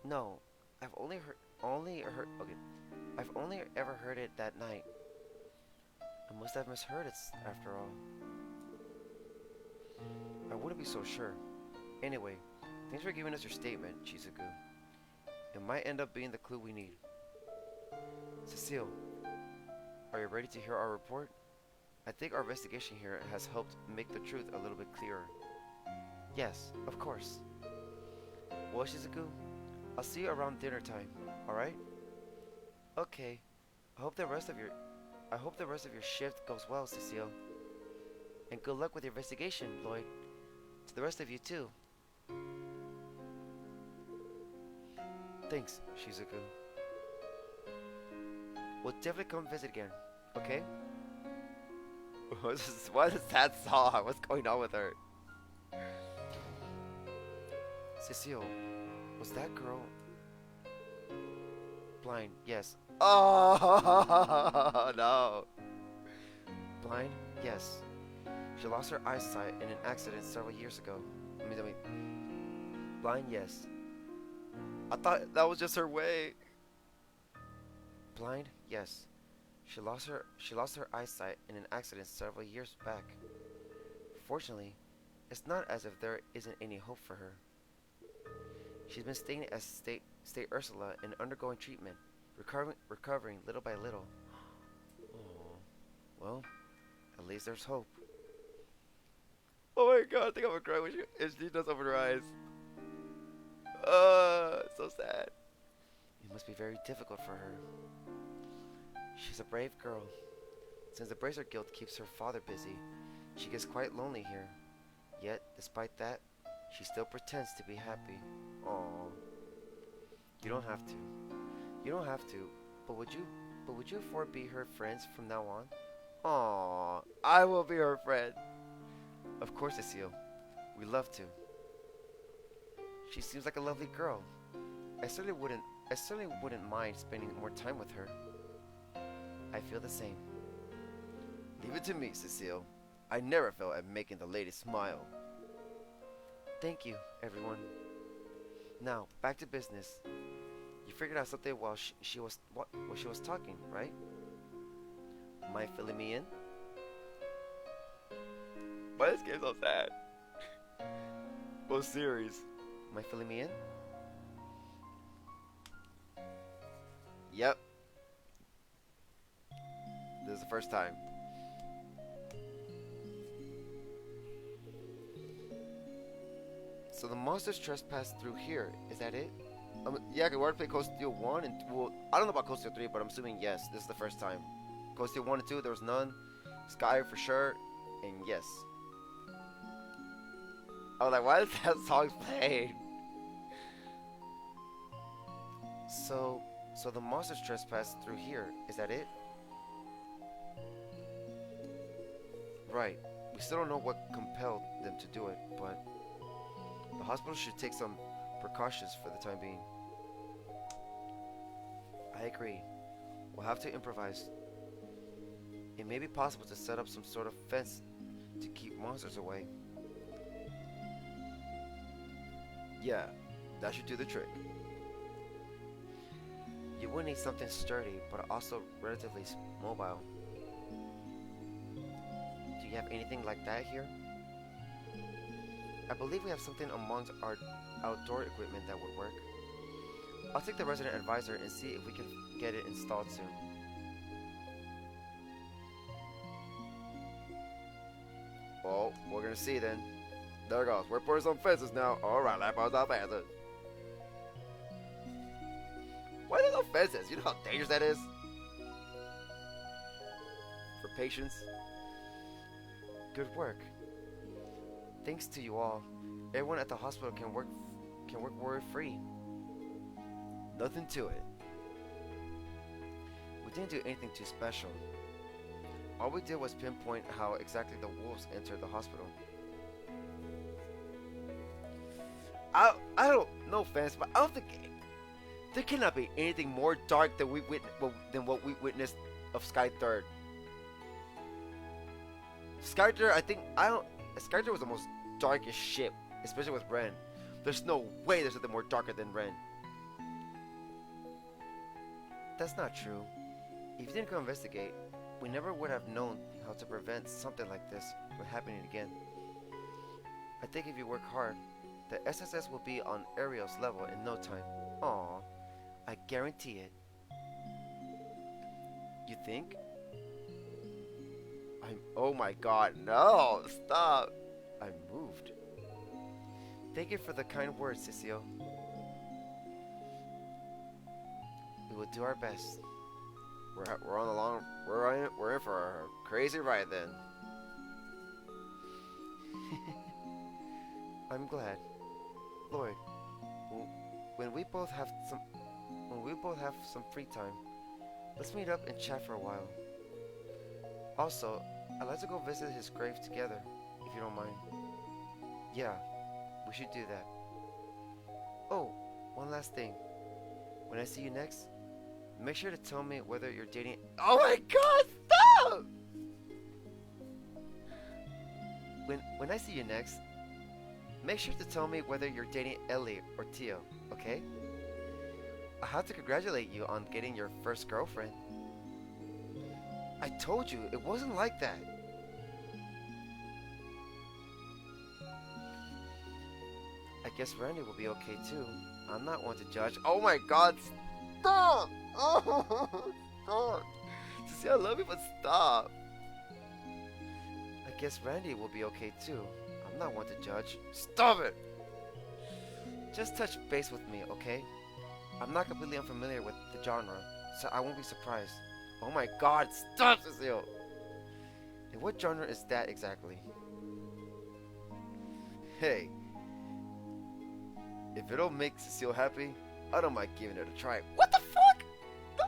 No, I've only ever heard it that night. I must have misheard it after all. I wouldn't be so sure. Anyway, thanks for giving us your statement, Shizuku. It might end up being the clue we need. Cecile, are you ready to hear our report? I think our investigation here has helped make the truth a little bit clearer. Yes, of course. Well, Shizuku, I'll see you around dinner time, alright? Okay. I hope the rest of your shift goes well, Cecile. And good luck with your investigation, Lloyd. To the rest of you too. Thanks, Shizuku. We'll definitely come visit again, okay? What is that song? What's going on with her? Cecile, was that girl? Blind, yes. Oh, no. Blind, yes. She lost her eyesight in an accident several years ago. I mean, blind, yes. I thought that was just her way. Blind, yes. She lost her eyesight in an accident several years back. Fortunately, it's not as if there isn't any hope for her. She's been staying at State Ursula and undergoing treatment, recovering little by little. Oh, well, at least there's hope. Oh my god, I think I'm gonna cry when if she does open her eyes. So sad. It must be very difficult for her. She's a brave girl. Since the Bracer Guild keeps her father busy, she gets quite lonely here. Yet, despite that, she still pretends to be happy. Aww. You don't have to. You don't have to. But would you? But would you four be her friends from now on? Aww. I will be her friend. Of course, Cecile. We love to. She seems like a lovely girl. I certainly wouldn't mind spending more time with her. I feel the same. Leave it to me, Cecile. I never fail at making the ladies smile. Thank you, everyone. Now, back to business. You figured out something while she was talking, right? Am I filling me in? Why is this game so sad? Both series. Am I filling me in? Yep. This is the first time. So the monsters trespass through here. Is that it? Yeah, we already played Coast Steel 1 and... Well, I don't know about Coast Steel 3, but I'm assuming yes. This is the first time. Coast Steel 1 and 2, there was none. Sky for sure. And yes. I was like, why is that song playing? So the monsters trespass through here. Is that it? Right. We still don't know what compelled them to do it, but the hospital should take some precautions for the time being. I agree. We'll have to improvise. It may be possible to set up some sort of fence to keep monsters away. Yeah, that should do the trick. You will need something sturdy, but also relatively mobile. Do you have anything like that here? I believe we have something amongst our outdoor equipment that would work. I'll take the resident advisor and see if we can get it installed soon. Well, we're gonna see then. There it goes. We're putting some fences now. Alright, let's put some fences. Why are there no fences? You know how dangerous that is? For patients. Good work. Thanks to you all, everyone at the hospital can work worry-free. Nothing to it. We didn't do anything too special. All we did was pinpoint how exactly the wolves entered the hospital. I don't know, fans, but I don't think there cannot be anything more dark than what we witnessed of Sky Third. Sky Third, Sky Third was the most darkest ship, especially with Ren. There's no way there's something more darker than Ren. That's not true. If you didn't go investigate, we never would have known how to prevent something like this from happening again. I think if you work hard, the SSS will be on Ariel's level in no time. Aww, I guarantee it. You think? Oh my god, no! Stop! I'm moved. Thank you for the kind words, Cecile. We will do our best. We're on the long. We're in for a crazy ride then. I'm glad, Lloyd. When we both have some free time, let's meet up and chat for a while. Also, I'd like to go visit his grave together, if you don't mind. Yeah, we should do that. Oh, one last thing. When I see you next, Make sure to tell me whether you're dating. Oh my God! Stop! When I see you next, make sure to tell me whether you're dating Ellie or Tio, okay? I have to congratulate you on getting your first girlfriend. I told you, it wasn't like that. I guess Randy will be okay too. I'm not one to judge. Oh my God, stop! Oh, stop! See, I love you, but stop. I guess Randy will be okay too. I'm not one to judge. Stop it! Just touch base with me, okay? I'm not completely unfamiliar with the genre, so I won't be surprised. Oh my God, stop, Cecile! And what genre is that exactly? Hey, if it'll make Cecile happy, I don't mind giving it a try. What the fuck?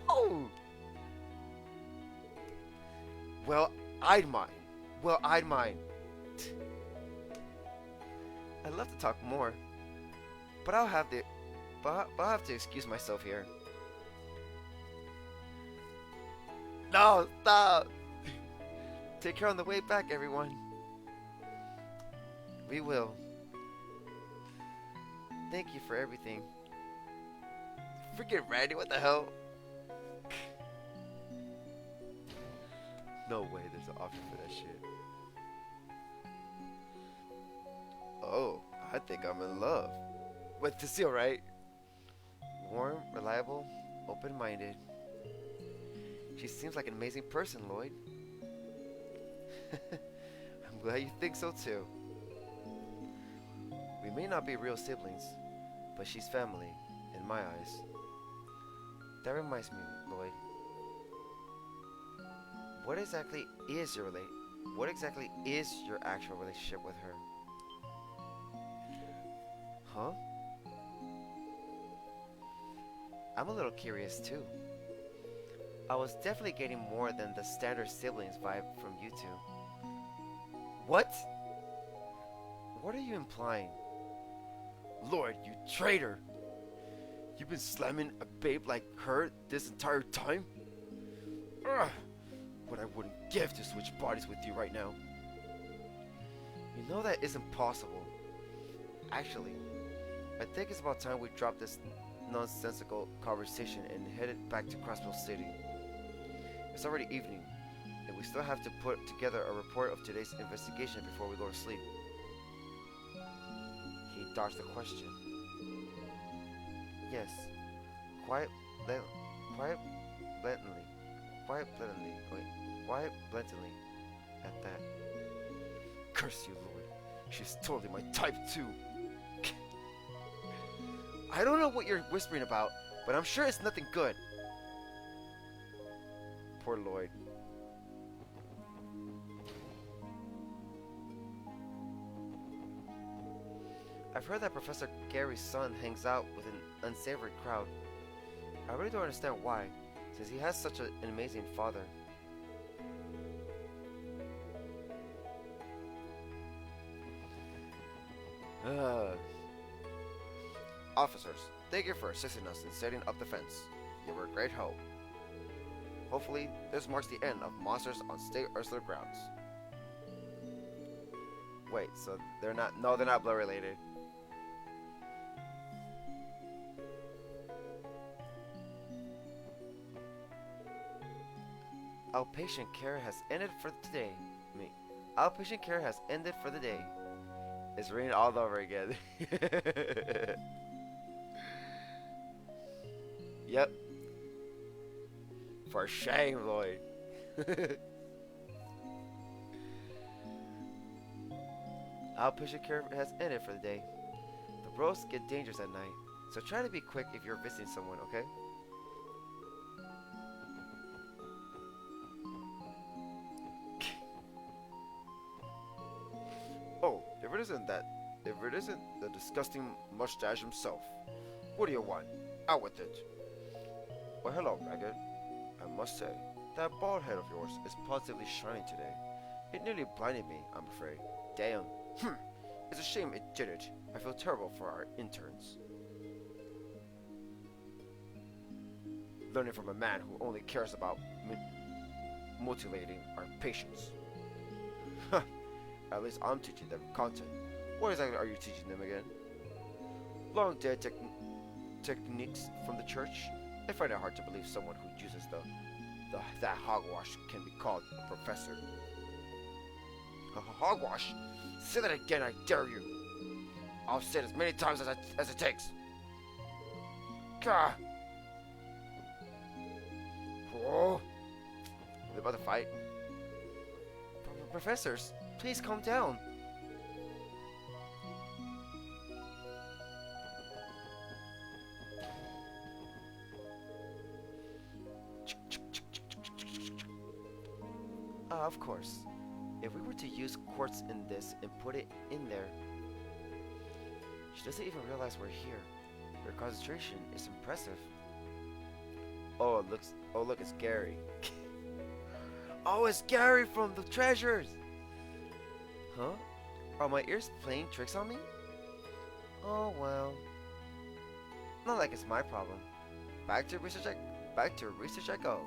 No! Well, I'd mind. I'd love to talk more, but I'll have to excuse myself here. No, stop! Take care on the way back, everyone. We will. Thank you for everything. Freaking Randy, what the hell? No way there's an option for that shit. Oh, I think I'm in love. With Cecile, right? Warm, reliable, open-minded. She seems like an amazing person, Lloyd. I'm glad you think so too. We may not be real siblings, but she's family, in my eyes. That reminds me, Lloyd. What exactly is your actual relationship with her? Huh? I'm a little curious too. I was definitely getting more than the standard siblings vibe from you two. What? What are you implying? Lloyd, you traitor! You've been slamming a babe like her this entire time? Ugh! What I wouldn't give to switch bodies with you right now. You know that isn't possible. Actually, I think it's about time we drop this nonsensical conversation and headed back to Crossbell City. It's already evening, and we still have to put together a report of today's investigation before we go to sleep. He dodged the question. Yes, quiet blatantly at that. Curse you, Lloyd. She's totally my type too. I don't know what you're whispering about, but I'm sure it's nothing good. Poor Lloyd. I've heard that Professor Gary's son hangs out with an unsavory crowd. I really don't understand why, since he has such an amazing father. Officers, thank you for assisting us in setting up the fence. You were a great help. Hopefully, this marks the end of monsters on State Ursula grounds. Wait, so they're not blood related. Outpatient care has ended for today. Outpatient care has ended for the day. It's raining all over again. Yep. For shame, Lloyd. Outpatient care has ended for the day. The roads get dangerous at night, so try to be quick if you're visiting someone, okay? Oh, if it isn't the disgusting mustache himself. What do you want? Out with it. Well, hello, Ragged. I must say, that bald head of yours is positively shining today. It nearly blinded me, I'm afraid. Damn. It's a shame it did it. I feel terrible for our interns. learning from a man who only cares about mutilating our patients. At least I'm teaching them content. What exactly are you teaching them again? Long dead techniques from the church? I find it hard to believe someone who uses that hogwash can be called a professor. Hogwash? Say that again, I dare you. I'll say it as many times as it takes. Gah! Oh! They're about to fight. Professors, please calm down. Of course. If we were to use quartz in this and put it in there, she doesn't even realize we're here. Her concentration is impressive. Oh, look, it's Gary. Oh, it's Gary from the treasures. Huh? Are my ears playing tricks on me? Oh well. Not like it's my problem. Back to research I go.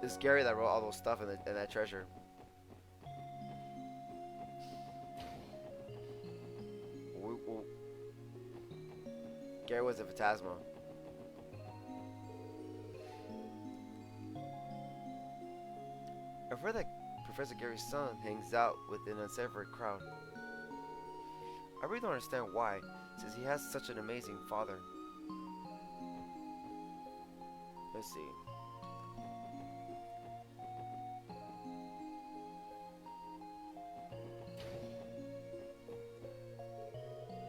It's Gary that wrote all those stuff in that treasure. Gary was a phantasma. I've heard that Professor Gary's son hangs out with an unsavory crowd. I really don't understand why, since he has such an amazing father. Let's see.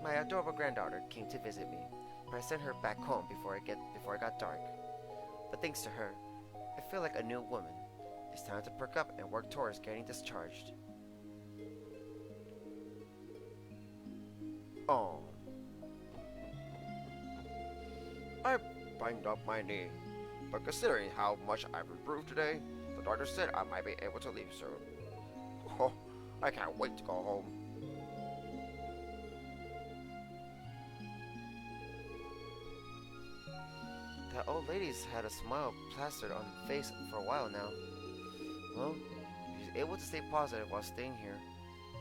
My adorable granddaughter came to visit me, but I sent her back home before it got dark. But thanks to her, I feel like a new woman. It's time to perk up and work towards getting discharged. Oh. I banged up my knee, but considering how much I've improved today, the doctor said I might be able to leave soon. Oh, I can't wait to go home. That old lady's had a smile plastered on her face for a while now. Well, if she's able to stay positive while staying here,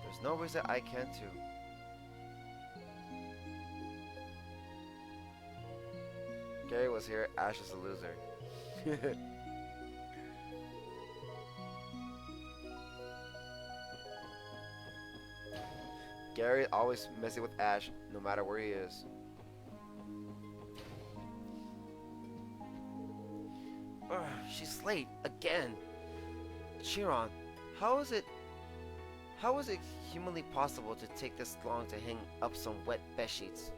there's no reason I can't too. Gary was here, Ash is a loser. Gary always messing with Ash, no matter where he is. She's late again. Chiron, how is it humanly possible to take this long to hang up some wet bed sheets?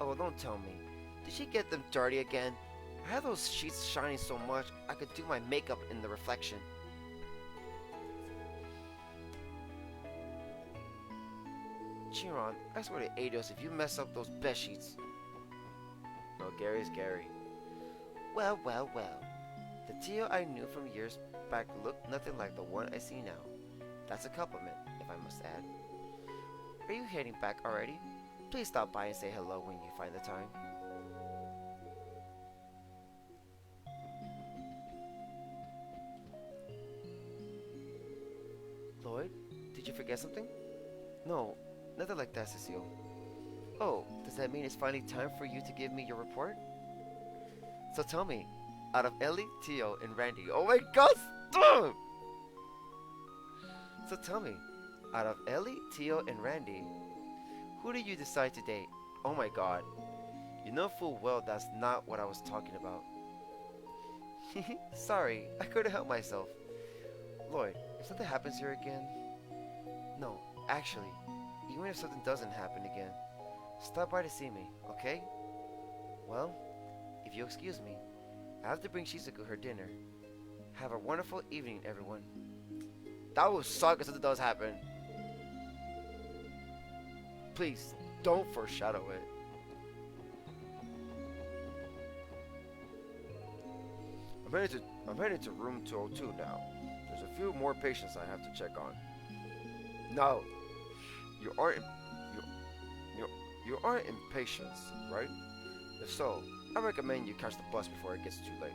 Oh, don't tell me. Did she get them dirty again? I had those sheets shining so much I could do my makeup in the reflection. Chiron, I swear to Eidos if you mess up those bed sheets. No, Gary's Gary. Well, well, well. The Tio I knew from years back looked nothing like the one I see now. That's a compliment, if I must add. Are you heading back already? Please stop by and say hello when you find the time. Lloyd, did you forget something? No, nothing like that, Cecile. Oh, does that mean it's finally time for you to give me your report? So tell me, out of Ellie, Tio, and Randy, oh my god, stop! So tell me, out of Ellie, Tio, and Randy, who do you decide to date? Oh my god, you know full well that's not what I was talking about. Sorry, I couldn't help myself. Lloyd, if something happens here again... No, actually, even if something doesn't happen again, stop by to see me, okay? Well, if you'll excuse me, I have to bring Shizuku her dinner. Have a wonderful evening, everyone. That would suck if something does happen. Please, don't foreshadow it. I'm headed to room 202 now. There's a few more patients I have to check on. No, you aren't you, you aren't impatient, right? If so, I recommend you catch the bus before it gets too late.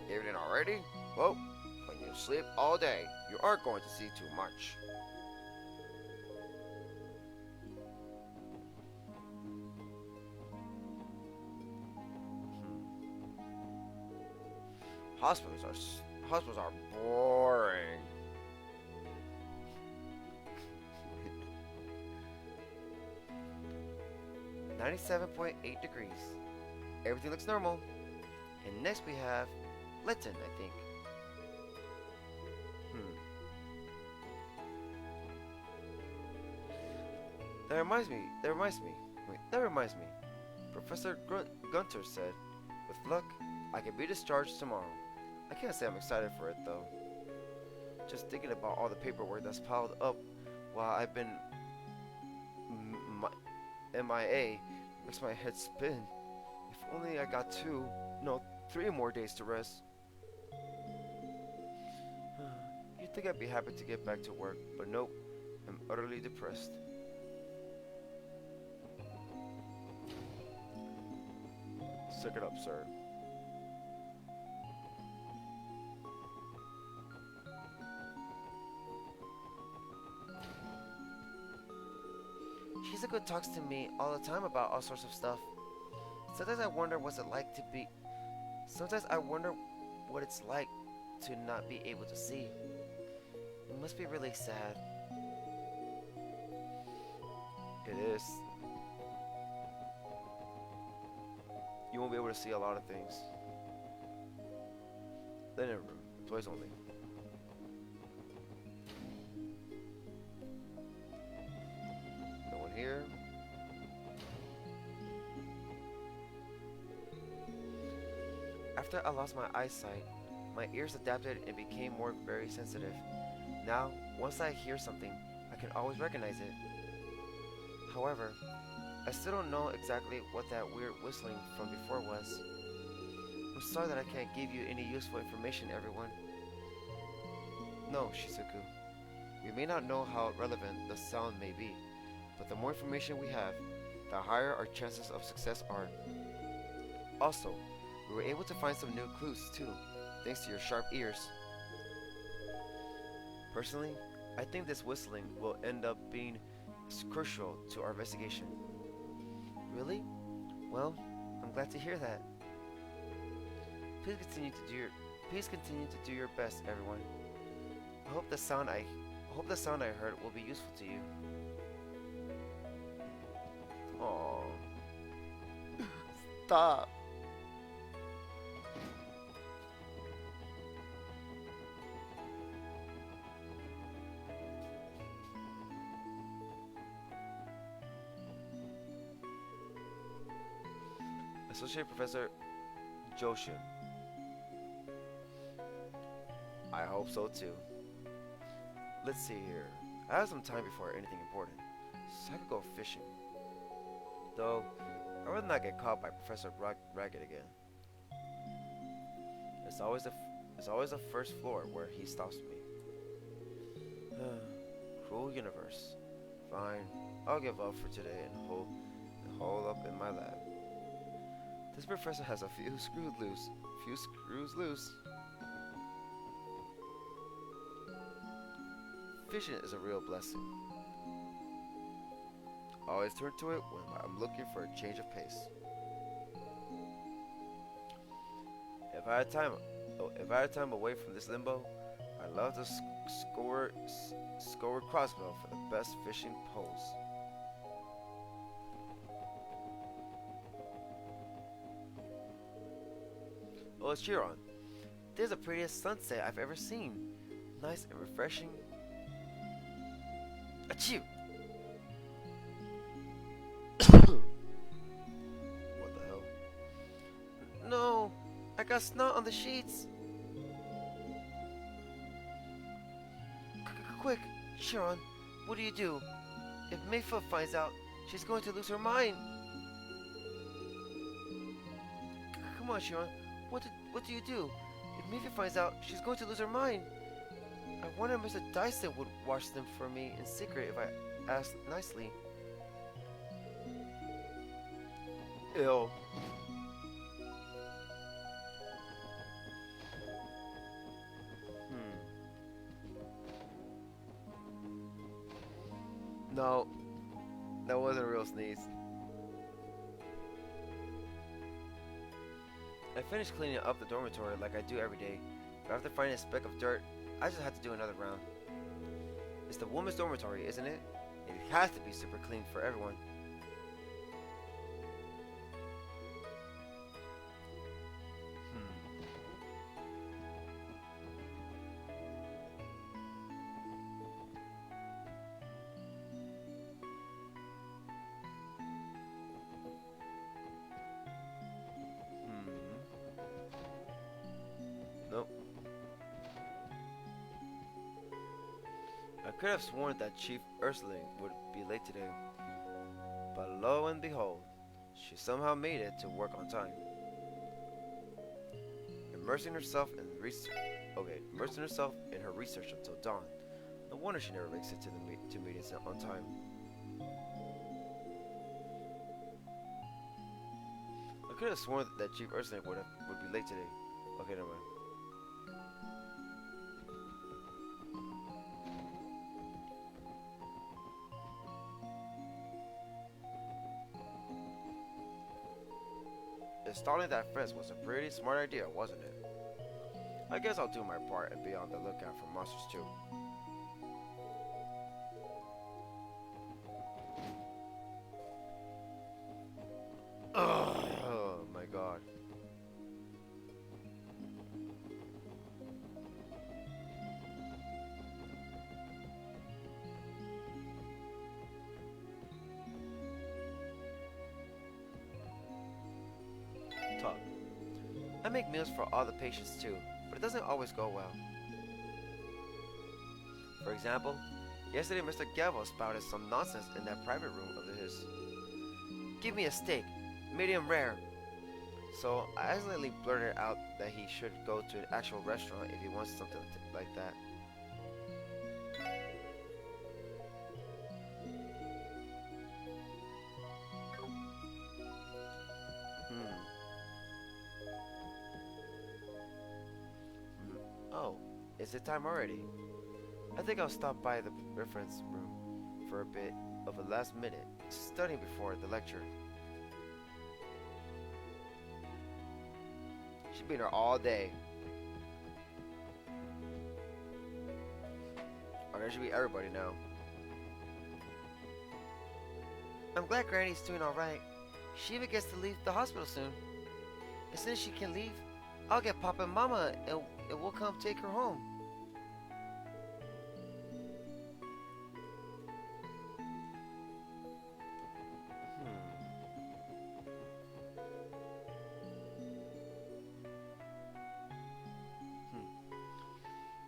Evening already? Well, when you sleep all day, you aren't going to see too much. Hospitals are boring. 97.8 degrees. Everything looks normal. And next we have Lytton, I think. That reminds me. Professor Gunter said, with luck, I can be discharged tomorrow. I can't say I'm excited for it though. Just thinking about all the paperwork that's piled up while I've been MIA makes my head spin. If only I got 3 more days to rest. You'd think I'd be happy to get back to work, but nope, I'm utterly depressed. Suck it up, sir. Shizuku talks to me all the time about all sorts of stuff. Sometimes I wonder what it's like to not be able to see. It must be really sad. It is. You won't be able to see a lot of things. Linen room, toys only. No one here. After I lost my eyesight, my ears adapted and became very sensitive. Now, once I hear something, I can always recognize it. However, I still don't know exactly what that weird whistling from before was. I'm sorry that I can't give you any useful information, everyone. No, Shizuku. We may not know how relevant the sound may be, but the more information we have, the higher our chances of success are. Also, we were able to find some new clues too, thanks to your sharp ears. Personally, I think this whistling will end up being crucial to our investigation. Really? Well, I'm glad to hear that. Please continue to do your best, everyone. I hope the sound I heard will be useful to you. Aww. Stop. Associate Professor Joshin. I hope so too. Let's see here. I have some time before anything important, so I could go fishing. Though, I'd rather not get caught by Professor Ragged again. It's always the first floor where he stops me. Cruel universe. Fine, I'll give up for today and hole up in my lab. This professor has a few screws loose. Fishing is a real blessing. I always turn to it when I'm looking for a change of pace. If I had time away from this limbo, I'd love to score Crossbell for the best fishing pose. Oh, it's Chiron. This is the prettiest sunset I've ever seen. Nice and refreshing. Achoo! What the hell? got snot on the sheets. Quick, Sharon, what do you do? If Mayfield finds out, she's going to lose her mind. Come on, Sharon, what do you do? If Mayfield finds out, she's going to lose her mind. I wonder if Mr. Dyson would wash them for me in secret if I asked nicely. Ew. No, that wasn't a real sneeze. I finished cleaning up the dormitory like I do every day, but after finding a speck of dirt, I just had to do another round. It's the woman's dormitory, isn't it? It has to be super clean for everyone. Nope. I could have sworn that Chief Ursuling would be late today, but lo and behold, she somehow made it to work on time. Immersing herself in her research until dawn. No wonder she never makes it to the meetings on time. I could have sworn that Chief Ursuling would be late today. Okay, never mind. Installing that fence was a pretty smart idea, wasn't it? I guess I'll do my part and be on the lookout for monsters too. Oh my god. Talk. I make meals for all the patients too, but it doesn't always go well. For example, yesterday Mr. Gavel spouted some nonsense in that private room of his. Give me a steak, medium rare. So I accidentally blurted out that he should go to an actual restaurant if he wants something like that. Oh, is it time already? I think I'll stop by the reference room for a bit of a last minute studying before the lecture. She's been here all day. Oh, there should be everybody now. I'm glad Granny's doing alright. She even gets to leave the hospital soon. As soon as she can leave, I'll get Papa and Mama and we'll come take her home.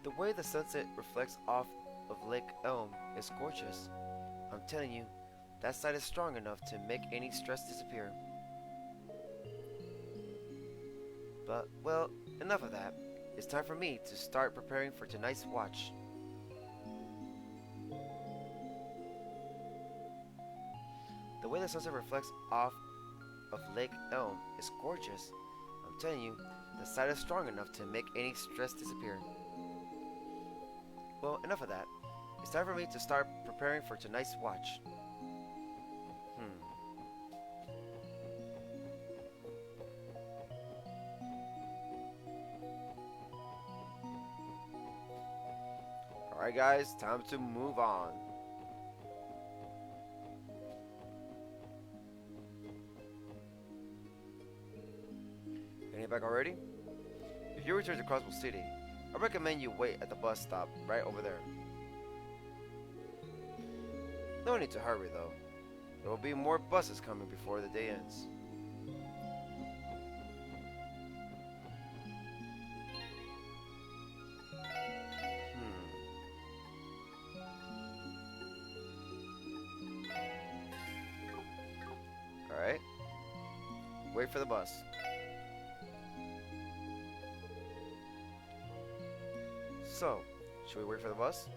The way the sunset reflects off of Lake Elm is gorgeous. I'm telling you, that sight is strong enough to make any stress disappear. But, well, enough of that. It's time for me to start preparing for tonight's watch. The way the sunset reflects off of Lake Elm is gorgeous. I'm telling you, the sight is strong enough to make any stress disappear. Well, enough of that. It's time for me to start preparing for tonight's watch. Alright guys, time to move on. Getting back already? If you return to Crossbell City, I recommend you wait at the bus stop right over there. No need to hurry though. There will be more buses coming before the day ends. Wait for the bus. So, should we wait for the bus?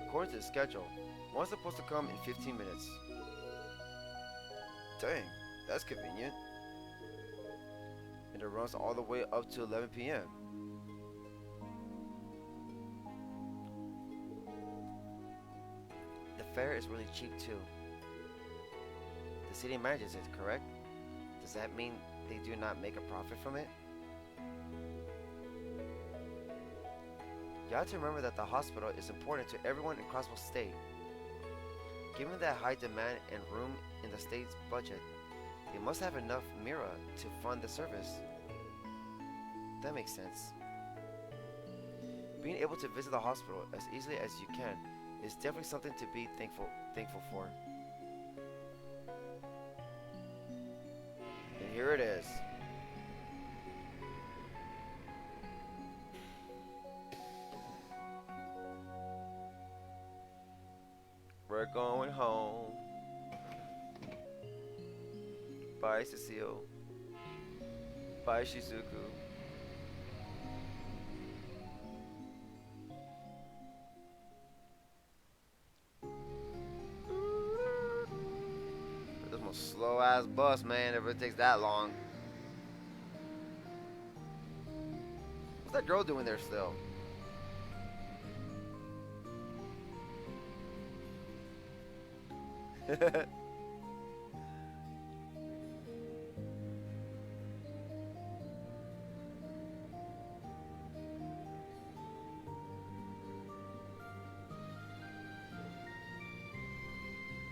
According to the schedule, one's supposed to come in 15 minutes. Dang, that's convenient. And it runs all the way up to 11 p.m. The fare is really cheap too. The city manages it, correct? Does that mean they do not make a profit from it? You have to remember that the hospital is important to everyone in Crossbell State. Given that high demand and room in the state's budget, they must have enough Mira to fund the service. That makes sense. Being able to visit the hospital as easily as you can is definitely something to be thankful for. And here it is. We're going home. Bye, Cecile. Bye, Shizuku. This one slow ass bus, man, if it takes that long. What's that girl doing there still?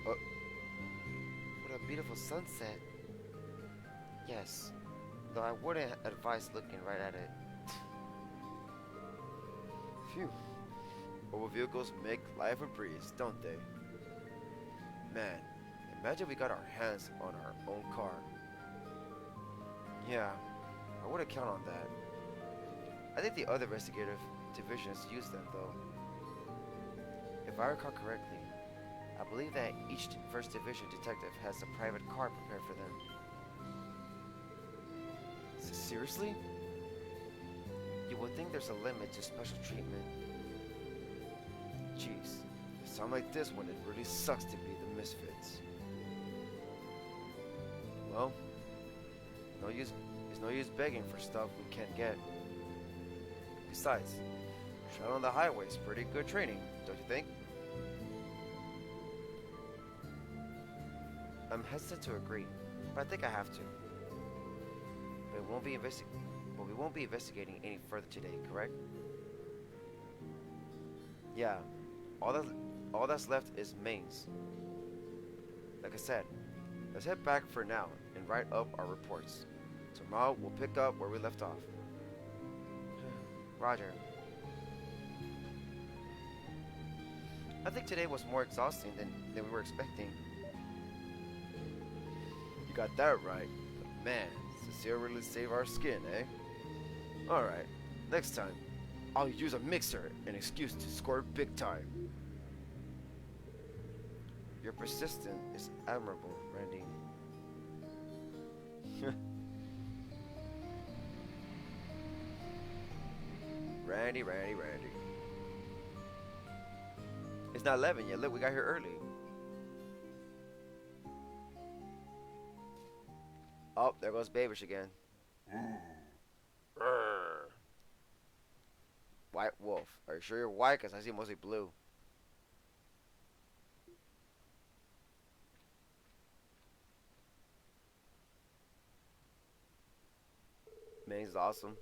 Oh, what a beautiful sunset. Yes, though I wouldn't advise looking right at it. Phew. Mobile vehicles make life a breeze, don't they? Man, imagine we got our hands on our own car. Yeah, I wouldn't count on that. I think the other investigative divisions use them though. If I recall correctly, I believe that each first division detective has a private car prepared for them. Seriously? You would think there's a limit to special treatment. Jeez, it sounds like this one, it really sucks to be the misfits. Well, it's no use begging for stuff we can't get. Besides, traveling on the highway is pretty good training, don't you think? I'm hesitant to agree, but I think I have to. But we won't be investigating any further today, correct? Yeah, all that's left is mains. Like I said, let's head back for now and write up our reports. Tomorrow we'll pick up where we left off. Roger. I think today was more exhausting than we were expecting. You got that right. But man, Cecile really saved our skin, eh? Alright, next time, I'll use a mixer, an excuse to score big time. Your persistence is admirable, Randy. Randy. It's not 11 yet. Look, we got here early. Oh, there goes Babish again. White wolf. Are you sure you're white? Because I see mostly blue. Man's awesome.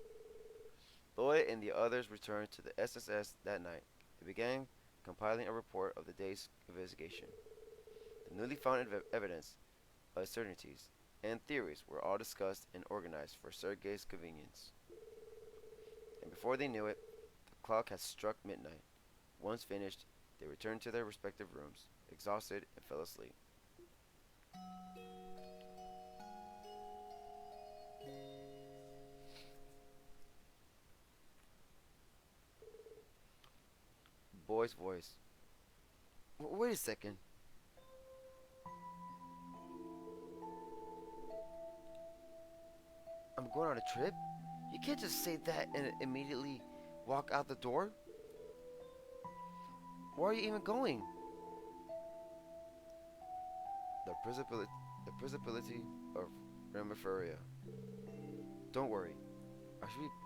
Lloyd and the others returned to the SSS that night. They began compiling a report of the day's investigation. The newly found evidence, uncertainties, and theories were all discussed and organized for Sergei's convenience. And before they knew it, the clock had struck midnight. Once finished, they returned to their respective rooms, exhausted, and fell asleep. Boy's voice. Wait a second. going on a trip? You can't just say that and immediately walk out the door. Where are you even going? The principality of Ramiferia. Don't worry.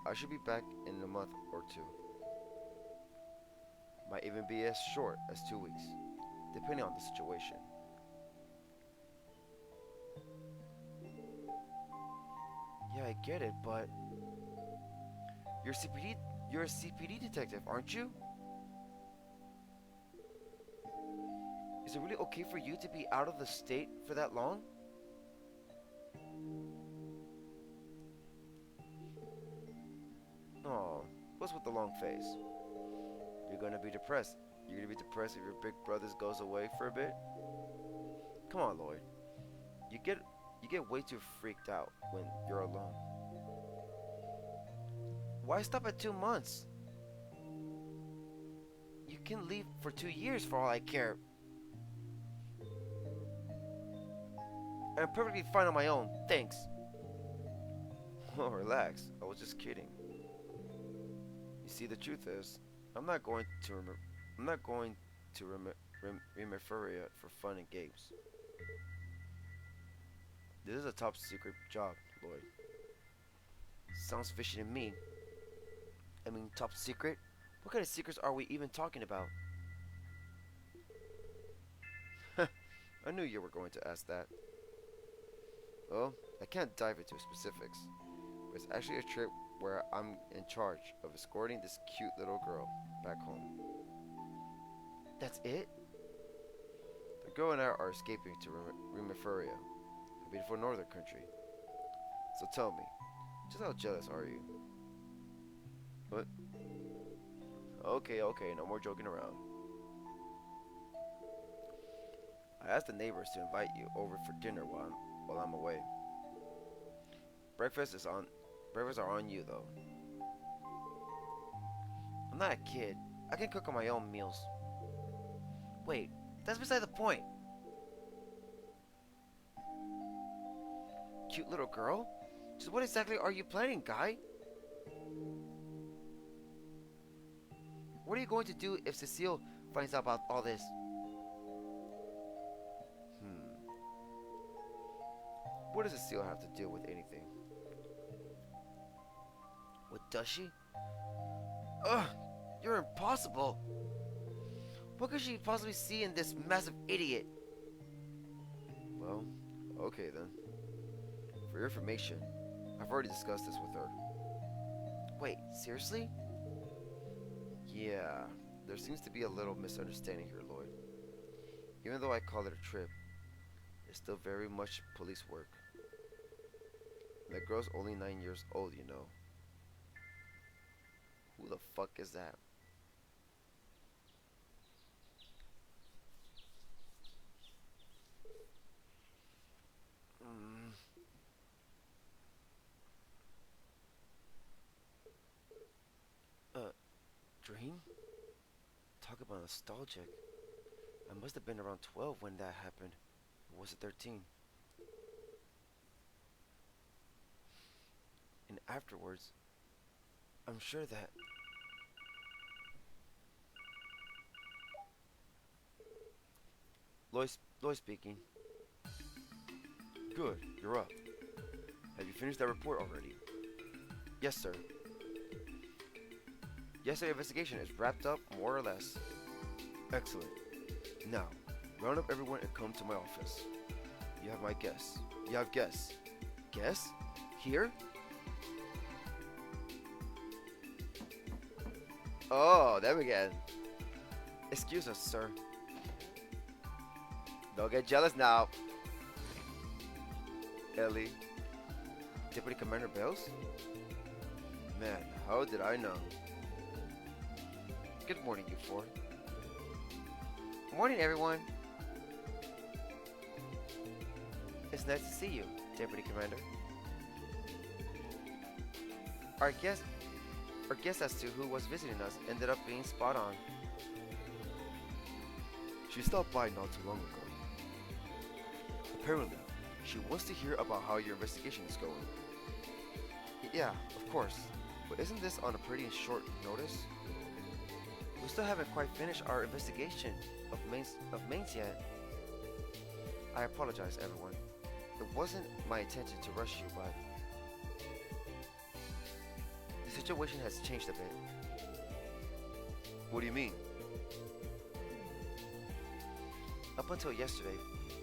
I should be back in a month or two. Might even be as short as 2 weeks, depending on the situation. Yeah, I get it, but you're a CPD detective, aren't you? Is it really okay for you to be out of the state for that long? Oh, what's with the long face? You're gonna be depressed. You're gonna be depressed if your big brother goes away for a bit? Come on, Lloyd. You get way too freaked out when you're alone. Why stop at 2 months? You can leave for 2 years for all I care. I'm perfectly fine on my own, thanks. Oh, relax. I was just kidding. You see, the truth is, I'm not going to Remiferia for fun and games. This is a top secret job, Lloyd. Sounds fishy to me. I mean, top secret? What kind of secrets are we even talking about? I knew you were going to ask that. Well, I can't dive into specifics, but it's actually a trip where I'm in charge of escorting this cute little girl back home. That's it? The girl and I are escaping to Remiferia, a beautiful northern country. So tell me, just how jealous are you? What? Okay, no more joking around. I asked the neighbors to invite you over for dinner while I'm away. Breakfasts are on you though. I'm not a kid. I can cook on my own meals. Wait, that's beside the point. Cute little girl? Just what exactly are you planning, guy? What are you going to do if Cecile finds out about all this? What does Cecile have to do with anything? What does she? Ugh, you're impossible. What could she possibly see in this massive idiot? Well, okay then. For your information, I've already discussed this with her. Wait, seriously? Yeah, there seems to be a little misunderstanding here, Lloyd. Even though I call it a trip, it's still very much police work. That girl's only 9 years old, you know. Who the fuck is that? Dream? Talk about nostalgic. I must have been around 12 when that happened. Or was it 13? And afterwards, I'm sure that... Lloyd speaking. Good, you're up. Have you finished that report already? Yes, sir. Yesterday's investigation is wrapped up, more or less. Excellent. Now, round up everyone and come to my office. You have my guests. You have guests. Guests? Here? Oh, there we go. Excuse us, sir. Don't get jealous now. Ellie. Deputy Commander Bells? Man, how did I know? Good morning, you four. Morning, everyone. It's nice to see you, Deputy Commander. Our guess as to who was visiting us ended up being spot on. She stopped by not too long ago. Apparently, she wants to hear about how your investigation is going. Yeah, of course. But isn't this on a pretty short notice? We still haven't quite finished our investigation of mains yet. I apologize, everyone. It wasn't my intention to rush you, but the situation has changed a bit. What do you mean? Up until yesterday,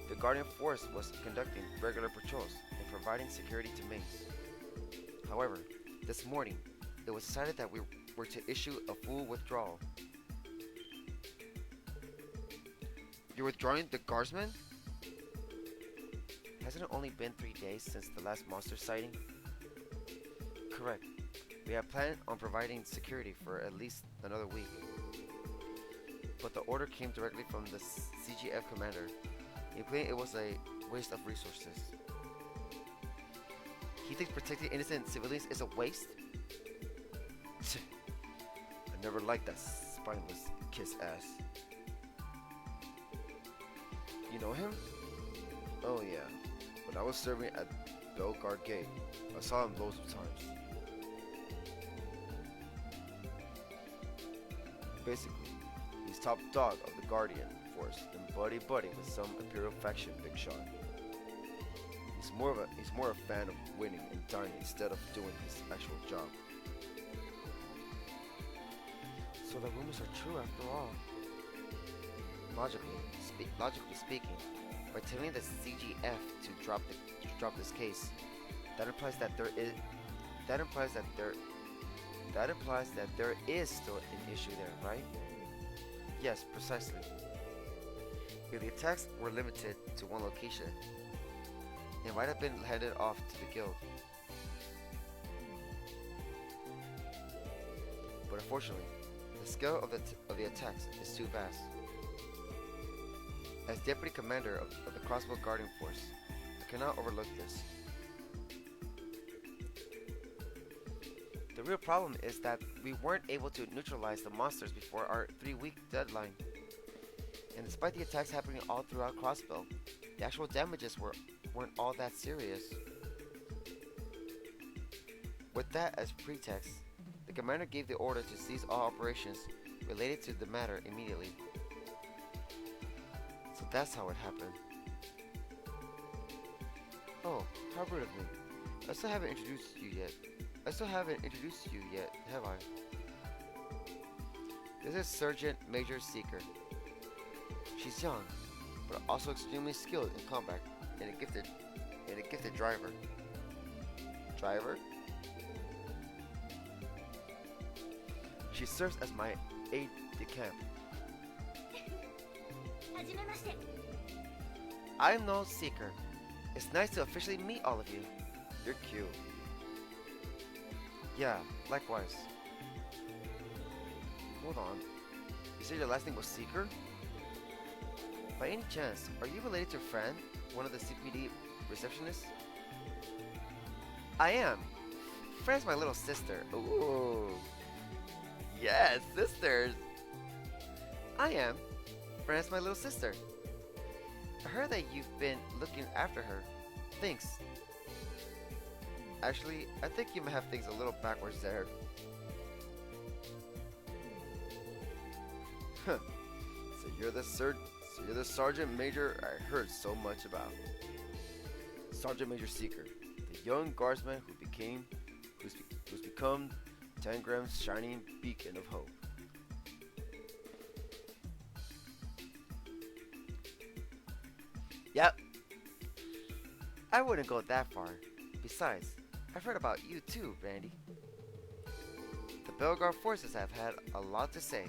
the Guardian Force was conducting regular patrols and providing security to mains. However, this morning, it was decided that we were to issue a full withdrawal. You're withdrawing the Guardsmen? Hasn't it only been 3 days since the last monster sighting? Correct. We had planned on providing security for at least another week. But the order came directly from the CGF commander. He claimed it was a waste of resources. He thinks protecting innocent civilians is a waste? I never liked that spineless kiss ass. You know him? Oh yeah. When I was serving at Belgard Gate, I saw him loads of times. Basically, he's top dog of the Guardian Force and buddy with some Imperial faction big shot. He's more a fan of winning and dying instead of doing his actual job. So the rumors are true after all. Logically speaking, by telling the CGF to drop this case, that implies that there is still an issue there, right? Yes, precisely. If the attacks were limited to one location, it might have been handed off to the guild. But unfortunately, the scale of the attacks is too vast. As Deputy Commander of the Crossbell Guardian Force, I cannot overlook this. The real problem is that we weren't able to neutralize the monsters before our 3-week deadline. And despite the attacks happening all throughout Crossbell, the actual damages weren't all that serious. With that as pretext, the commander gave the order to cease all operations related to the matter immediately. So that's how it happened. Oh, how rude of me. I still haven't introduced you yet, have I? This is Sergeant Major Seeker. She's young, but also extremely skilled in combat and a gifted driver. Driver? She serves as my aide-de-camp. I'm no Seeker. It's nice to officially meet all of you. You're cute. Yeah, likewise. Hold on. You said your last name was Seeker? By any chance, are you related to Fran, one of the CPD receptionists? I am. Fran's my little sister. Ooh. Yes, sisters. I am. Fran's my little sister. I heard that you've been looking after her. Thanks. Actually, I think you may have things a little backwards there. Huh. So you're the Sergeant Major I heard so much about. Sergeant Major Seeker, the young guardsman who's become Tangram's shining beacon of hope. Yep. I wouldn't go that far. Besides, I've heard about you too, Randy. The Belgard forces have had a lot to say.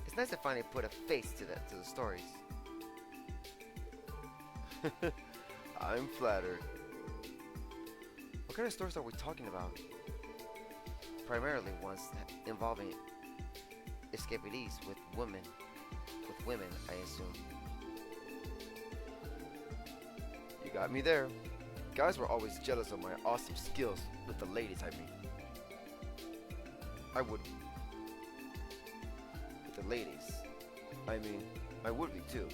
It's nice to finally put a face to the stories. I'm flattered. What kind of stories are we talking about? Primarily ones involving escapees with women, I assume. You got me there. Guys were always jealous of my awesome skills with the ladies, I mean. I would. With the ladies. I mean, I would be too.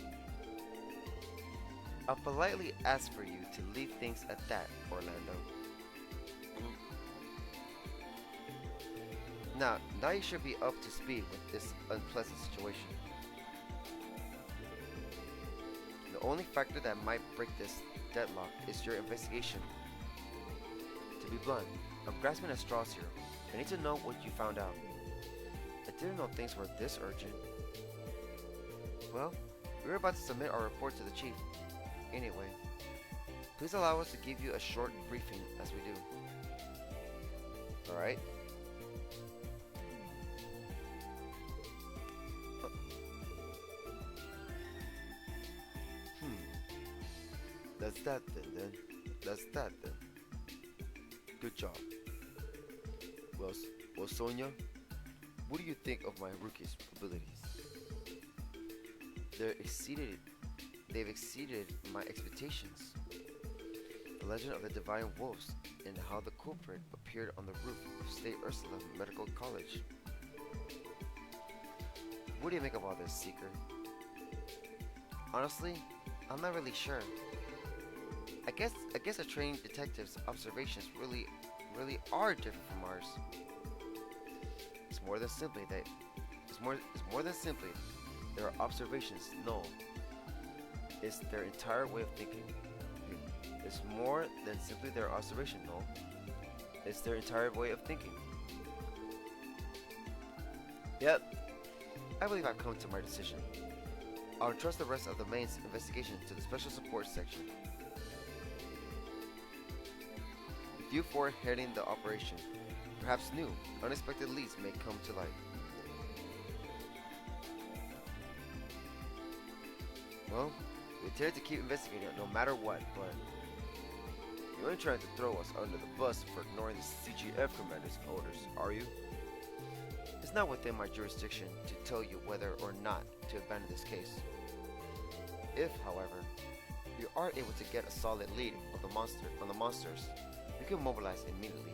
I'll politely ask for you to leave things at that, Orlando. Now you should be up to speed with this unpleasant situation. The only factor that might break this deadlock is your investigation. To be blunt, I'm grasping at straws here. I need to know what you found out. I didn't know things were this urgent. Well, we're about to submit our report to the chief. Anyway, please allow us to give you a short briefing as we do. Alright? That's that then. That's that then. Good job. Well, Sonia, what do you think of my rookie's abilities? They've exceeded my expectations. The legend of the Divine Wolves and how the culprit appeared on the roof of State Ursula Medical College. What do you make of all this, Seeker? Honestly, I'm not really sure. I guess a trained detective's observations really are different from ours. It's more than simply their observations. No, it's their entire way of thinking. It's more than simply their observation. No, it's their entire way of thinking. Yep, I believe I've come to my decision. I'll trust the rest of the main investigation to the Special Support Section. With you four heading the operation, perhaps new, unexpected leads may come to light. Well, we intend to keep investigating no matter what, but you ain't trying to throw us under the bus for ignoring the CGF commander's orders, are you? It's not within my jurisdiction to tell you whether or not to abandon this case. If, however, you are able to get a solid lead on the monsters, we can mobilize immediately.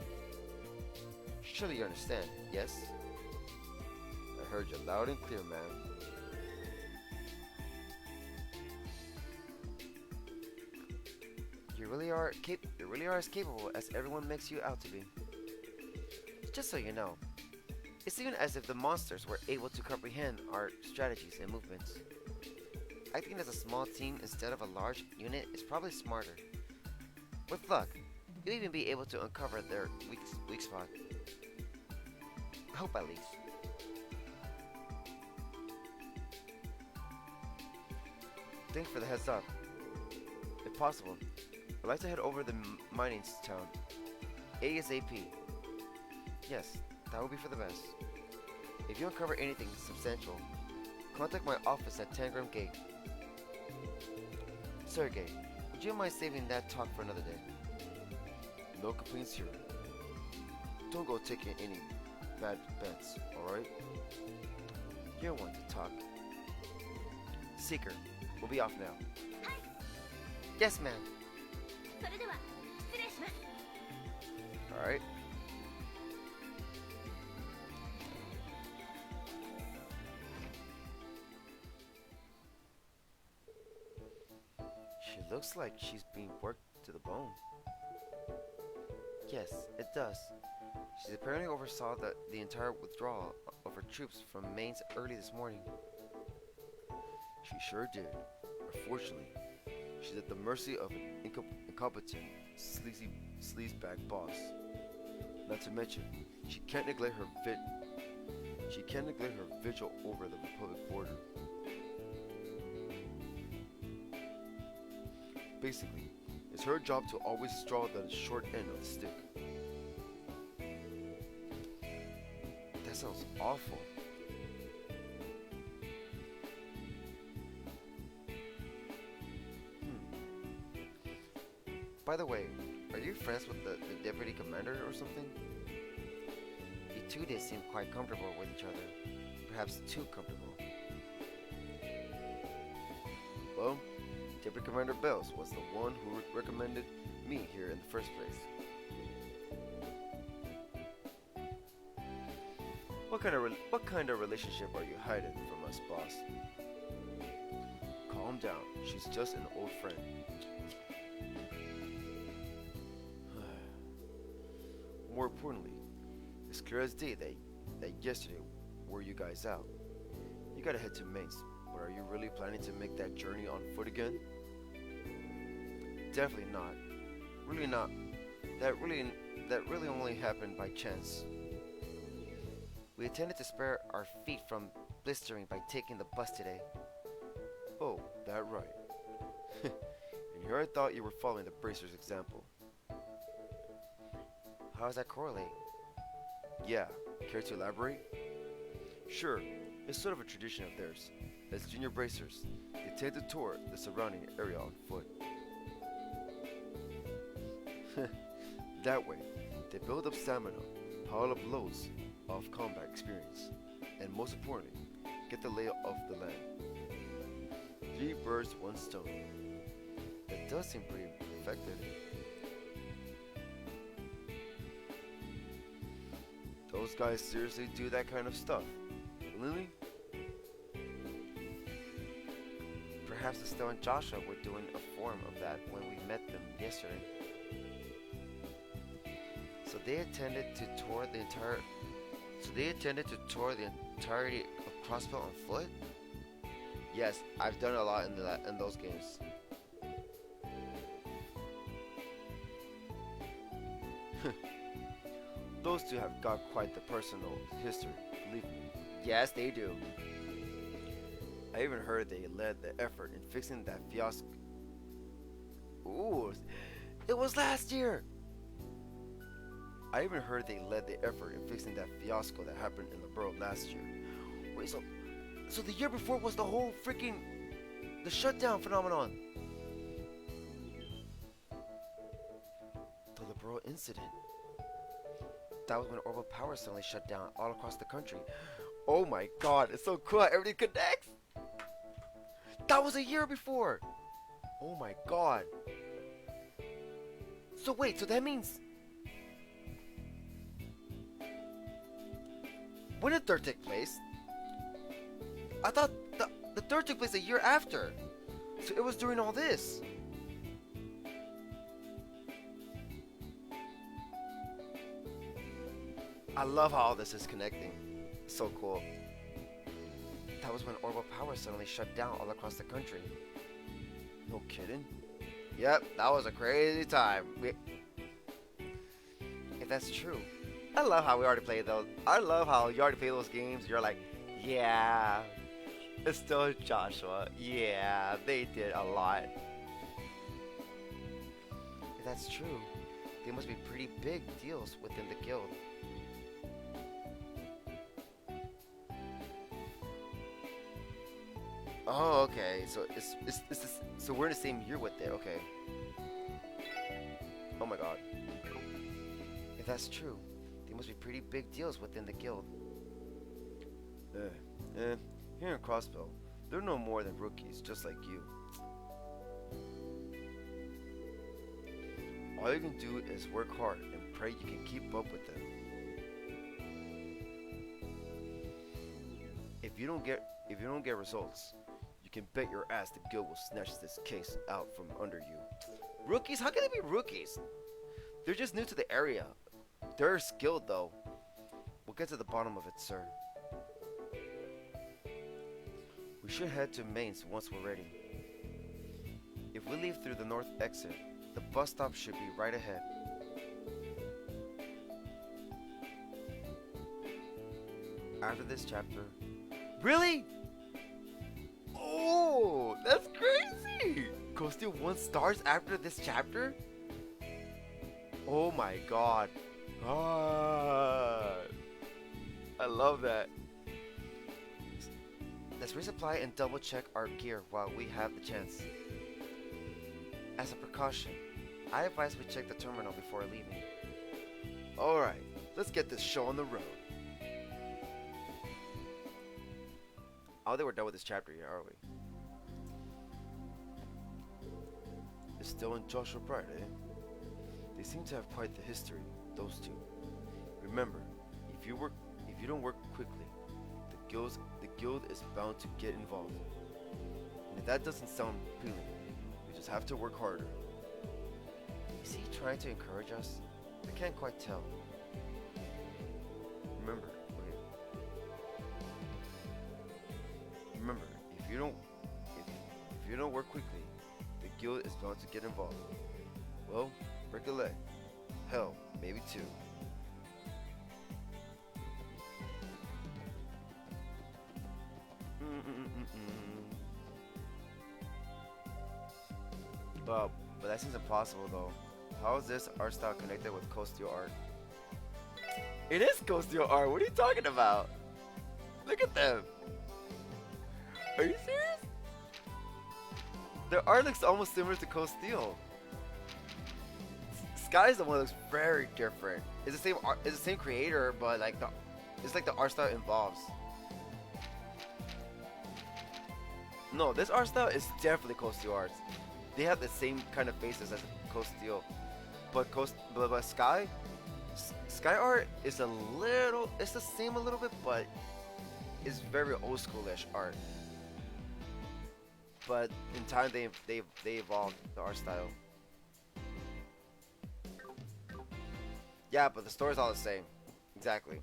Surely you understand, yes? I heard you loud and clear, man. You really are as capable as everyone makes you out to be. Just so you know, it's even as if the monsters were able to comprehend our strategies and movements. Acting as a small team instead of a large unit is probably smarter. With luck, you'll even be able to uncover their weak spot. I hope at least. Thanks for the heads up. If possible, I'd like to head over to the mining town ASAP. Yes, that would be for the best. If you uncover anything substantial, contact my office at Tangram Gate. Sergey, would you mind saving that talk for another day? No complaints here. Don't go taking any bad bets, alright? You're one to talk. Seeker, we'll be off now. Yes, ma'am. Alright. She looks like she's being worked to the bone. Yes, it does. She apparently oversaw the entire withdrawal of her troops from Mainz early this morning. She sure did. Unfortunately, she's at the mercy of an incompetent, sleazebag boss. Not to mention, she can't neglect her vigil over the Republic border. Basically, it's her job to always straw the short end of the stick. That sounds awful. By the way, are you friends with the deputy commander or something? You two did seem quite comfortable with each other. Perhaps too comfortable. Well, Deputy Commander Bells was the one who recommended me here in the first place. What kind of relationship are you hiding from us, boss? Calm down. She's just an old friend. More importantly, it's clear as day that that yesterday wore you guys out. You gotta head to Mainz, but are you really planning to make that journey on foot again? Definitely not. Really not. That really only happened by chance. We intended to spare our feet from blistering by taking the bus today. Oh, that right. And here I thought you were following the bracer's example. How does that correlate? Yeah, care to elaborate? Sure, it's sort of a tradition of theirs. As junior bracers, they tend to tour the surrounding area on foot. That way, they build up stamina, pile up loads of combat experience, and most importantly, get the lay of the land. 3 birds, 1 stone. That does seem pretty effective. Those guys seriously do that kind of stuff? Really? Perhaps Estelle and Joshua were doing a form of that when we met them yesterday. So they intended to tour the entirety of Crossbell on foot? Yes, I've done a lot in those games. Those two have got quite the personal history, believe me. Yes, they do. I even heard they led the effort in fixing that fiasco. Ooh, it was last year! I even heard they led the effort in fixing that fiasco that happened in the borough last year. Wait, so the year before was the whole freaking the shutdown phenomenon. The Liberal incident. That was when Orbital Power suddenly shut down all across the country. Oh my god, it's so cool how everything connects. That was a year before. Oh my god. So wait, so that means when did third take place? I thought the third took place a year after. So it was during all this. I love how all this is connecting. It's so cool. That was when Orbital Power suddenly shut down all across the country. No kidding? Yep, that was a crazy time. If that's true, I love how we already played those. I love how you already play those games. You're like, yeah, it's still Joshua. Yeah, they did a lot. If that's true, they must be pretty big deals within the guild. Oh, okay. So so we're in the same year with it. Okay. Oh my god. If that's true, they must be pretty big deals within the guild. Here in Crossbell, they're no more than rookies, just like you. All you can do is work hard and pray you can keep up with them. If you don't get results, you can bet your ass the guild will snatch this case out from under you. Rookies? How can they be rookies? They're just new to the area. They're skilled though. We'll get to the bottom of it, sir. We should head to Mainz once we're ready. If we leave through the north exit, the bus stop should be right ahead. After this chapter... Really? Oh, that's crazy! Go steal 1 stars after this chapter? Oh my god. God. I love that. Let's resupply and double check our gear while we have the chance. As a precaution, I advise we check the terminal before leaving. Alright, let's get this show on the road. I don't think we're done with this chapter yet, are we? It's still in Joshua Bright, eh? They seem to have quite the history, those two. Remember, if you don't work quickly, the guild is bound to get involved. And if that doesn't sound appealing, we just have to work harder. Is he trying to encourage us? I can't quite tell. Remember, okay, you don't if you don't work quickly, the guild is going to get involved. Well, break a leg. Hell, maybe two. But that seems impossible though. How is this art style connected with Cold Steel art? It is Cold Steel art. What are you talking about? Look at them. Are you serious? Their art looks almost similar to Cold Steel. Sky's the one that looks very different. It's the same art, it's the same creator, but like it's like the art style involves. No, this art style is definitely Cold Steel arts. They have the same kind of faces as Cold Steel, but Sky art is a little, it's the same a little bit, but it's very old schoolish art. But in time they evolved the art style. Yeah, but the story's all the same. Exactly.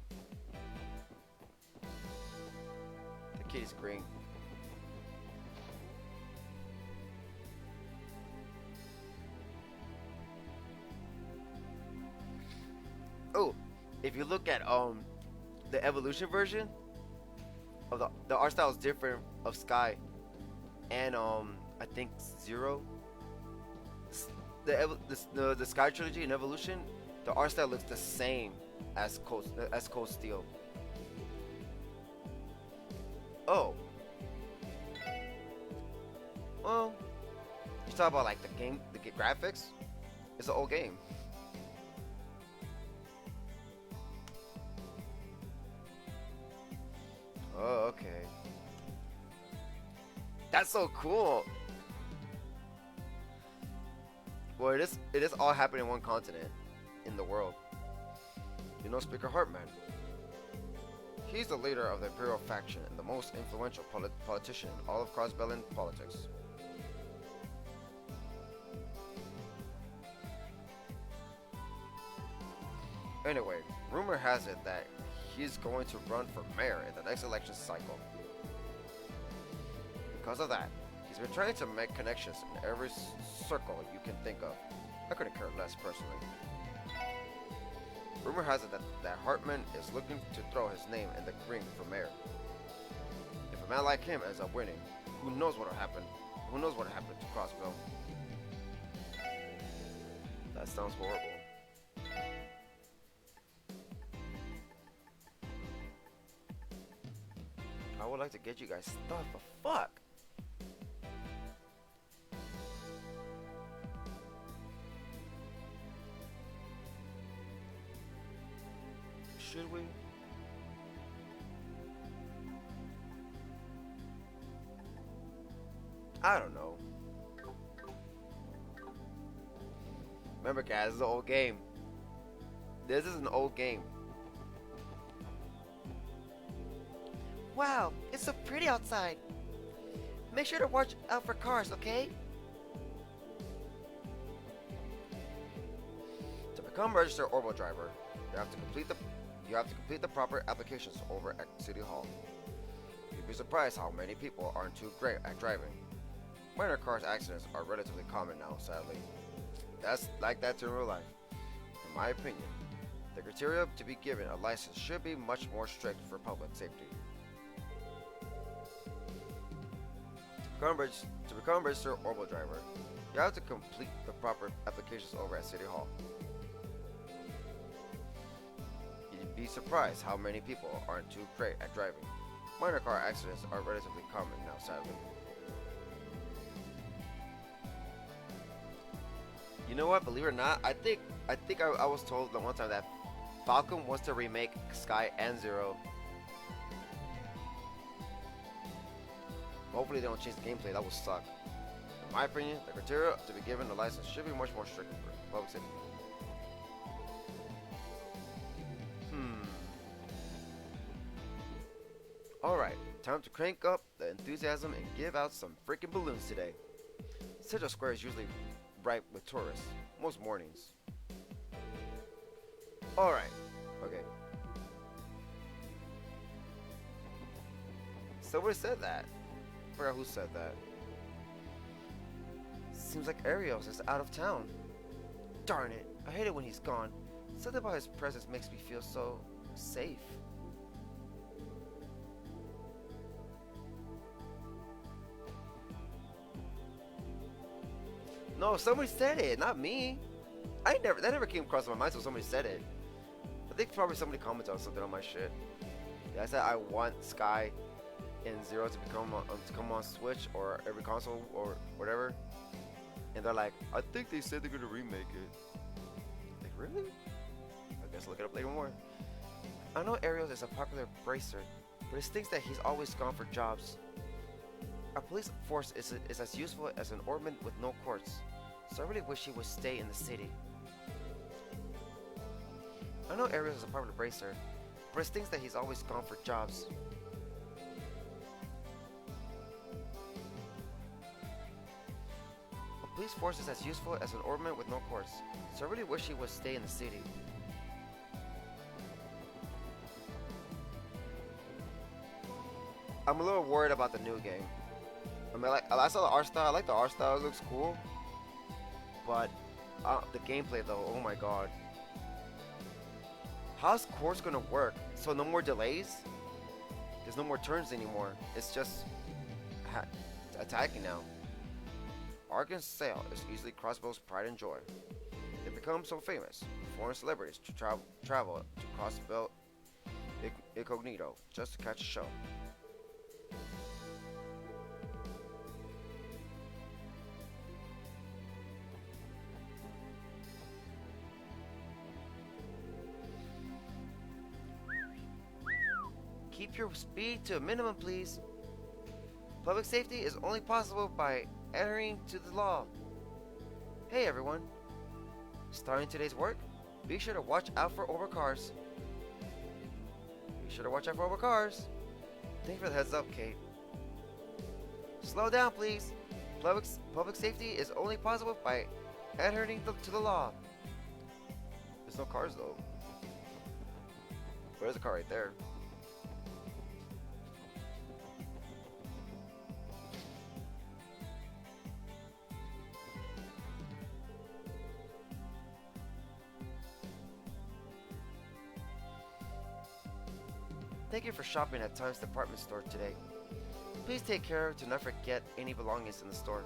The kitty's green. Oh, if you look at the evolution version of the art style is different of Sky and I think Zero. The Sky trilogy and Evolution, the art style looks the same as Cold Steel. Oh, well, you talk about like the graphics. It's an old game. Oh, okay. That's so cool. Well, it is all happening in one continent in the world. You know Speaker Hartman. He's the leader of the Imperial faction and the most influential politician in all of Crossbellian politics. Anyway, rumor has it that he's going to run for mayor in the next election cycle. Because of that, he's been trying to make connections in every circle you can think of. I couldn't care less personally. Rumor has it that Hartman is looking to throw his name in the ring for mayor. If a man like him ends up winning, who knows what'll happen? Who knows what'll happen to Crossbell? That sounds horrible. I would like to get you guys stuff, but fuck. Should we? I don't know. Remember guys, this is an old game. This is an old game. Wow, it's so pretty outside. Make sure to watch out for cars, okay? To become registered Orbital driver, you have to complete the proper applications over at City Hall. You'd be surprised how many people aren't too great at driving. Minor car accidents are relatively common now, sadly. That's like that in real life. In my opinion, the criteria to be given a license should be much more strict for public safety. To become a registered Orbital driver, you have to complete the proper applications over at City Hall. You'd be surprised how many people aren't too great at driving. Minor car accidents are relatively common now, sadly. You know what? Believe it or not, I think I was told the one time that Falcom wants to remake Sky and Zero. Hopefully they don't change the gameplay, that would suck. In my opinion, the criteria to be given a license should be much more strict for public safety. Alright, time to crank up the enthusiasm and give out some freaking balloons today. Central Square is usually ripe with tourists, most mornings. Alright, okay. Somebody said that. forgot who said that. Seems like Ariel's is out of town. Darn it, I hate it when he's gone. Something about his presence makes me feel so safe. No, somebody said it, not me. That never came across my mind until somebody said it. I think probably somebody commented on something on my shit. Yeah, I said I want Sky and Zero to come on Switch or every console or whatever. And they're like, I think they said they're gonna remake it. Like, really? I guess look it up later more. I know Ariel is a popular bracer, but it stinks that he's always gone for jobs. Our police force is as useful as an ornament with no courts, so I really wish he would stay in the city. I know Ariel is a popular bracer, but it stinks that he's always gone for jobs. A police force is as useful as an ornament with no courts, so I really wish he would stay in the city. I'm a little worried about the new game. I mean, I saw the art style. I like the art style. It looks cool. But the gameplay, though, oh my god. How's course gonna work? So no more delays? There's no more turns anymore. It's just attacking now. Argon's sail is easily Crossbell's pride and joy. They become so famous, foreign celebrities to travel to Crossbell incognito just to catch a show. Keep your speed to a minimum, please. Public safety is only possible by adhering to the law. Hey everyone. Starting today's work, be sure to watch out for overcars. Be sure to watch out for overcars. Thank you for the heads up, Kate. Slow down, please. Public safety is only possible by adhering to the law. There's no cars though. There's a car right there. Thank you for shopping at Time's department store today. Please take care to not forget any belongings in the store.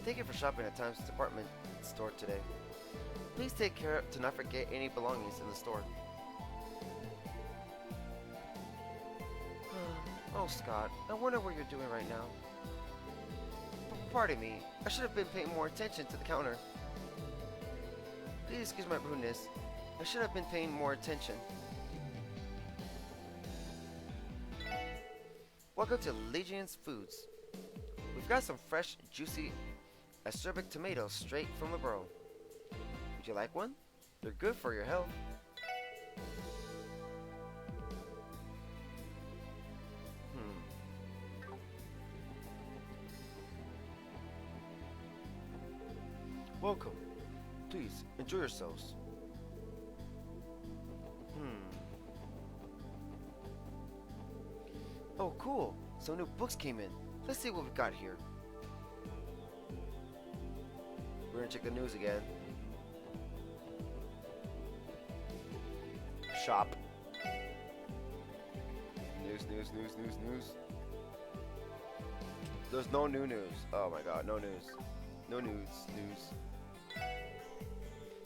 Thank you for shopping at Time's department store today. Please take care to not forget any belongings in the store. Oh, Scott, I wonder what you're doing right now. Pardon me, I should have been paying more attention to the counter. Please excuse my rudeness. I should have been paying more attention. Welcome to Legion's Foods. We've got some fresh, juicy, acerbic tomatoes straight from the burrow. Would you like one? They're good for your health. Welcome. Please, enjoy yourselves. Oh, cool. Some new books came in. Let's see what we've got here. We're gonna check the news again. Shop. News. There's no new news. Oh my god, no news. No news.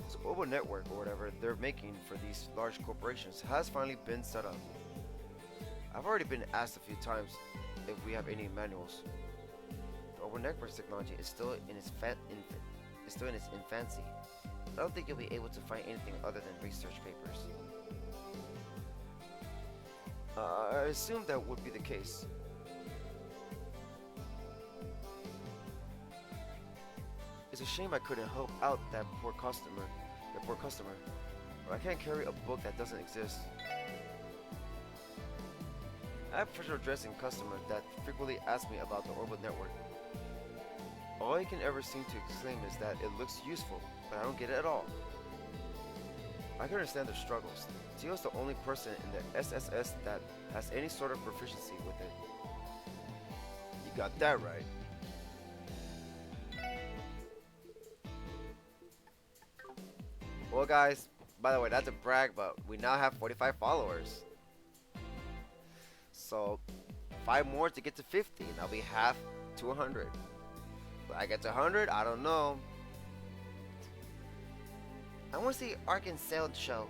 This global network or whatever they're making for these large corporations has finally been set up. I've already been asked a few times if we have any manuals. The global network technology is still in its infancy. I don't think you'll be able to find anything other than research papers. I assume that would be the case. It's a shame I couldn't help out that poor customer. But I can't carry a book that doesn't exist. I have a professional dressing customer that frequently asks me about the Orbit Network. All I can ever seem to exclaim is that it looks useful, but I don't get it at all. I can understand their struggles. Tio's the only person in the SSS that has any sort of proficiency with it. You got that right. Well guys, by the way, that's a brag, but we now have 45 followers. So 5 more to get to 50, and I'll be half to 100. Will I get to 100? I don't know. I want to see Ark and Sail show.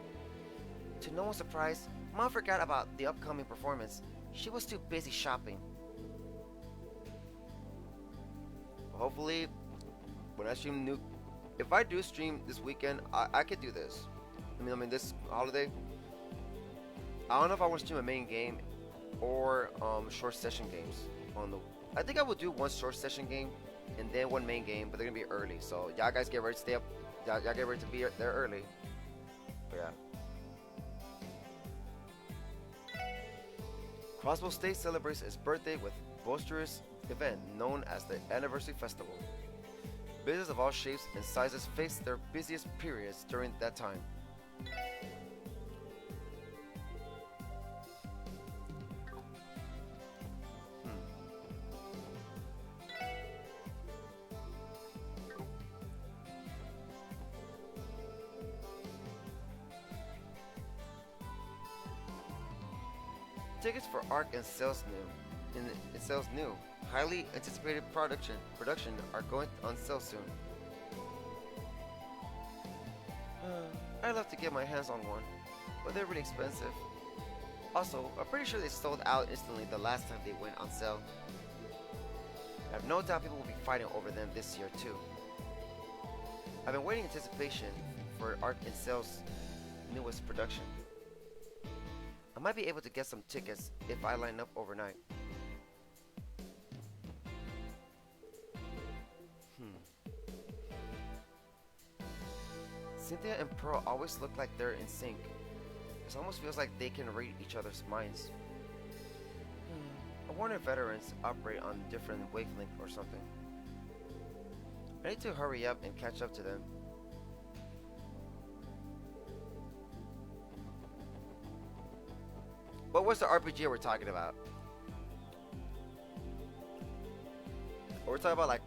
To no one's surprise, Mom forgot about the upcoming performance. She was too busy shopping. Hopefully, when I stream new, if I do stream this weekend, I could do this. I mean this holiday. I don't know if I want to stream a main game or short session games on the. I think I will do one short session game and then one main game, but they're gonna be early. So y'all guys get ready to stay up. Y'all get ready to be there early. But yeah. Crossbell State celebrates its birthday with a boisterous event known as the Anniversary Festival. Businesses of all shapes and sizes face their busiest periods during that time. Tickets for Ark and Sales new, highly anticipated production are going on sale soon. I'd love to get my hands on one, but they're really expensive. Also, I'm pretty sure they sold out instantly the last time they went on sale. I have no doubt people will be fighting over them this year too. I've been waiting in anticipation for Ark and Sales' newest production. I might be able to get some tickets if I line up overnight. Cynthia and Pearl always look like they're in sync. It almost feels like they can read each other's minds. I wonder if veterans operate on different wavelength or something. I need to hurry up and catch up to them. What was the RPG we're talking about? We're talking about like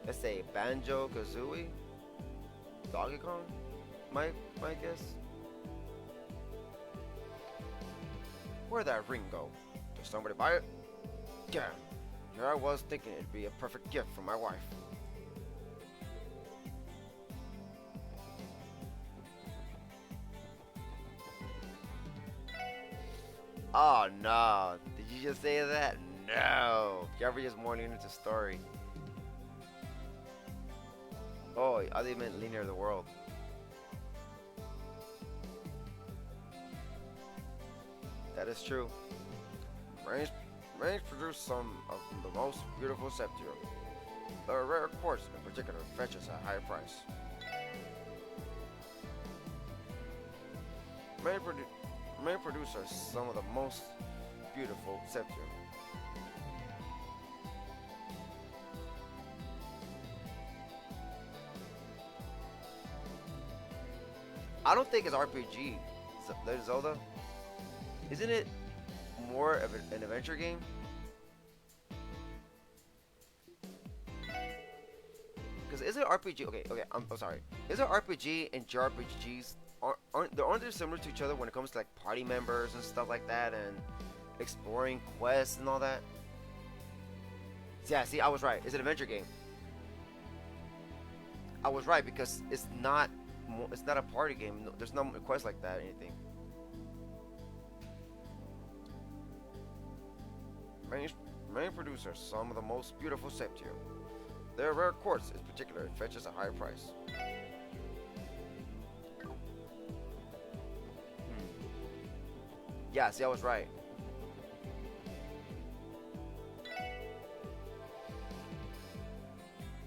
let's say Banjo Kazooie, Donkey Kong, my guess. Where'd that ring go? Did somebody buy it? Yeah, here I was thinking it'd be a perfect gift for my wife. Oh no, did you just say that? No, Jeffrey just more linear to story. Oh, I thought you meant linear to the world. That is true. Range produce some of the most beautiful septium. The rare quartz in particular fetches a high price. Main producers some of the most beautiful septium. I don't think it's RPG. Legend of Zelda. Isn't it more of an adventure game? Because is it RPG? Okay, I'm sorry. Is it RPG and JRPGs? Aren't they similar to each other when it comes to like party members and stuff like that and exploring quests and all that? Yeah, see, I was right. It's an adventure game. I was right because it's not a party game. No, there's no quests like that or anything. Main producers some of the most beautiful septium. Their rare quartz in particular fetches a high price. Yeah, see, I was right.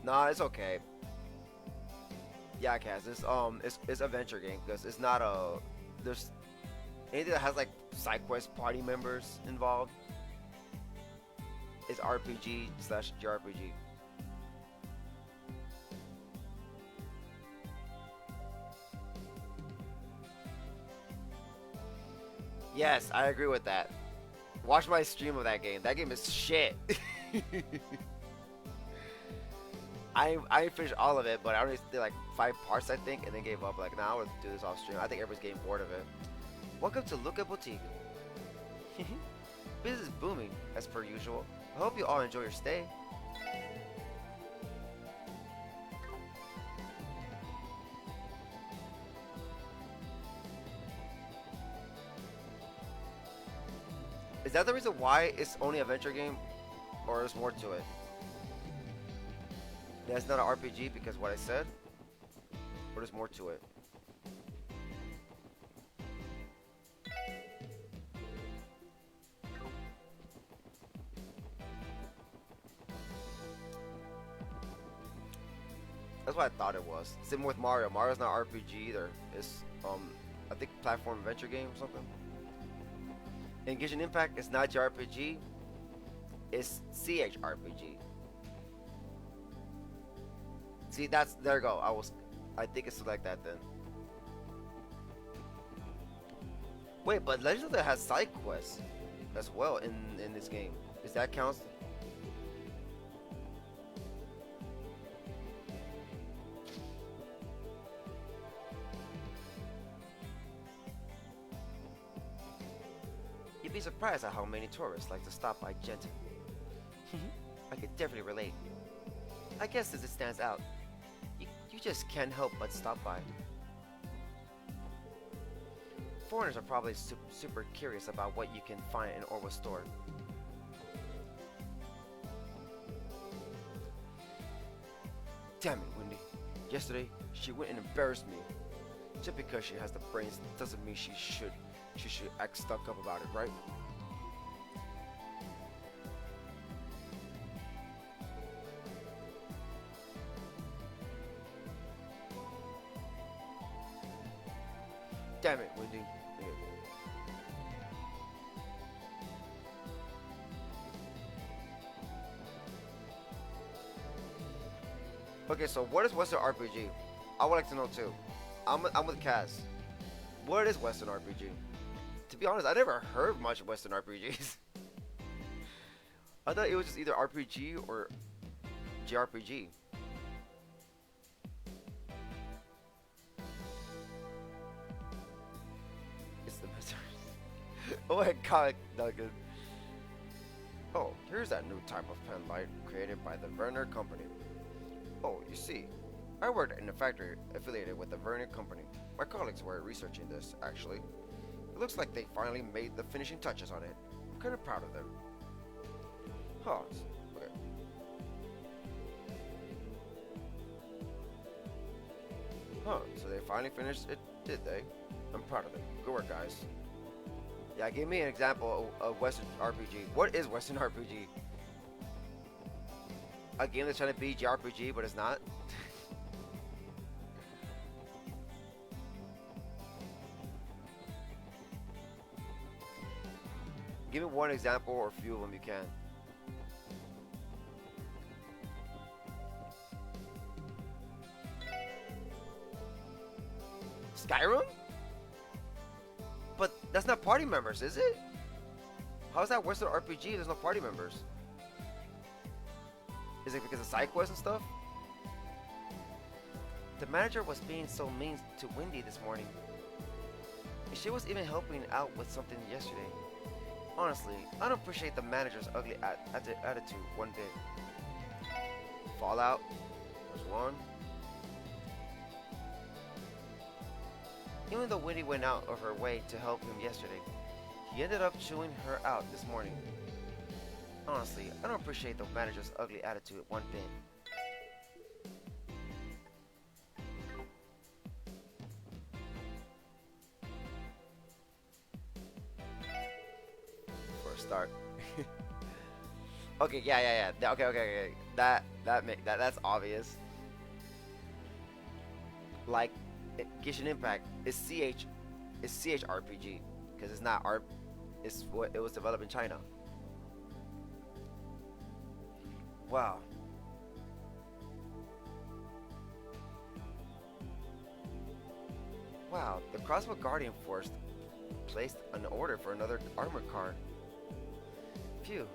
Nah, it's okay. Yeah, Kaz, it's adventure game because it's not there's anything that has like side quest party members involved. It's RPG/JRPG. Yes, I agree with that. Watch my stream of that game. That game is shit. I finished all of it, but I only did like 5 parts, I think, and then gave up. Like, now I would do this off stream. I think everybody's getting bored of it. Welcome to Luca Boutique. Business is booming, as per usual. I hope you all enjoy your stay. Is that the reason why it's only a adventure game, or there's more to it? That's not an RPG because what I said, or there's more to it? That's what I thought it was. Same with Mario. Mario's not RPG either. It's I think platform adventure game or something. And Genshin Impact is not JRPG. It's CHRPG. See, there you go. I think it's like that then. Wait, but Legend of Zelda has side quests as well in this game. Does that count? You'd be surprised at how many tourists like to stop by Gent. I could definitely relate. I guess as it stands out, you just can't help but stop by. Foreigners are probably super curious about what you can find in Orwa's store. Damn it, Wendy. Yesterday, she went and embarrassed me. Just because she has the brains doesn't mean she should act stuck up about it, right? Damn it, Wendy. Yeah. Okay, so what is Western RPG? I would like to know too. I'm with Kaz. What is Western RPG? To be honest, I never heard much of Western RPGs. I thought it was just either RPG or JRPG. It's the mystery. Oh my god, Duncan. Oh, here's that new type of pen light created by the Werner Company. Oh, you see, I worked in a factory affiliated with the Werner Company. My colleagues were researching this, actually. It looks like they finally made the finishing touches on it. I'm kind of proud of them. Huh, okay. Huh, so they finally finished it, did they? I'm proud of them. Good work, guys. Yeah, give me an example of Western RPG. What is Western RPG? A game that's trying to be JRPG, but it's not? Give me one example or a few of them you can. Skyrim? But that's not party members, is it? How is that Western RPG? There's no party members. Is it because of side quests and stuff? The manager was being so mean to Wendy this morning. She was even helping out with something yesterday. Honestly, I don't appreciate the manager's ugly attitude one bit. Fallout. There's one. Even though Wendy went out of her way to help him yesterday, he ended up chewing her out this morning. Honestly, I don't appreciate the manager's ugly attitude one bit. For a start. Okay, yeah. Okay. That's obvious. Like, Genshin Impact is CHRPG because it's not art. It's what it was developed in China. Wow. Wow, the Crossbell Guardian Force placed an order for another armored car. Phew,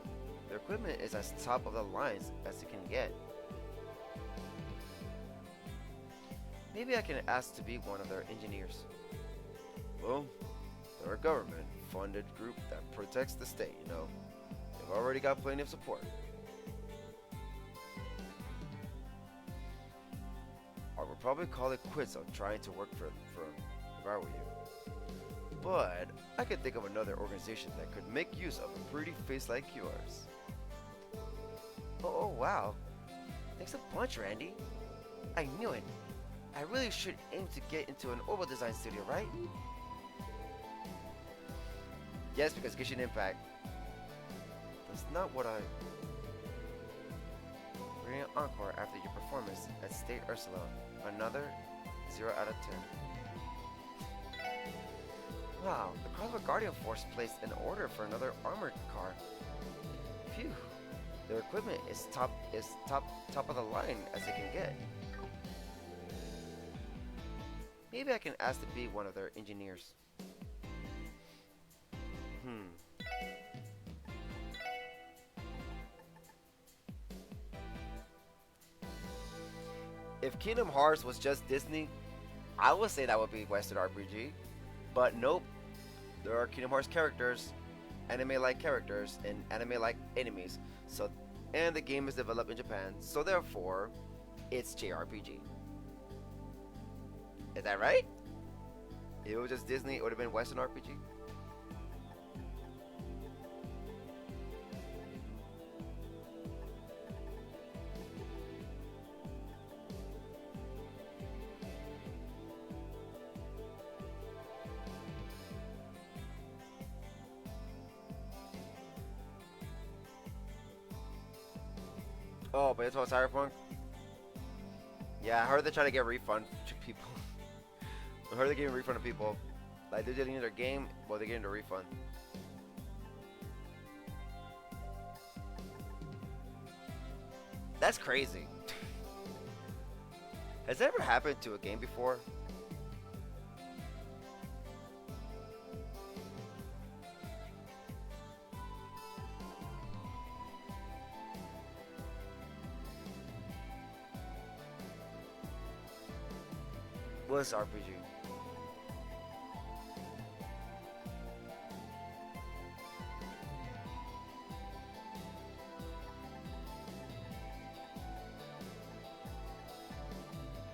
their equipment is as top of the lines as it can get. Maybe I can ask to be one of their engineers. Well, they're a government-funded group that protects the state, you know. They've already got plenty of support. I would probably call it quits on trying to work for them if I were you. But I could think of another organization that could make use of a pretty face like yours. Oh wow. Thanks a bunch, Randy. I knew it. I really should aim to get into an oval design studio, right? Yes, because Genshin Impact. That's not what I... Brilliant encore after your performance at State Ursula. Another 0 out of 10. Wow, the Crossbell Guardian Force placed an order for another armored car. Phew, their equipment is top of the line as it can get. Maybe I can ask to be one of their engineers. If Kingdom Hearts was just Disney, I would say that would be Western RPG. But nope, there are Kingdom Hearts characters, anime-like characters, and anime-like enemies. So, and the game is developed in Japan, so therefore, it's JRPG. Is that right? If it was just Disney, it would have been Western RPG. Oh, but it's about Cyberpunk? Yeah, I heard they're trying to get a refund to people. I heard they're getting a refund to people. Like, they're deleting their game, well, they're getting a refund. That's crazy. Has that ever happened to a game before? What's RPG?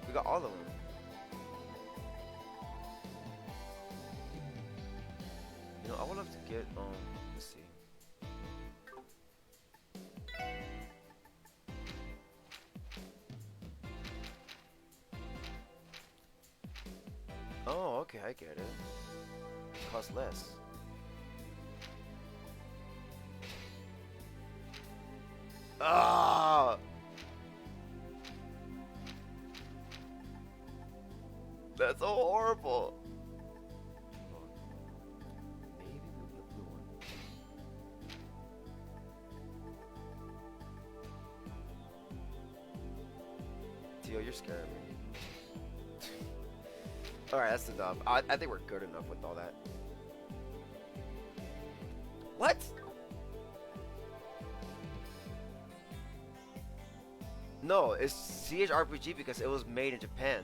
We got all of them. You know, I would love to get let's see. Oh, okay, I get it. It costs less. Ah! That's so horrible. Maybe the blue one. Tio, you're scaring me. Alright, that's enough. I think we're good enough with all that. What? No, it's CHRPG because it was made in Japan.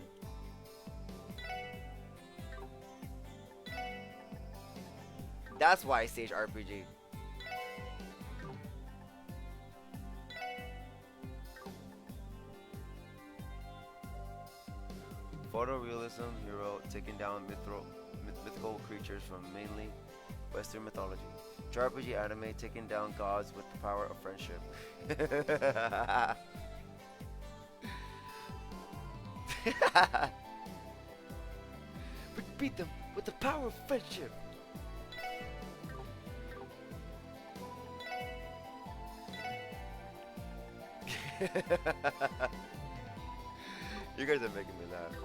That's why it's CHRPG. Photorealism hero taking down mythical creatures from mainly Western mythology. JRPG anime taking down gods with the power of friendship. We beat them with the power of friendship. You guys are making me laugh.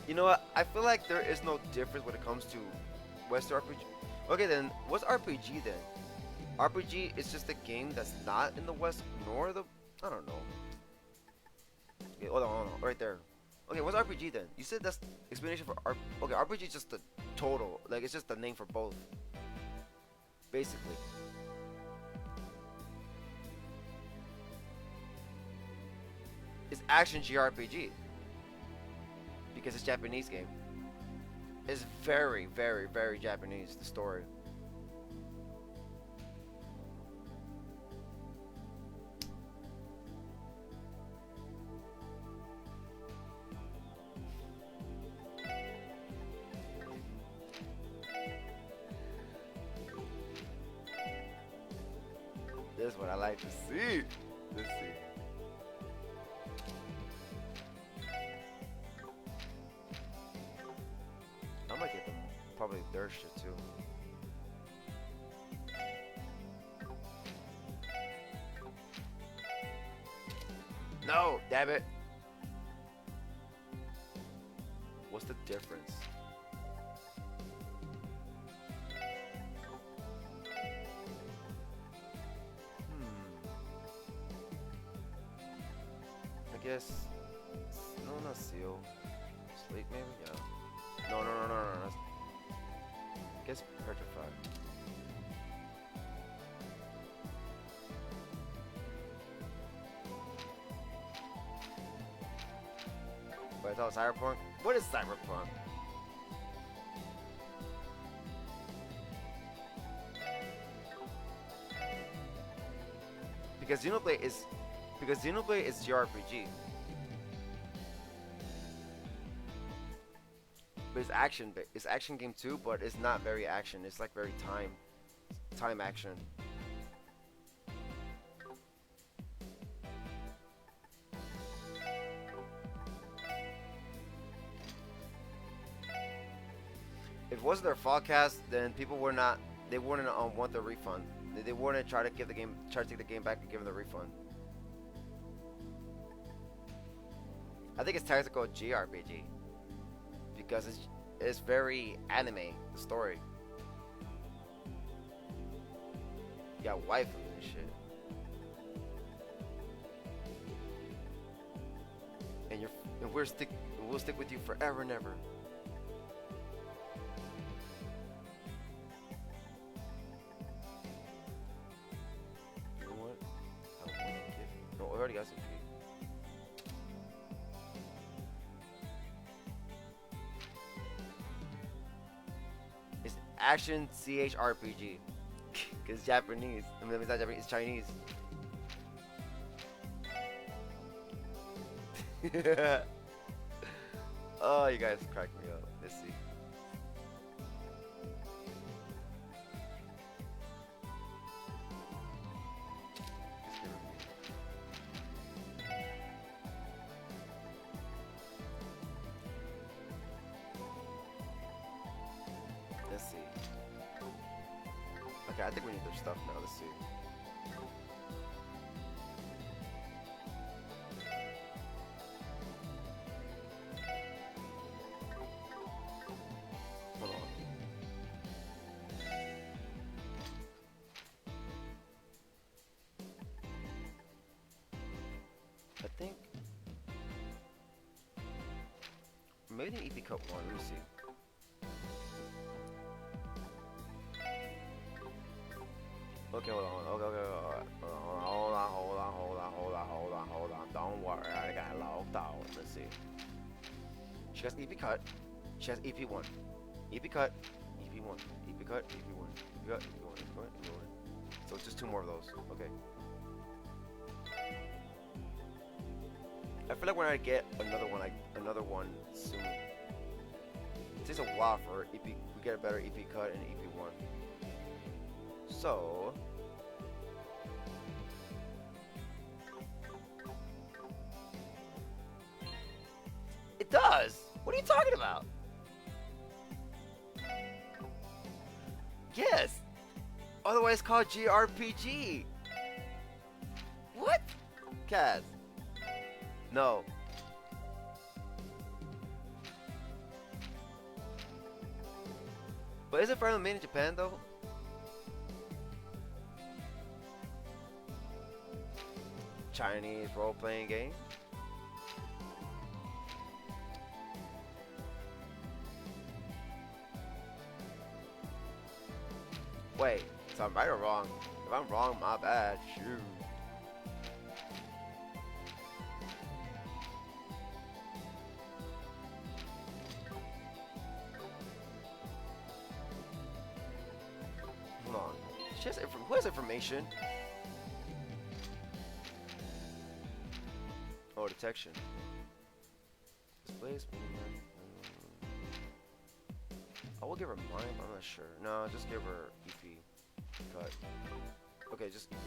You know what? I feel like there is no difference when it comes to Western RPG. Okay, then what's RPG then? RPG is just a game that's not in the West nor the... I don't know. Okay, hold on, right there. Okay, what's RPG then? You said that's explanation for Okay, RPG is just the total. Like it's just the name for both, basically. It's action JRPG because it's Japanese game. It's very, very, very Japanese. The story. This is what I like to see. Let's see. I might get them probably their shit too. No, damn it. What's the difference? I guess. No, not seal. Sleep, maybe? Yeah. No. That's, I guess petrified. But I thought cyberpunk. What is cyberpunk? Because Xenoblade is JRPG. But it's action. It's action game too, but it's not very action. It's like very time action. If it wasn't their podcast, then people were not. They wouldn't want the refund. They wouldn't try to take the game back and give them the refund. I think it's tactical JRPG because it's very anime, the story. You got waifus and shit, and we'll stick with you forever and ever. You know what? I don't want to get. No, we already got some. Action CHRPG. Because Japanese. I mean, it's not Japanese, it's Chinese. Oh, you guys crack me up. Let's see. Let's see. Okay, I think we need their stuff now. Let's see. Hold on. I think maybe EP Cup 1. Let me see. Okay, hold on. Okay. Hold on. Don't worry, I got logged out. Let's see. She has EP cut. She has EP1. EP cut. EP1. EP cut. EP1. EP cut. EP1. EP1. So just 2 more of those. Okay. I feel like when I get another one soon. It takes a while for EP. We get a better EP cut and EP1. So it does. What are you talking about? Yes. Otherwise it's called JRPG. What? Kaz. No. But is it finally made in Japan though? Chinese role-playing game. Wait, so I'm right or wrong? If I'm wrong, my bad. Shoot. Hold on. Who has information? Oh, detection. Displays. I will give her mine, but I'm not sure. No, just give her EP. Cut. Okay, just okay.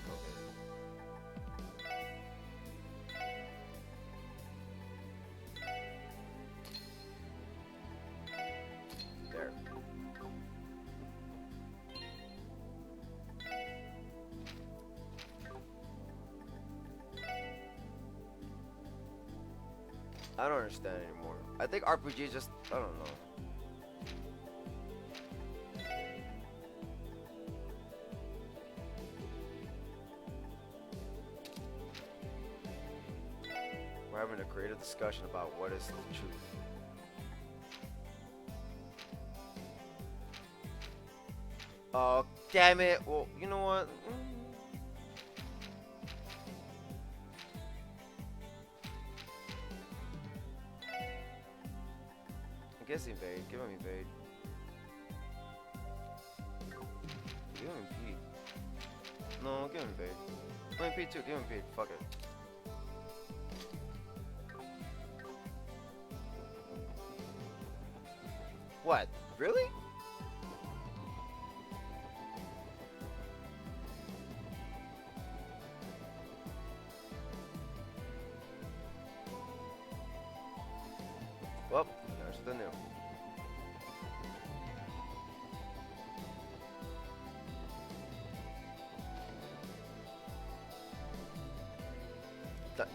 There. I don't understand anymore. I think RPG just, I don't know. We're having a creative discussion about what is the truth. Oh, damn it. Well, you know what? I guess invade. Give him invade. Give him impede. No, give him invade. No, impede too. Give him impede. Fuck it. What? Really? Well, there's the new.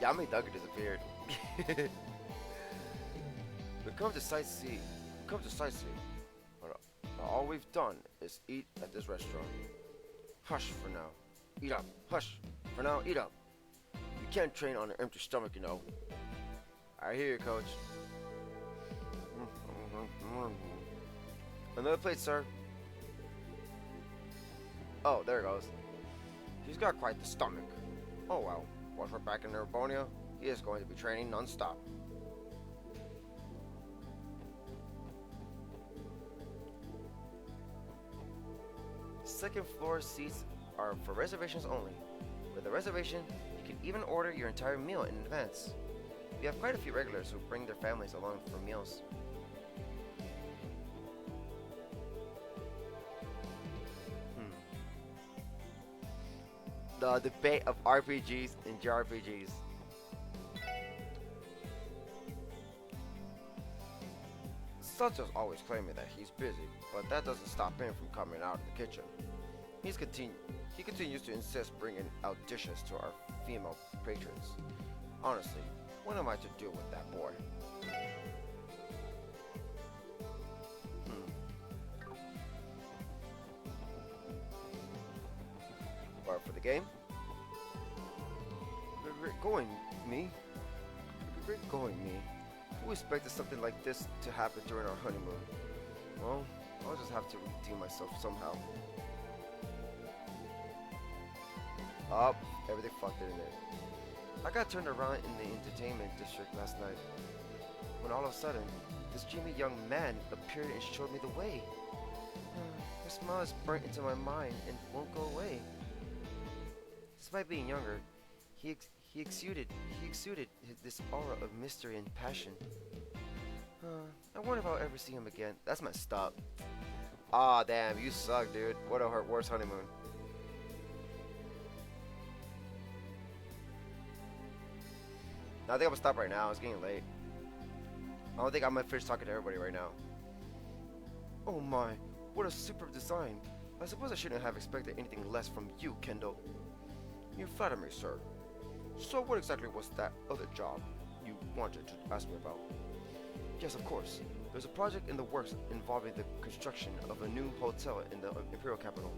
Yami Duggar disappeared. We come to sightsee. Come to sightsee. But all we've done is eat at this restaurant. Hush for now. Eat up. Hush. For now, eat up. You can't train on an empty stomach, you know. I hear you, coach. Another plate, sir. Oh, there it goes. He's got quite the stomach. Oh well. Once we're back in Nirvana, he is going to be training non-stop. Second floor seats are for reservations only. With a reservation, you can even order your entire meal in advance. We have quite a few regulars who bring their families along for meals. The debate of RPGs and JRPGs. Sancho's always claiming that he's busy, but that doesn't stop him from coming out of the kitchen. He continues to insist bringing out dishes to our female patrons. Honestly, what am I to do with that boy? Bar for the game? Great going, me. Great going, me. Who expected something like this to happen during our honeymoon? Well, I'll just have to redeem myself somehow. Oh, everything fucked it in there. I got turned around in the entertainment district last night, when all of a sudden, this dreamy young man appeared and showed me the way. His smile is burnt into my mind and won't go away. Despite being younger, he exuded this aura of mystery and passion. I wonder if I'll ever see him again. That's messed up. Aw, damn, you suck, dude. What a worst honeymoon. No, I think I'm gonna stop right now. It's getting late. I don't think I'm gonna finish talking to everybody right now. Oh my, what a superb design. I suppose I shouldn't have expected anything less from you, Kendall. You flatter me, sir. So what exactly was that other job you wanted to ask me about? Yes, of course. There's a project in the works involving the construction of a new hotel in the Imperial capital.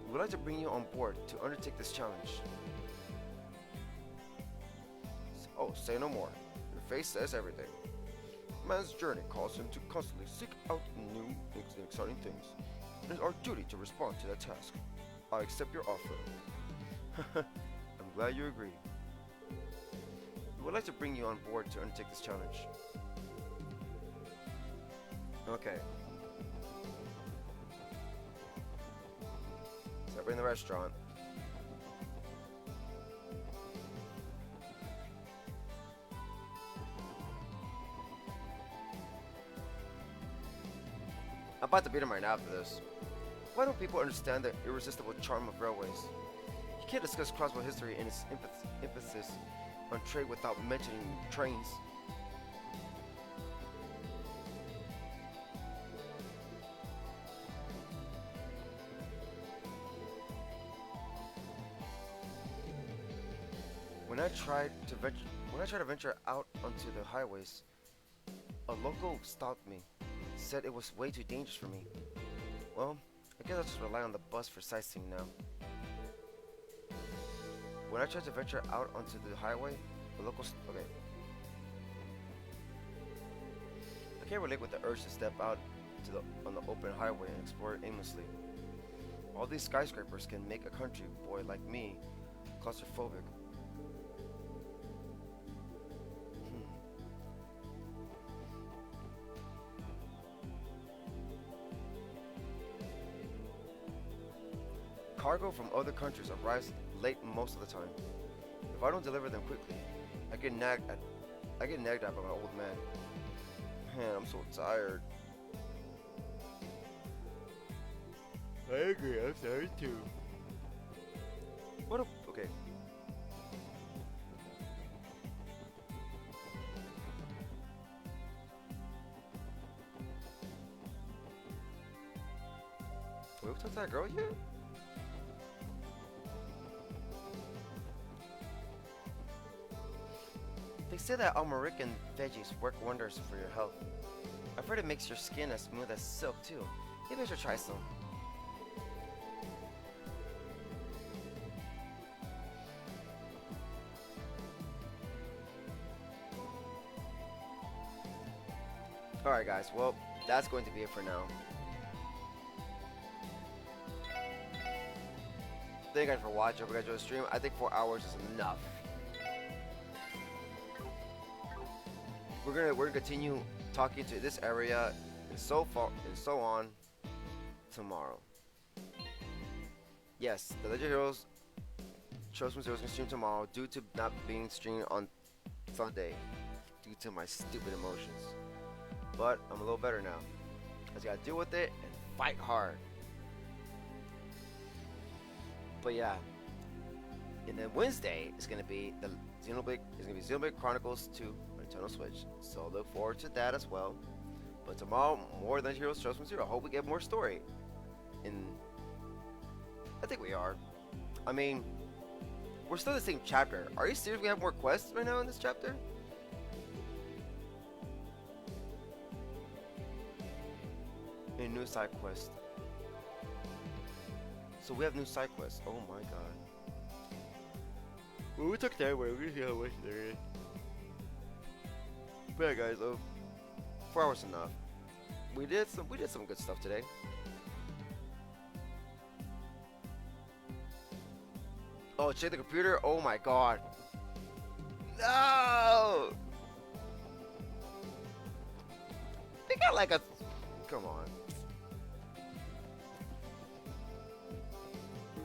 We would like to bring you on board to undertake this challenge. Oh, say no more. Your face says everything. Man's journey calls him to constantly seek out new and exciting things. It is our duty to respond to that task. I accept your offer. I'm glad you agree. We would like to bring you on board to undertake this challenge. Okay. So we're in the restaurant. I'm about to beat him right now after this. Why don't people understand the irresistible charm of railways? You can't discuss Crossbell history and its emphasis on trade without mentioning trains. When I tried to venture out onto the highways, a local stopped me, said it was way too dangerous for me. Well, I guess I'll just rely on the bus for sightseeing now. When I tried to venture out onto the highway, the locals... Okay. I can't relate with the urge to step out on the open highway and explore it aimlessly. All these skyscrapers can make a country boy like me claustrophobic. Cargo from other countries arrives late most of the time. If I don't deliver them quickly, I get nagged at by my old man. Man, I'm so tired. I agree, I'm tired too. Okay. Wait, we talked to that girl yet? They say that American veggies work wonders for your health. I've heard it makes your skin as smooth as silk too. Maybe I should try some. Alright guys, well, that's going to be it for now. Thank you guys for watching. Hope you guys enjoyed the stream. I think 4 hours is enough. We're gonna continue talking to this area and so on tomorrow. Yes, the Legend of Heroes Chosen Zero is gonna stream tomorrow due to not being streamed on Sunday due to my stupid emotions. But I'm a little better now. I just gotta deal with it and fight hard. But yeah. And then Wednesday is gonna be the Xenoblade Chronicles 2 on Nintendo Switch. So look forward to that as well. But tomorrow, more than Heroes Chosen Zero. I hope we get more story. And I think we are. I mean, we're still in the same chapter. Are you serious? We have more quests right now in this chapter? A new side quest. So we have new side quests. Oh my god. Well, we took that way. We're gonna see how much there is. But yeah, guys, 4 hours enough. We did some good stuff today. Oh, check the computer. Oh my god. No. They got like a. Come on.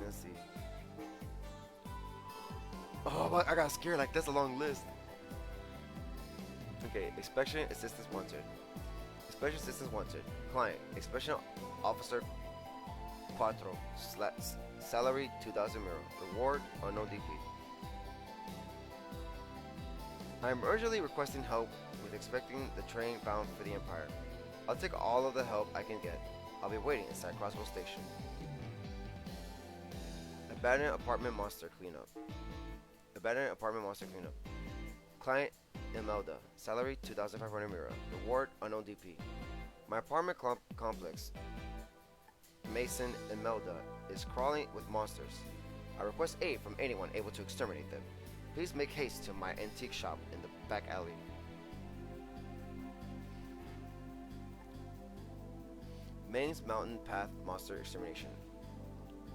Let's see. Oh, I got scared. Like that's a long list. Okay, inspection assistance wanted. Inspection assistance wanted. Client, inspection officer Quattro. Salary 2,000 mil. Reward unknown DP. I am urgently requesting help with expecting the train bound for the Empire. I'll take all of the help I can get. I'll be waiting inside Crossbell Station. Abandoned apartment monster cleanup. Abandoned apartment monster cleanup. Client Imelda. Salary 2,500 mira. Reward unknown DP. My apartment complex, Mason Imelda, is crawling with monsters. I request aid from anyone able to exterminate them. Please make haste to my antique shop in the back alley. Main's Mountain Path Monster Extermination.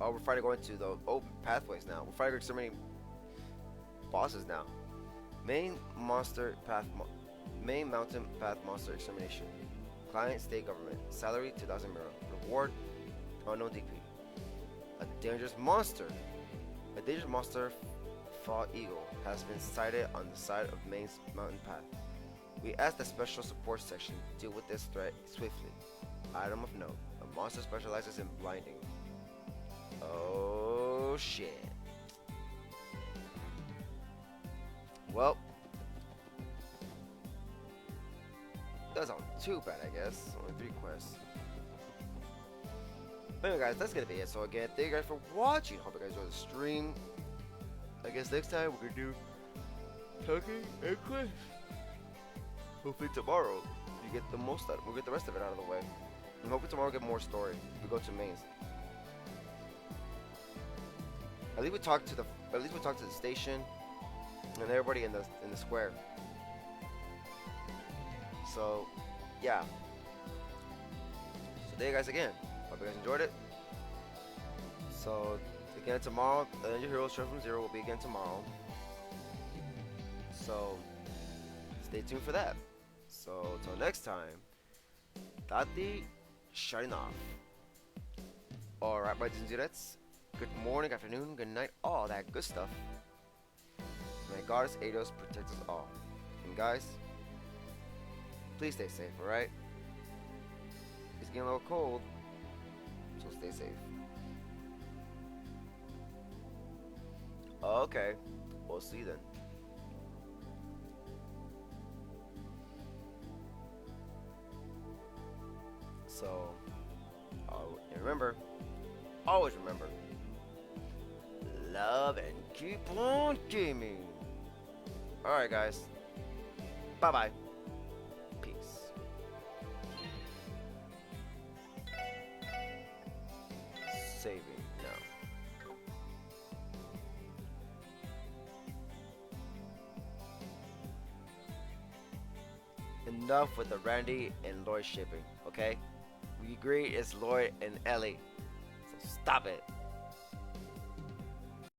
Oh, we're finally going to the pathways now. We're finally exterminating bosses now. Main Mountain Path Monster Extermination. Client State Government. Salary 2,000 mil. Reward unknown DP. A dangerous monster. A dangerous monster, Fall Eagle, has been sighted on the side of Main's Mountain Path. We ask the Special Support Section to deal with this threat swiftly. Item of note: a monster specializes in blinding. Oh shit. Well, doesn't sound too bad, I guess. Only 3 quests. But anyway, guys, that's gonna be it. So again, thank you guys for watching. Hope you guys enjoyed the stream. I guess next time we're gonna do talking and quests. Hopefully tomorrow you get the most out. We'll get the rest of it out of the way. And hopefully tomorrow we'll get more story. We go to mains. At least we talk to the station and everybody in the square. So yeah. So thank you guys again. Hope you guys enjoyed it. So again tomorrow, the Ninja Heroes Show from Zero will be again tomorrow. So stay tuned for that. So till next time, Tati shining off. Alright, my dudettes. Good morning, afternoon, good night, all that good stuff. May Goddess Eidos protect us all. And guys, please stay safe, alright? It's getting a little cold, so stay safe. Okay, we'll see then. So, and remember, always remember, love and keep on gaming. Alright guys, bye bye, peace. Saving now. Enough with the Randy and Lloyd shipping, okay? We agree it's Lloyd and Ellie, so stop it.